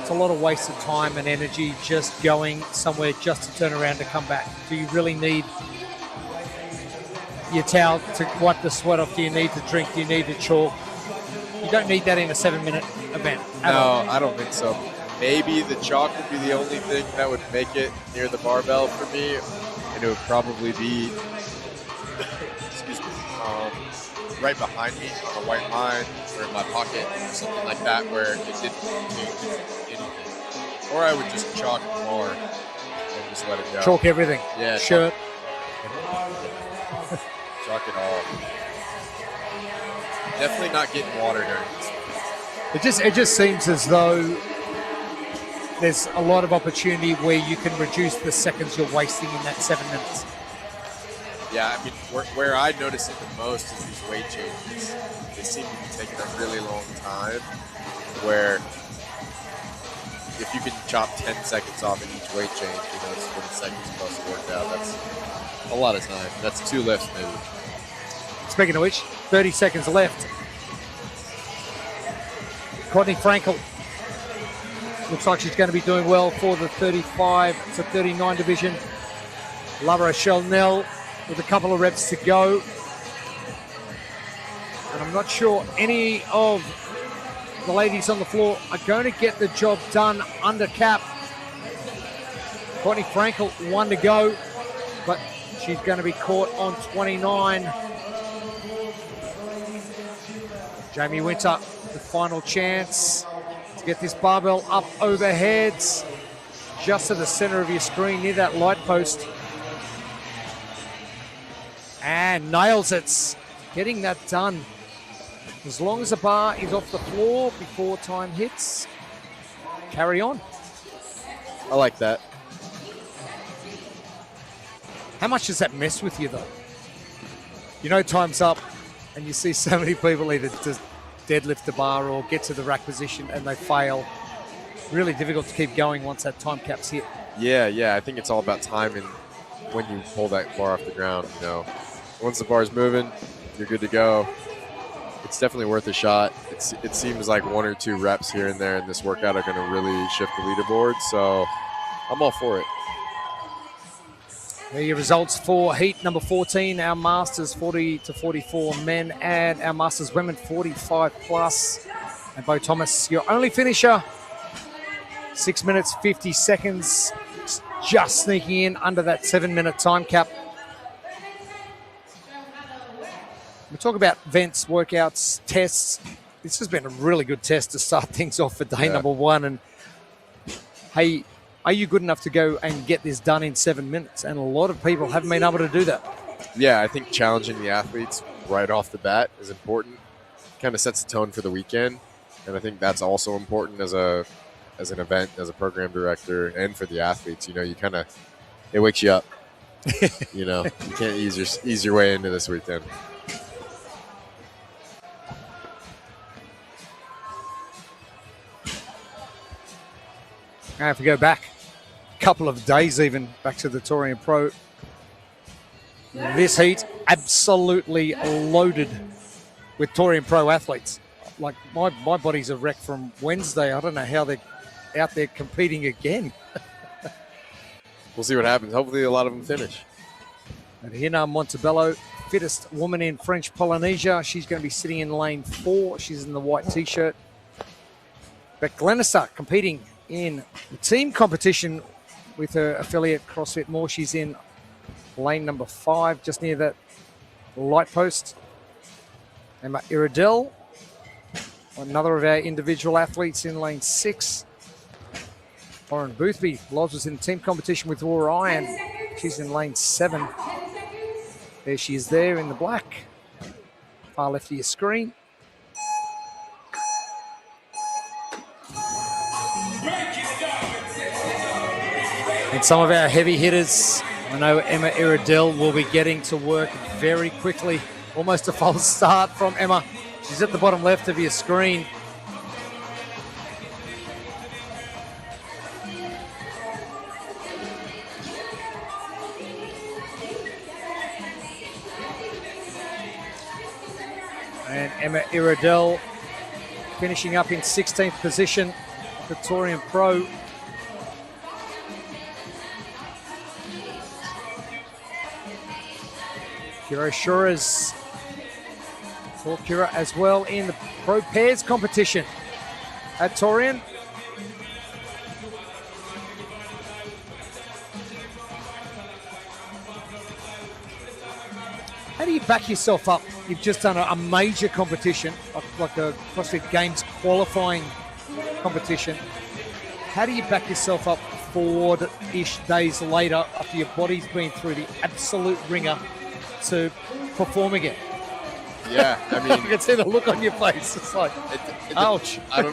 It's a lot of waste of time and energy just going somewhere just to turn around to come back. Do you really need your towel to wipe the sweat off? Do you need to drink? Do you need to chalk? You don't need that in a 7-minute event. No, I don't think so. Maybe the chalk would be the only thing that would make it near the barbell for me. And it would probably be, excuse me, right behind me on a white line or in my pocket or something like that where it didn't change anything. Or I would just chalk more and just let it go. Chalk everything. Yeah. Shirt. Chalk it all. Definitely not getting water during this. It just seems as though there's a lot of opportunity where you can reduce the seconds you're wasting in that 7 minutes. Yeah, I mean, where I notice it the most is these weight changes. They seem to be taking a really long time, where if you can chop 10 seconds off in each weight change, it's 20 seconds plus the workout. That's a lot of time. That's 2 lifts maybe. Speaking of which, 30 seconds left. Courtney Frankel looks like she's going to be doing well for the 35 to 39 division. La Rochelle Nell with a couple of reps to go. And I'm not sure any of the ladies on the floor are going to get the job done under cap. Courtney Frankel, 1 to go, but she's going to be caught on 29. Jamie Winter, the final chance to get this barbell up overhead, just to the center of your screen near that light post. And nails it, getting that done. As long as the bar is off the floor before time hits, carry on. I like that. How much does that mess with you, though? You know time's up, and you see so many people either just deadlift the bar or get to the rack position and they fail. Really difficult to keep going once that time cap's hit. Yeah, I think it's all about timing when you pull that bar off the ground, Once the bar's moving, you're good to go. It's definitely worth a shot. It seems like 1 or 2 reps here and there in this workout are going to really shift the leaderboard, so I'm all for it. There are your results for heat number 14, our Masters 40 to 44 men and our Masters women 45 plus. And Bo Thomas, your only finisher, 6 minutes, 50 seconds, just sneaking in under that 7-minute time cap. We talk about events, workouts, tests. This has been a really good test to start things off for day number 1. And hey, are you good enough to go and get this done in 7 minutes? And a lot of people haven't been able to do that. Yeah, I think challenging the athletes right off the bat is important. Kind of sets the tone for the weekend. And I think that's also important as an event, as a program director, and for the athletes. It wakes you up. You can't ease your way into this weekend. Now if we go back a couple of days even, back to the Torian Pro, this heat absolutely loaded with Torian Pro athletes. Like my body's a wreck from Wednesday. I don't know how they're out there competing again. We'll see what happens. Hopefully a lot of them finish. And Hina Montebello, fittest woman in French Polynesia. She's going to be sitting in lane 4. She's in the white T-shirt. Beck Glenister competing in the team competition with her affiliate CrossFit More. She's in lane number 5, just near that light post. Emma Iredell, another of our individual athletes, in lane 6. Lauren Boothby lodges in team competition with Orion She's in lane 7. There she is there in the black. Far left of your screen. And some of our heavy hitters, I know Emma Iredell will be getting to work very quickly. Almost a false start from Emma. She's at the bottom left of your screen. And Emma Iredell finishing up in 16th position, Victorian Pro. Kira Shura's for Kira as well in the Pro Pairs competition at Torian. How do you back yourself up? You've just done a major competition, like a CrossFit Games qualifying competition. How do you back yourself up 4-ish days later after your body's been through the absolute ringer to perform again? Yeah, I mean, you can see the look on your face. It's like, ouch. I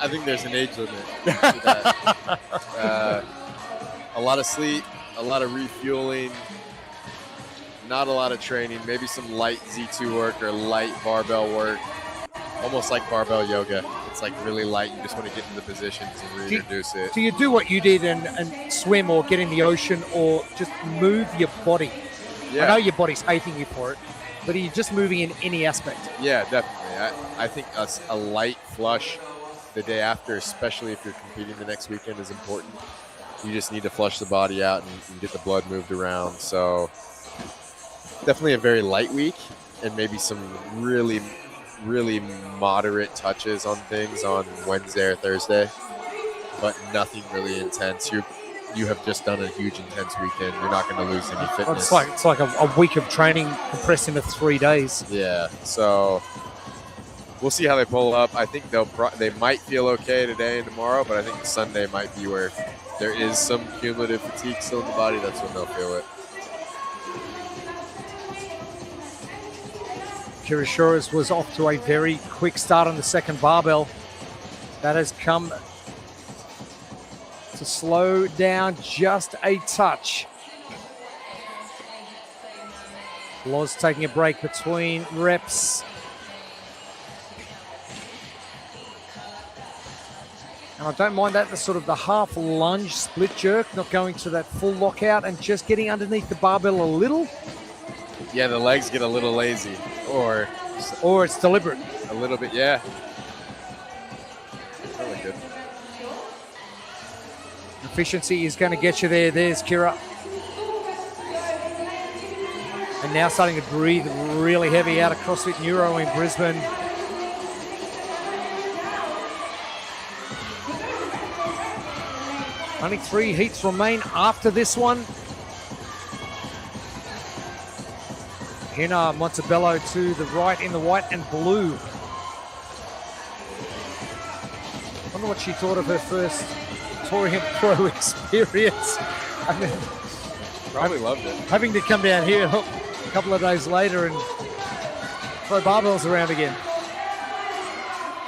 think there's an age limit to that. A lot of sleep, a lot of refueling, not a lot of training, maybe some light Z2 work or light barbell work, almost like barbell yoga. It's like really light. You just want to get into the positions and reintroduce it. Do you do what you did and swim or get in the ocean or just move your body? Yeah. I know your body's hating you for it, but are you just moving in any aspect? Yeah, definitely. I think a light flush the day after, especially if you're competing the next weekend, is important. You just need to flush the body out and get the blood moved around. So definitely a very light week and maybe some really, really moderate touches on things on Wednesday or Thursday, but nothing really intense. You have just done a huge intense weekend. You're not going to lose any fitness. It's like a week of training compressed into 3 days. Yeah, so we'll see how they pull up. I think they might feel okay today and tomorrow, but I think Sunday might be where there is some cumulative fatigue still in the body. That's when they'll feel it. Kira Shores was off to a very quick start on the second barbell. That has come to slow down just a touch. Loz taking a break between reps. And I don't mind that, the sort of the half lunge split jerk, not going to that full lockout and just getting underneath the barbell a little. Yeah, the legs get a little lazy, or it's deliberate. A little bit, yeah. Really good. Efficiency is going to get you there. There's Kira. And now starting to breathe really heavy out of CrossFit Neuro in Brisbane. Only 3 heats remain after this one. Hina Montebello to the right in the white and blue. I wonder what she thought of her first Torian Pro experience. I mean, probably loved it. Having to come down here a couple of days later and throw barbells around again.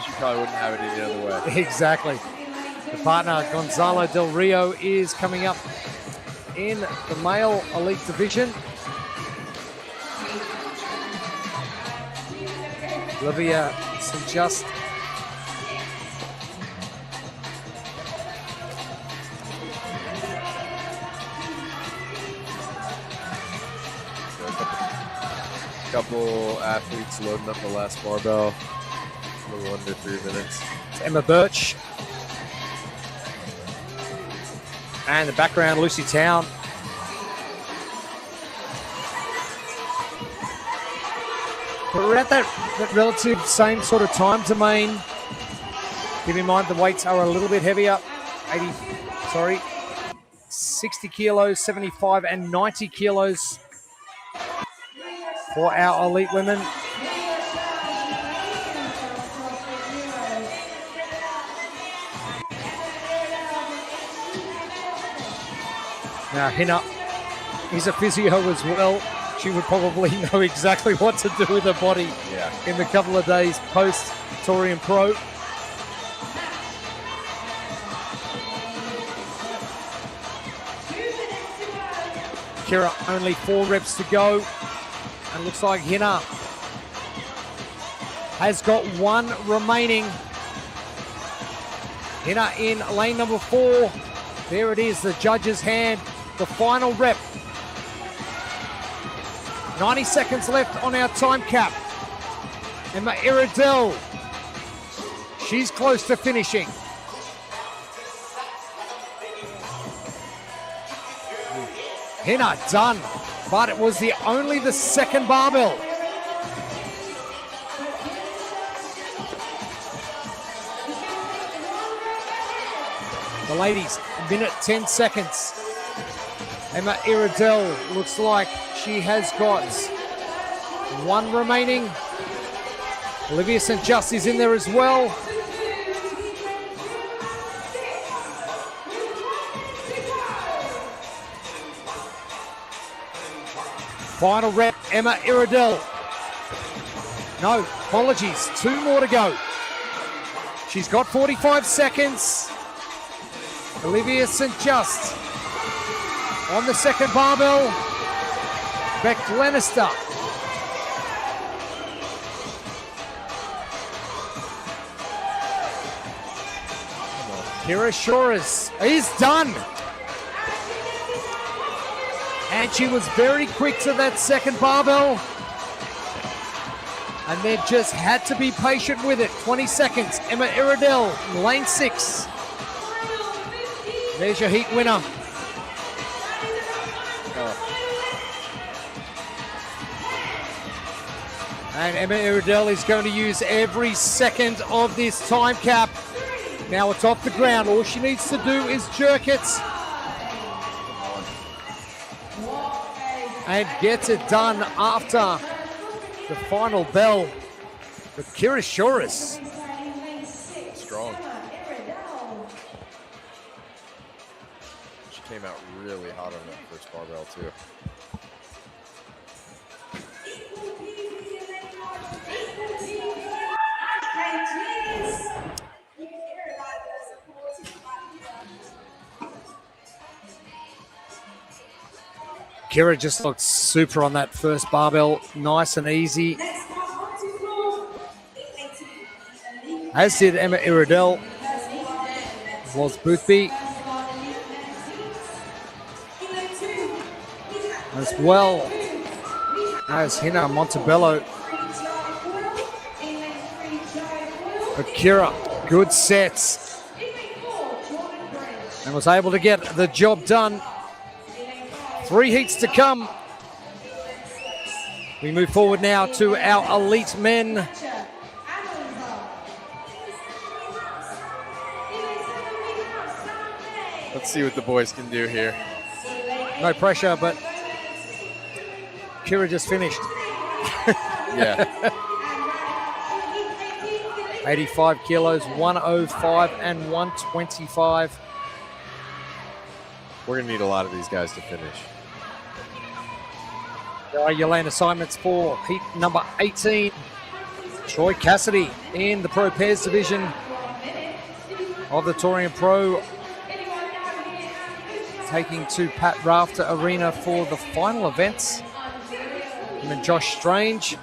She probably wouldn't have it any other way. Exactly. The partner, Gonzalo Del Rio, is coming up in the male elite division. Olivia St-Just. Couple athletes loading up the last barbell. A little under 3 minutes. It's Emma Birch. And the background, Lucy Town. But we're at that relative same sort of time domain. Keep in mind the weights are a little bit heavier. 60 kilos, 75 and 90 kilos for our elite women. Now Hina He's a physio as well. She would probably know exactly what to do with her body in the couple of days post Torian Pro. Kira, only 4 reps to go. And looks like Hina has got 1 remaining. Hina in lane number 4. There it is, the judge's hand. The final rep. 90 seconds left on our time cap. Emma Iredell, she's close to finishing. Hina done, but it was only the second barbell. The ladies, 1:10 seconds. Emma Iredell looks like she has got 1 remaining. Olivia St. Just is in there as well. Final rep, Emma Iredell. No, apologies, 2 more to go. She's got 45 seconds. Olivia St. Just on the second barbell. Beck Glenister. Kira Shores is done. And she was very quick to that second barbell. And then just had to be patient with it. 20 seconds. Emma Iredell, lane 6. There's your heat winner. And Emma Iredell is going to use every second of this time cap. Now it's off the ground. All she needs to do is jerk it. And gets it done after the final bell. But Kira Shores. Strong. She came out really hot on that first barbell too. Kira just looked super on that first barbell, nice and easy. As did Emma Iredell, was Boothby. As well as Hina Montebello. But Kira, good sets. And was able to get the job done. 3 heats to come. We move forward now to our elite men. Let's see what the boys can do here. No pressure, but Kira just finished. Yeah. 85 kilos, 105 and 125. We're going to need a lot of these guys to finish. There are your lane assignments for heat number 18. Troy Cassidy in the Pro Pairs division of the Torian Pro, taking to Pat Rafter Arena for the final events. Him and Josh Strange.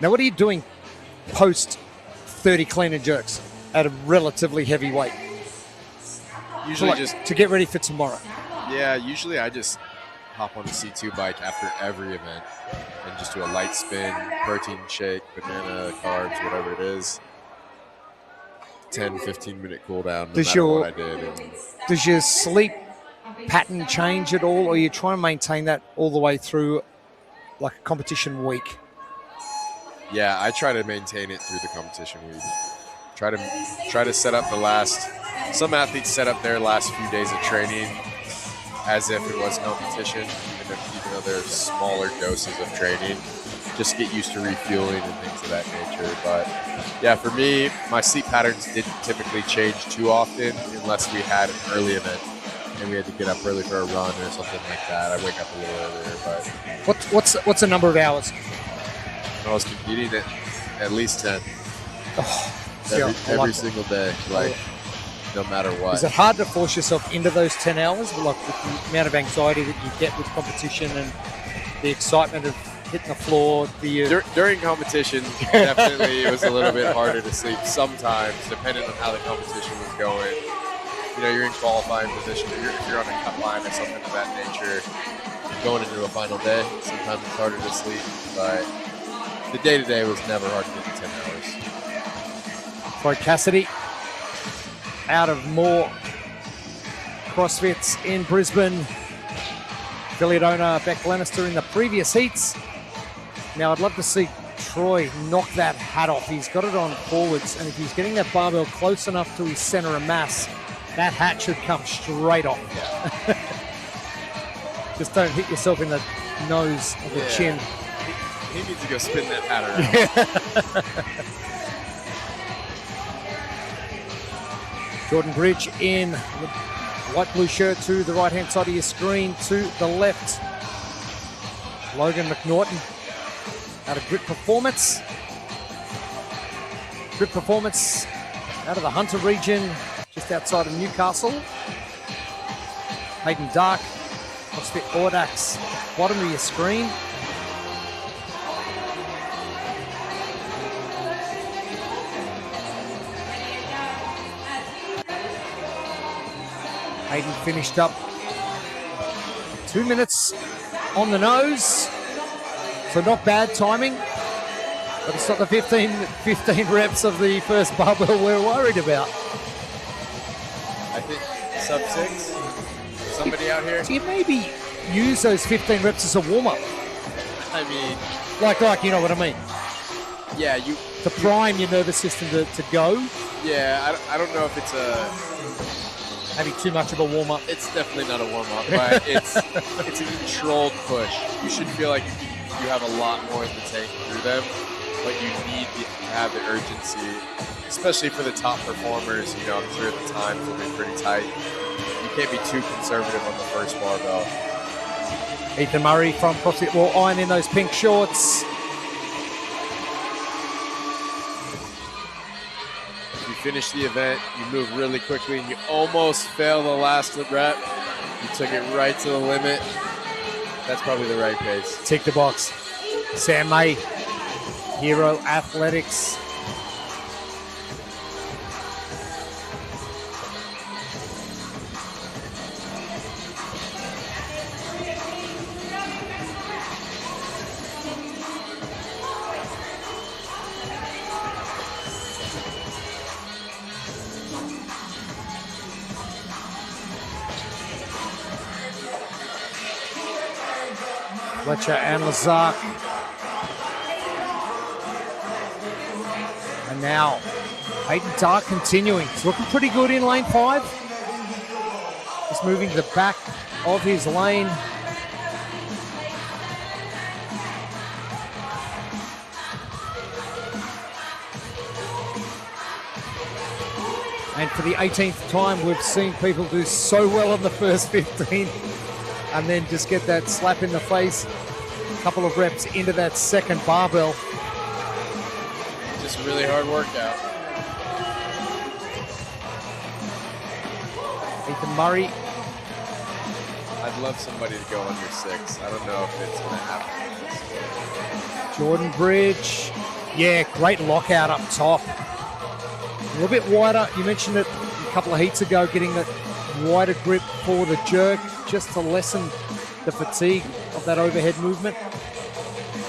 Now, what are you doing post 30 clean and jerks at a relatively heavy weight? Usually just to get ready for tomorrow. Yeah, usually I just hop on the C2 bike after every event and just do a light spin, protein shake, banana, carbs, whatever it is. 10, 15-minute cool down, no matter what I did. And does your sleep pattern change at all, or you try and maintain that all the way through like a competition week? yeah, I try to maintain it through the competition week. Try to set up the last. Some athletes set up their last few days of training as if it was competition, even though they're smaller doses of training. Just get used to refueling and things of that nature. But yeah, for me, my sleep patterns didn't typically change too often unless we had an early event and we had to get up early for a run or something like that. I wake up a little earlier. But what's the number of hours? I was competing at least 10 every single day, like no matter what. Is it hard to force yourself into those 10 hours? Like with the amount of anxiety that you get with competition and the excitement of hitting the floor? During competition, definitely it was a little bit harder to sleep sometimes, depending on how the competition was going. You know, you're in qualifying position, if you're on a cut line or something of that nature, going into a final day, sometimes it's harder to sleep, but the day-to-day was never hard to get to 10 hours. Troy Cassidy out of more CrossFits in Brisbane. Affiliate owner Beck Lannister in the previous heats. Now I'd love to see Troy knock that hat off. He's got it on forwards, and if he's getting that barbell close enough to his center of mass, that hat should come straight off. Just don't hit yourself in the nose or the chin. He needs to go spin that hat around. Jordan Bridge in the white blue shirt to the right hand side of your screen, to the left Logan McNaughton out of Grip Performance. Grip Performance out of the Hunter region, just outside of Newcastle. Hayden Dark, CrossFit Audax, bottom of your screen. Hayden finished up 2 minutes on the nose, so not bad timing, but it's not the 15 reps of the first barbell we're worried about. I think sub-6, somebody out here. So you maybe use those 15 reps as a warm-up. I mean, like you know what I mean? Yeah, to prime your nervous system to go. Yeah, I don't know if it's maybe too much of a warm-up. It's definitely not a warm-up, but it's a controlled push. You should feel like you have a lot more in the tank through them, but you need to have the urgency, especially for the top performers. You know, I'm sure the times will be pretty tight. You can't be too conservative on the first barbell. Ethan Murray from CrossFit Raw Iron in those pink shorts. You finish the event, you move really quickly, and you almost fail the last rep. You took it right to the limit. That's probably the right pace. Tick the box. Sam May, Hero Athletics. Fletcher and Lazar. And now Hayden Dark continuing. It's looking pretty good in lane 5. Just moving to the back of his lane. And for the 18th time, we've seen people do so well in the first 15 and then just get that slap in the face. A couple of reps into that second barbell. Just a really hard workout. Ethan Murray. I'd love somebody to go under 6. I don't know if it's going to happen. Jordan Bridge. Yeah, great lockout up top. A little bit wider. You mentioned it a couple of heats ago, getting that wider grip for the jerk just to lessen the the fatigue of that overhead movement.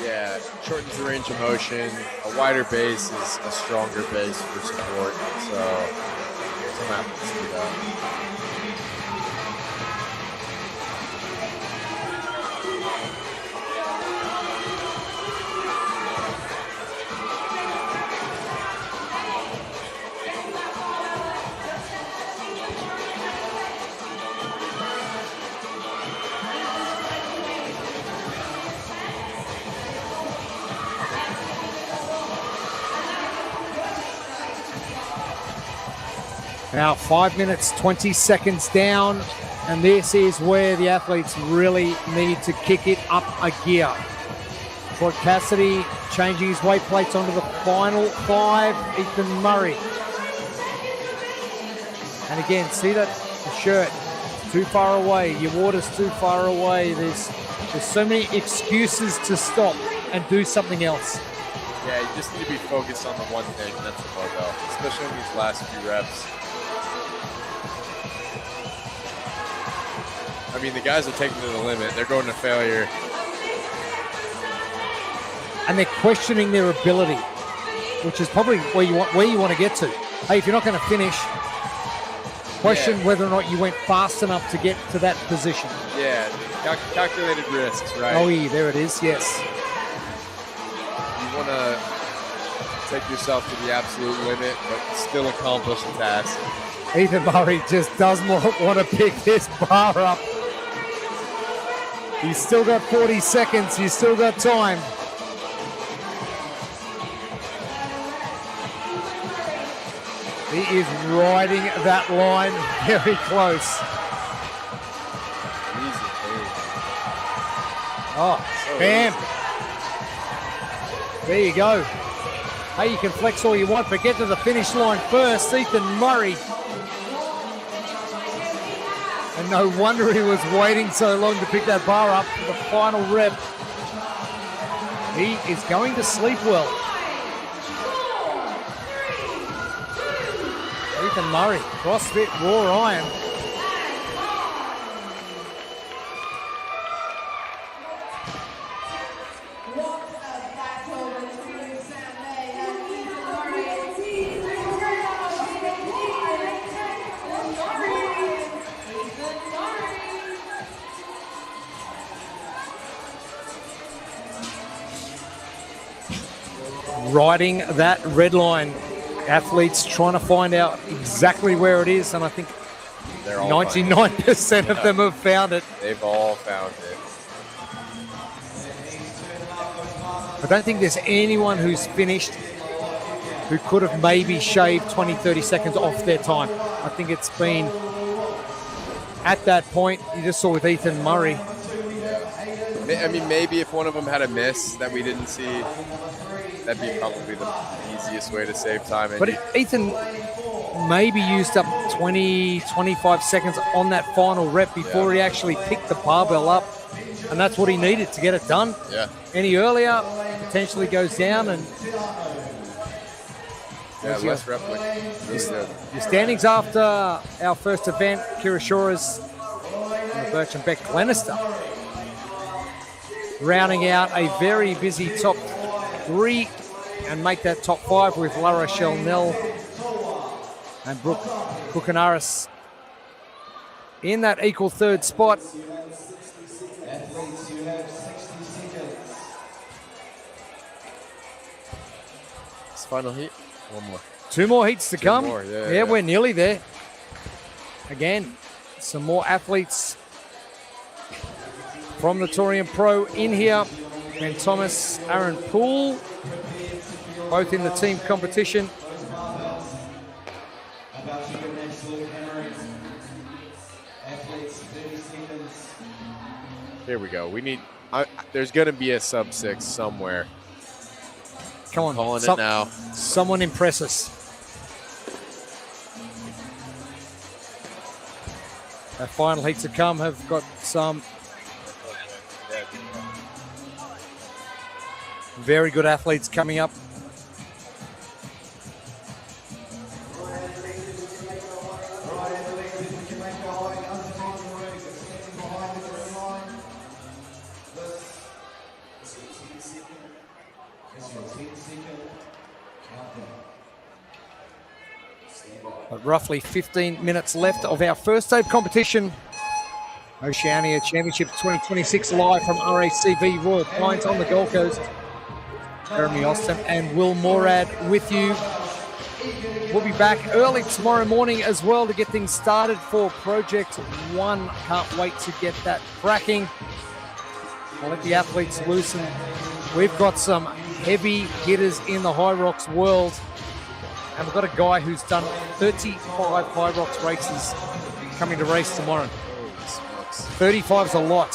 Yeah, shortens the range of motion. A wider base is a stronger base for support. So some athletes do that. Now 5 minutes, 20 seconds down, and this is where the athletes really need to kick it up a gear. Troy Cassidy changing his weight plates onto the final 5, Ethan Murray. And again, see that the shirt too far away, your water's too far away. There's so many excuses to stop and do something else. Yeah, you just need to be focused on the one thing, and that's the barbell, especially in these last few reps. I mean, the guys are taking it to the limit. They're going to failure. And they're questioning their ability, which is probably where you want to get to. Hey, if you're not going to finish, question whether or not you went fast enough to get to that position. Yeah, calculated risks, right? Oh, yeah, there it is, yes. You want to take yourself to the absolute limit, but still accomplish the task. Ethan Murray just does not want to pick this bar up. He's still got 40 seconds. He's still got time. He is riding that line very close. Oh, bam. There you go. Hey, you can flex all you want, but get to the finish line first. Ethan Murray. And no wonder he was waiting so long to pick that bar up for the final rep. He is going to sleep well. Ethan Murray, CrossFit Raw Iron. Riding that red line. Athletes trying to find out exactly where it is, and I think 99% of them have found it. They've all found it. I don't think there's anyone who's finished who could have maybe shaved 20, 30 seconds off their time. I think it's been at that point. You just saw with Ethan Murray. I mean, maybe if one of them had a miss that we didn't see, that'd be probably the easiest way to save time. But Ethan maybe used up 20, 25 seconds on that final rep before he actually picked the barbell up. And that's what he needed to get it done. Yeah. Any earlier, potentially goes down. And less rep. Your standings after our first event, Kirishura's and the Birch and Beck Glenister. Rounding out a very busy top 3 and make that top 5 with La Rochelle Nell and Brooke Bucanaris in that equal third spot. This final heat, one more. 2 more heats to come. More, yeah, we're nearly there. Again, some more athletes from the Torium Pro in here. Ben Thomas, Aaron Poole, both in the team competition. Here we go. We need. There's going to be a sub 6 somewhere. Come on, calling it now. Someone impress us. Our final heats to come have got some very good athletes coming up. But roughly 15 minutes left of our first day of competition. Oceania Championship 2026 live from RACV Royal Pines on the Gold Coast. Jeremy Austin and Will Morad with you. We'll be back early tomorrow morning as well to get things started for Project 1. Can't wait to get that cracking. I'll let the athletes loosen. We've got some heavy hitters in the High Rocks world. And we've got a guy who's done 35 High Rocks races coming to race tomorrow. 35 is a lot.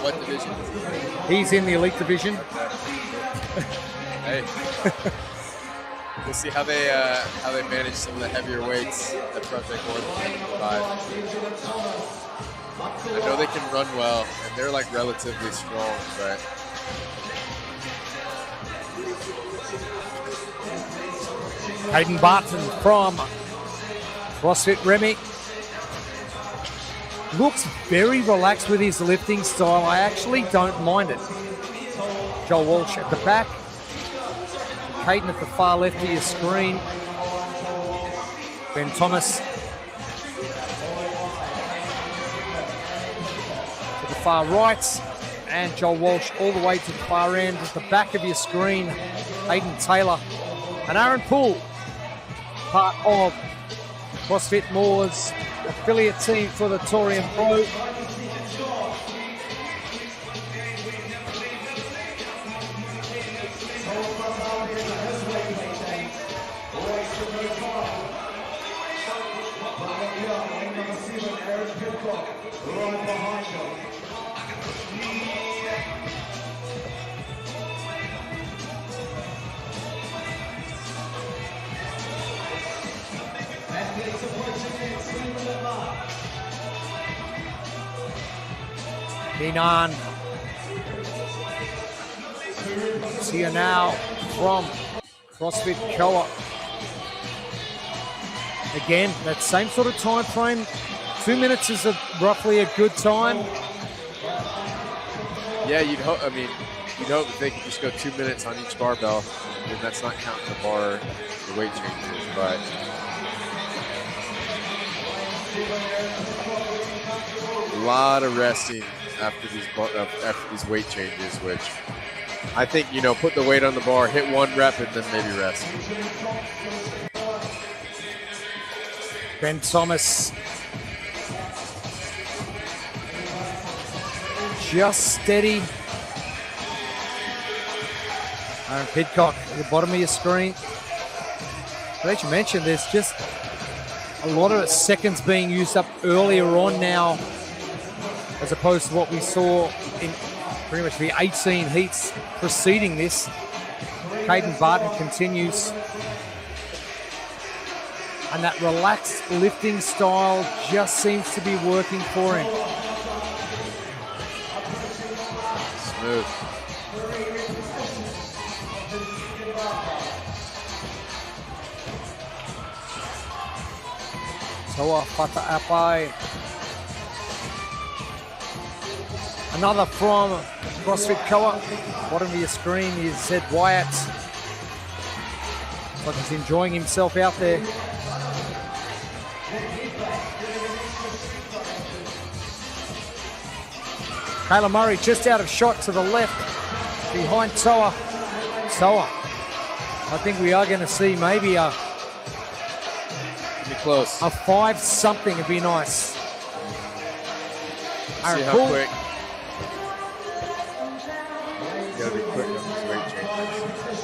What division? He's in the elite division. Hey. We'll see how they manage some of the heavier weights at Project 1. I know they can run well, and they're like relatively strong, but Hayden Barton from CrossFit Remy looks very relaxed with his lifting style. I actually don't mind it. Joel Walsh at the back. Hayden at the far left of your screen. Ben Thomas to the far right. And Joel Walsh all the way to the far end. At the back of your screen, Hayden Taylor. And Aaron Poole, part of CrossFit Moore's affiliate team for the Torium Pro. Kenan. See you now from CrossFit Co-op. Again, that same sort of time frame. 2 minutes is roughly a good time. yeah, you'd hope. I mean, you'd hope if they could just go 2 minutes on each barbell, and that's not counting the bar, the weight changes, but. A lot of resting after these weight changes, which I think, you know, put the weight on the bar, hit 1 rep, and then maybe rest. Ben Thomas just steady. Aaron Pidcock at the bottom of your screen. But as you mentioned, there's just a lot of seconds being used up earlier on now, as opposed to what we saw in pretty much the 18 heats preceding this. Hayden Barton continues. And that relaxed lifting style just seems to be working for him. Smooth. Toa Fata'apai. Another from CrossFit Co-op. Bottom of your screen is Zed Wyatt. Looks like he's enjoying himself out there. Kayla Murray just out of shot to the left behind Toa. Toa. I think we are going to see maybe a Close. A 5 something would be nice. See Aaron how Poole. quick. You gotta be quick on these weight changes.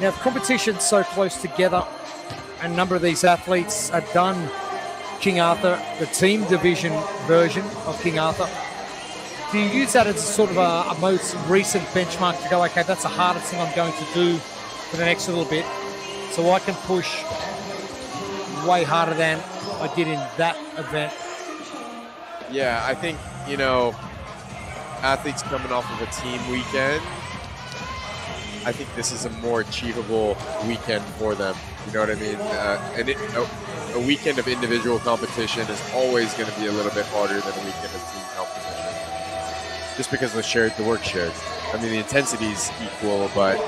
Now, the competition's so close together, and a number of these athletes are done King Arthur, the team division version of King Arthur. Do you use that as a sort of a most recent benchmark to go, okay, that's the hardest thing I'm going to do for the next little bit, so I can push way harder than I did in that event? Yeah, I think, you know, athletes coming off of a team weekend, I think this is a more achievable weekend for them. You know what I mean? And a weekend of individual competition is always going to be a little bit harder than a weekend of team competition, just because of the work shared. I mean, the intensity is equal, but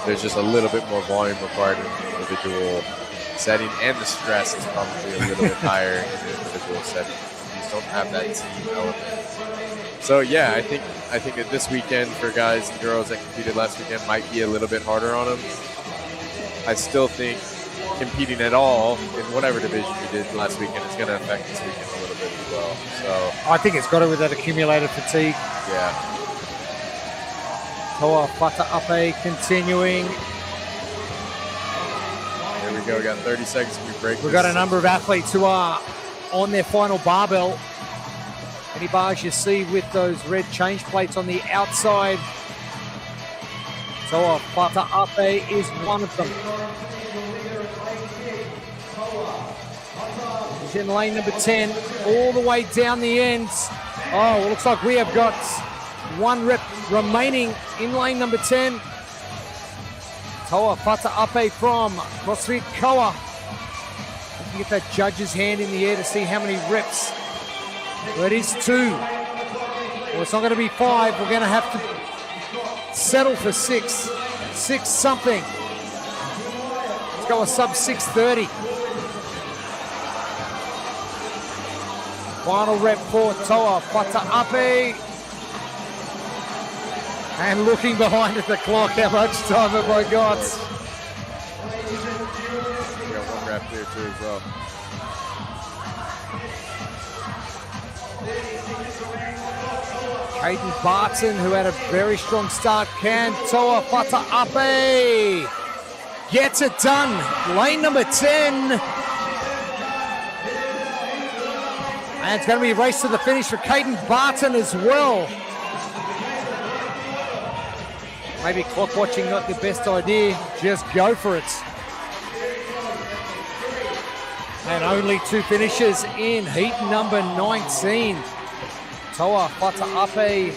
there's just a little bit more volume required in the individual setting, and the stress is probably a little bit higher in the individual setting. You just don't have that team element. So yeah, I think that this weekend for guys and girls that competed last weekend might be a little bit harder on them. I still think competing at all in whatever division you did last weekend is going to affect this weekend a little bit as well. So I think it's got to with that accumulated fatigue. yeah. Toa Fata'ape continuing. There we go. We got 30 seconds to break. We've got a number of athletes who are on their final barbell. Any bars you see with those red change plates on the outside. Toa Fata'ape is one of them. He's in lane number 10, all the way down the end. Oh, well, looks like we have got one rep remaining in lane number 10. Toa Fata'ape from CrossFit Koa. You can get that judge's hand in the air to see how many reps. Well, it is 2. Well, it's not going to be 5. We're going to have to settle for 6. 6 something. Let's go a sub 6:30. Final rep for Toa Fata'ape. And looking behind at the clock, how much time have I got? We got one rep there too as well. Caden Barton, who had a very strong start, can Toa Fata'ape gets it done. Lane number 10. And it's going to be a race to the finish for Caden Barton as well. Maybe clock watching not the best idea. Just go for it. And only 2 finishes in heat number 19. Toa Fata'ape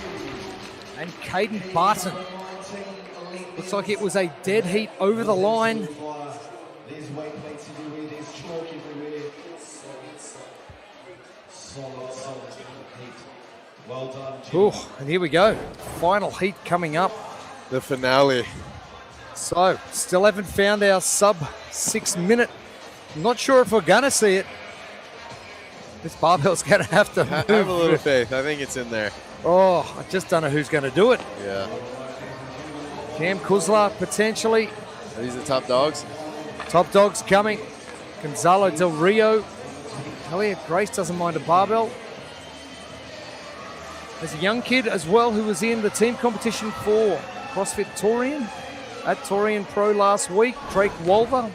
and Caden Barton. Looks like it was a dead heat over the line. Oh, and here we go. Final heat coming up. The finale. So, still haven't found our sub 6 minute. Not sure if we're going to see it. This barbell's going to have to move. Have a little faith. I think it's in there. Oh, I just don't know who's going to do it. Yeah. Cam Kuzla, potentially. Are these the top dogs? Top dogs coming. Gonzalo Del Rio. Elliot Grace doesn't mind a barbell. There's a young kid as well who was in the team competition for CrossFit Torian at Torian Pro last week, Drake Wolver.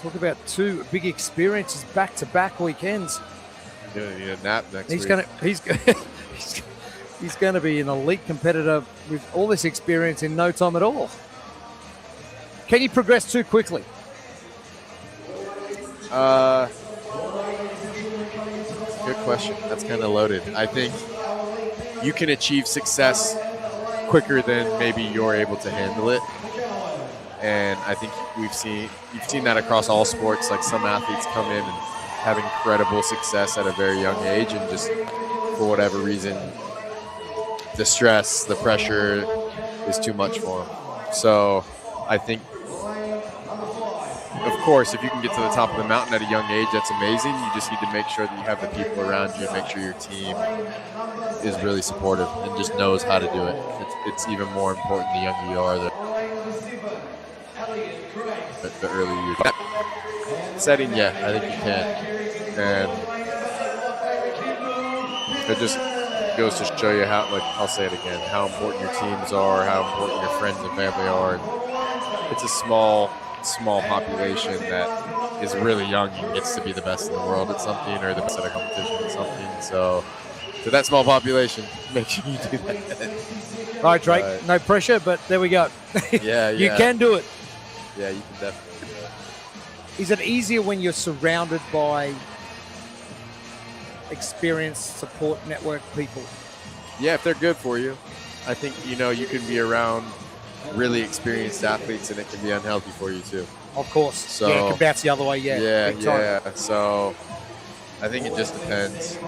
Talk about 2 big experiences back-to-back weekends. You're gonna need a nap next week. He's going to be an elite competitor with all this experience in no time at all. Can you progress too quickly? Good question. That's kind of loaded. I think you can achieve success quicker than maybe you're able to handle it. And I think you've seen that across all sports. Like, some athletes come in and have incredible success at a very young age, and just for whatever reason, the stress, the pressure is too much for them. So I think, of course, if you can get to the top of the mountain at a young age, that's amazing. You just need to make sure that you have the people around you and make sure your team is really supportive and just knows how to do it. It's even more important the younger you are, the earlier you can. Setting, yeah, I think you can. And it just goes to show you how, like, I'll say it again, how important your teams are, how important your friends and family are. And it's a small population that is really young and gets to be the best in the world at something, or the best at a competition at something. So to that small population, make sure you do that. All right, Drake, no pressure, but there we go. Yeah, You can do it. Yeah, you can definitely do it. Is it easier when you're surrounded by experienced support network people? Yeah, if they're good for you. I think, you can be around really experienced athletes and it can be unhealthy for you too. Of course. So, yeah, it can bounce the other way, yeah. Yeah. So I think it just depends.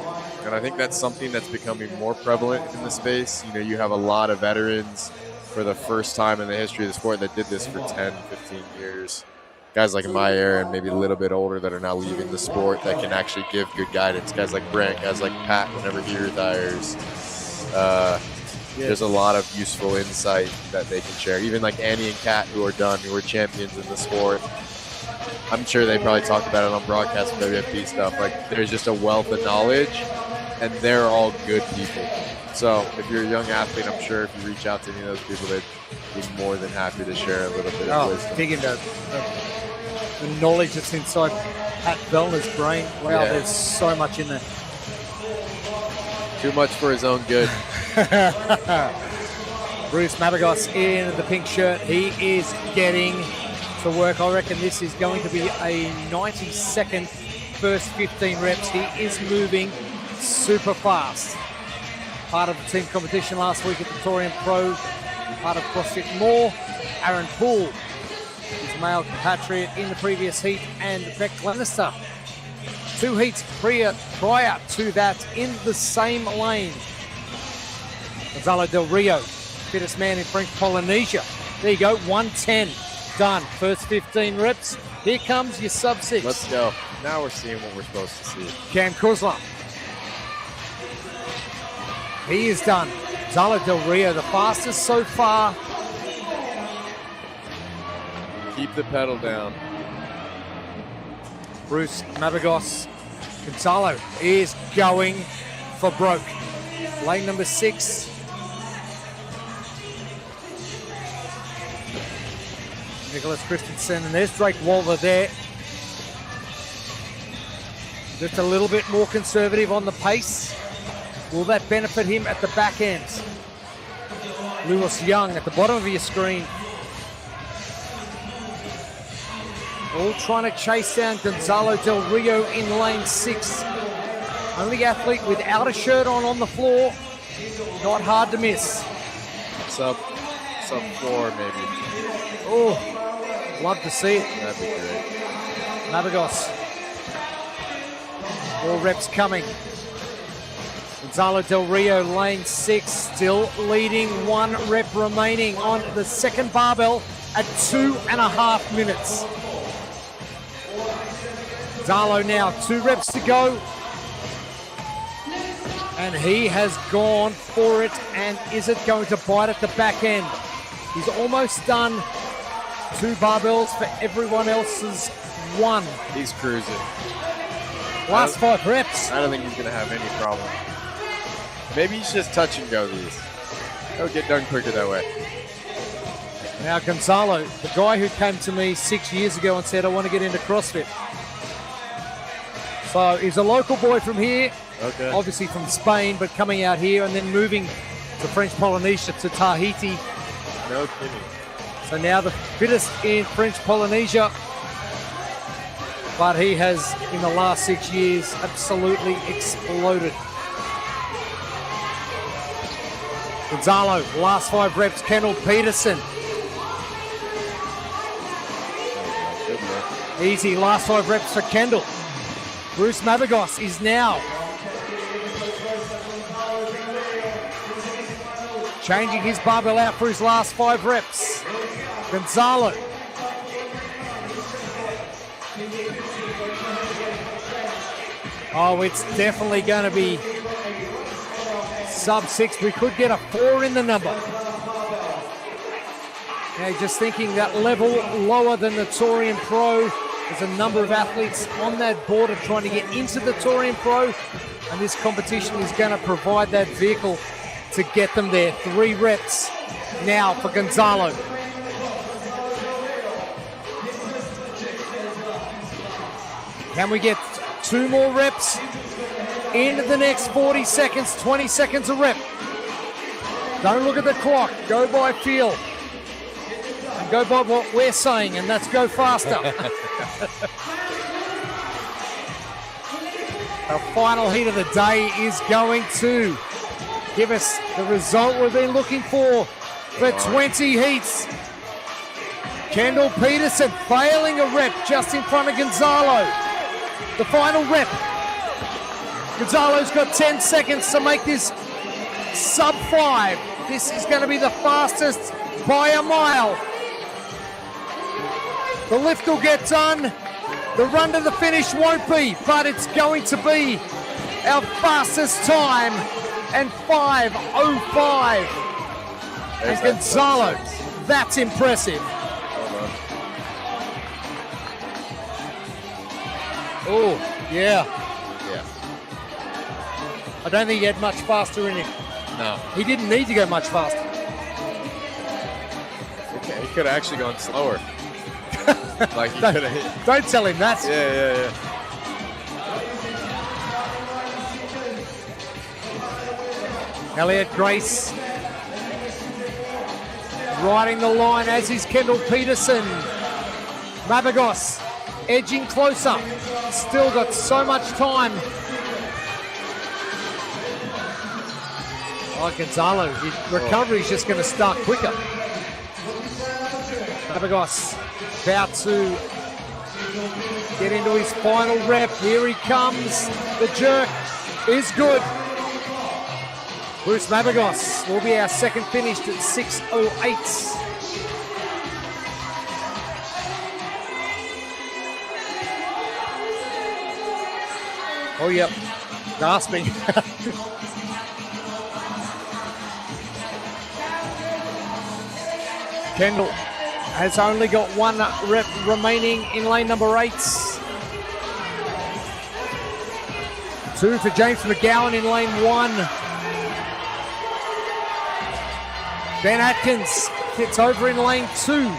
And I think that's something that's becoming more prevalent in the space. You know, you have a lot of veterans for the first time in the history of the sport that did this for 10, 15 years. Guys like in my era and maybe a little bit older that are now leaving the sport that can actually give good guidance. Guys like Brent, guys like Pat whenever he retires. There's a lot of useful insight that they can share. Even like Annie and Kat who are done, who are champions in the sport. I'm sure they probably talked about it on broadcast and WFP stuff. Like there's just a wealth of knowledge and they're all good people. So if you're a young athlete, I'm sure if you reach out to any of those people, they'd be more than happy to share a little bit of wisdom. Dig into the knowledge that's inside Pat Vellner's brain. Wow, there's so much in there. Too much for his own good. Bruce Mabagos in the pink shirt. He is getting to work. I reckon this is going to be a 90-second first 15 reps. He is moving super fast. Part of the team competition last week at Victorian Pro. Part of CrossFit More. Aaron Poole, his male compatriot in the previous heat, and Beck Glenister. 2 heats prior to that in the same lane. Gonzalo Del Rio, fittest man in French Polynesia. There you go, 110 done. First 15 reps. Here comes your sub 6. Let's go. Now we're seeing what we're supposed to see. Cam Kuzla. He is done. Gonzalo Del Rio, the fastest so far. Keep the pedal down. Bruce Mabagos. Gonzalo is going for broke. Lane number 6. Nicholas Christensen, and there's Drake Walter there. Just a little bit more conservative on the pace. Will that benefit him at the back end? Lewis Young at the bottom of your screen. All trying to chase down Gonzalo Del Rio in lane 6. Only athlete without a shirt on the floor. Not hard to miss. Sub 4 maybe. Oh, love to see it. That'd be great. Mabagos. More reps coming. Gonzalo Del Rio, lane 6, still leading. 1 rep remaining on the second barbell at 2.5 minutes. Gonzalo now, 2 reps to go. And he has gone for it. And is it going to bite at the back end? He's almost done. 2 barbells for everyone else's 1. He's cruising. Last 5 reps. I don't think he's going to have any problem. Maybe he's just touch and go these. It'll get done quicker that way. Now Gonzalo, the guy who came to me 6 years ago and said, I want to get into CrossFit. So he's a local boy from here, obviously from Spain, but coming out here and then moving to French Polynesia, to Tahiti. No kidding. So now the fittest in French Polynesia. But he has, in the last 6 years, absolutely exploded. Gonzalo, last 5 reps, Kendall Peterson. Easy, last 5 reps for Kendall. Bruce Mabagos is now changing his barbell out for his last 5 reps. Gonzalo. Oh, it's definitely going to be sub 6. We could get a 4 in the number. Now, just thinking that level lower than the Torian Pro. There's a number of athletes on that border trying to get into the Torian Pro, and this competition is going to provide that vehicle to get them there. 3 reps now for Gonzalo. Can we get 2 more reps into the next 40 seconds, 20 seconds a rep? Don't look at the clock, go by feel. And go by what we're saying, and that's go faster. The final heat of the day is going to give us the result we've been looking for 20 heats. Kendall Peterson failing a rep just in front of Gonzalo. The final rep Gonzalo's got 10 seconds to make this sub 5. This is going to be the fastest by a mile. The lift will get done. The run to the finish won't be, but it's going to be our fastest time, and 5:05. And Gonzalo, that's impressive. Oh, yeah. Yeah. I don't think he had much faster in him. No. He didn't need to go much faster. Okay, he could have actually gone slower. Like he could have. Don't tell him that. Yeah. Elliot Grace riding the line, as is Kendall Peterson. Mabagos edging closer. Still got so much time. Oh, Gonzalo, his recovery is just going to start quicker. Mabagos about to get into his final rep. Here he comes. The jerk is good. Bruce Mabagos will be our second finished at 6:08. Oh, yep. Gasping. Kendall has only got one rep remaining in lane number 8. 2 for James McGowan in lane 1. Ben Atkins gets over in lane 2.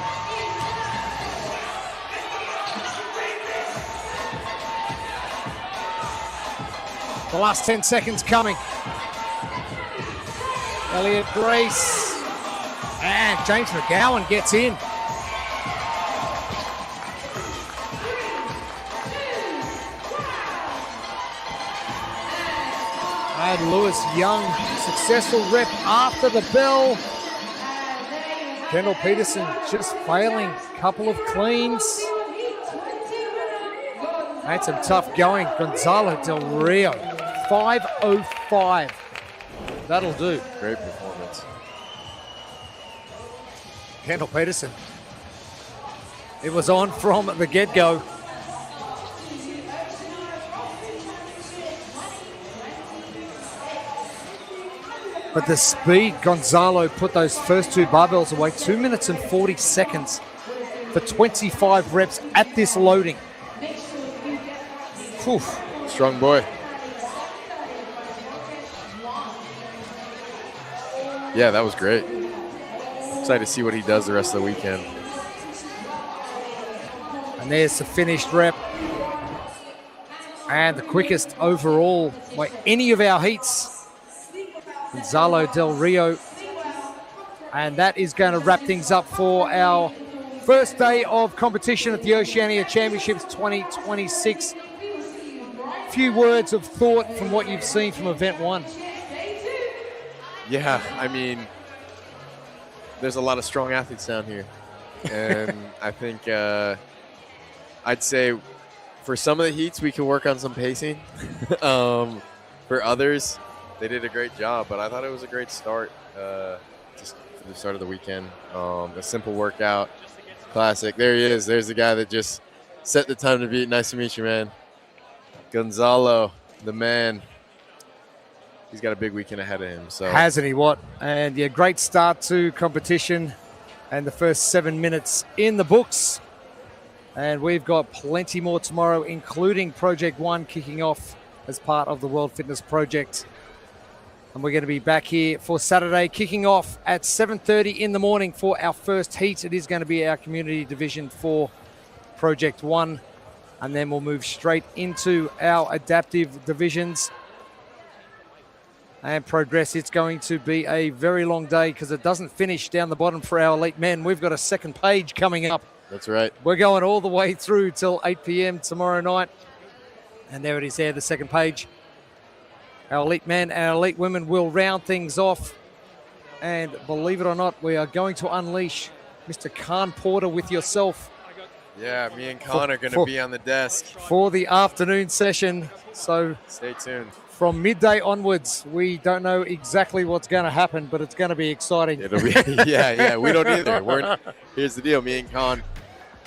The last 10 seconds coming. Elliot Grace and James McGowan gets in. And Lewis Young, successful rep after the bell. Kendall Peterson just failing, couple of cleans. Made some tough going. Gonzalo Del Rio, 5:05. That'll do. Great performance. Kendall Peterson. It was on from the get-go. But the speed Gonzalo put those first 2 barbells away, 2 minutes and 40 seconds for 25 reps at this loading. Oof. Strong boy. Yeah, that was great. Excited to see what he does the rest of the weekend. And there's the finished rep. And the quickest overall by any of our heats, Gonzalo Del Rio. And that is going to wrap things up for our first day of competition at the Oceania Championships 2026. Few words of thought from what you've seen from event 1. Yeah, I mean, there's a lot of strong athletes down here. And I think I'd say for some of the heats, we can work on some pacing. For others, they did a great job, but I thought it was a great start just for the start of the weekend. A simple workout, classic. There he is. There's the guy that just set the time to beat. Nice to meet you, man. Gonzalo, the man. He's got a big weekend ahead of him. So hasn't he, what? And yeah, great start to competition and the first 7 minutes in the books. And we've got plenty more tomorrow, including Project 1 kicking off as part of the World Fitness Project. And we're going to be back here for Saturday, kicking off at 7:30 in the morning for our first heat. It is going to be our community division for Project 1. And then we'll move straight into our adaptive divisions and progress. It's going to be a very long day because it doesn't finish down the bottom for our elite men. We've got a second page coming up. That's right. We're going all the way through till 8 p.m. tomorrow night. And there it is there, the second page. Our elite men and our elite women will round things off. And believe it or not, we are going to unleash Mr. Khan Porter with yourself. Yeah, me and Khan are going to be on the desk for the afternoon session. So stay tuned. from midday onwards. We don't know exactly what's going to happen, but it's going to be exciting. It'll be, yeah, we don't either. Here's the deal, me and Con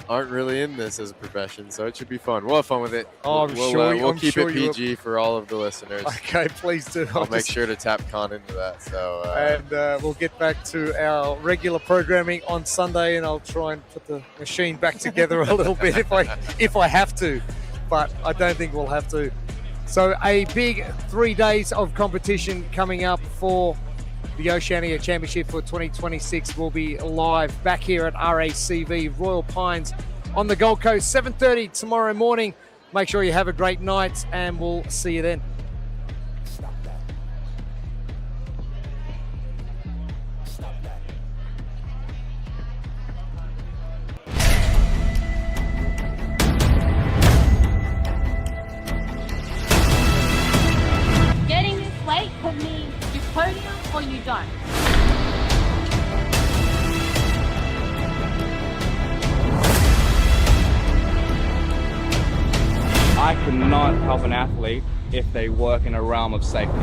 aren't really in this as a profession, so it should be fun. We'll have fun with it. Oh, We'll keep it PG for all of the listeners. Okay, please do. I'll make sure to tap Con into that. So and we'll get back to our regular programming on Sunday, and I'll try and put the machine back together a little bit if I have to, but I don't think we'll have to. So a big 3 days of competition coming up for the Oceania Championship for 2026 will be live back here at RACV Royal Pines on the Gold Coast, 7:30 tomorrow morning. Make sure you have a great night, and we'll see you then. Getting this late could mean you podium or you don't. I cannot help an athlete if they work in a realm of safety.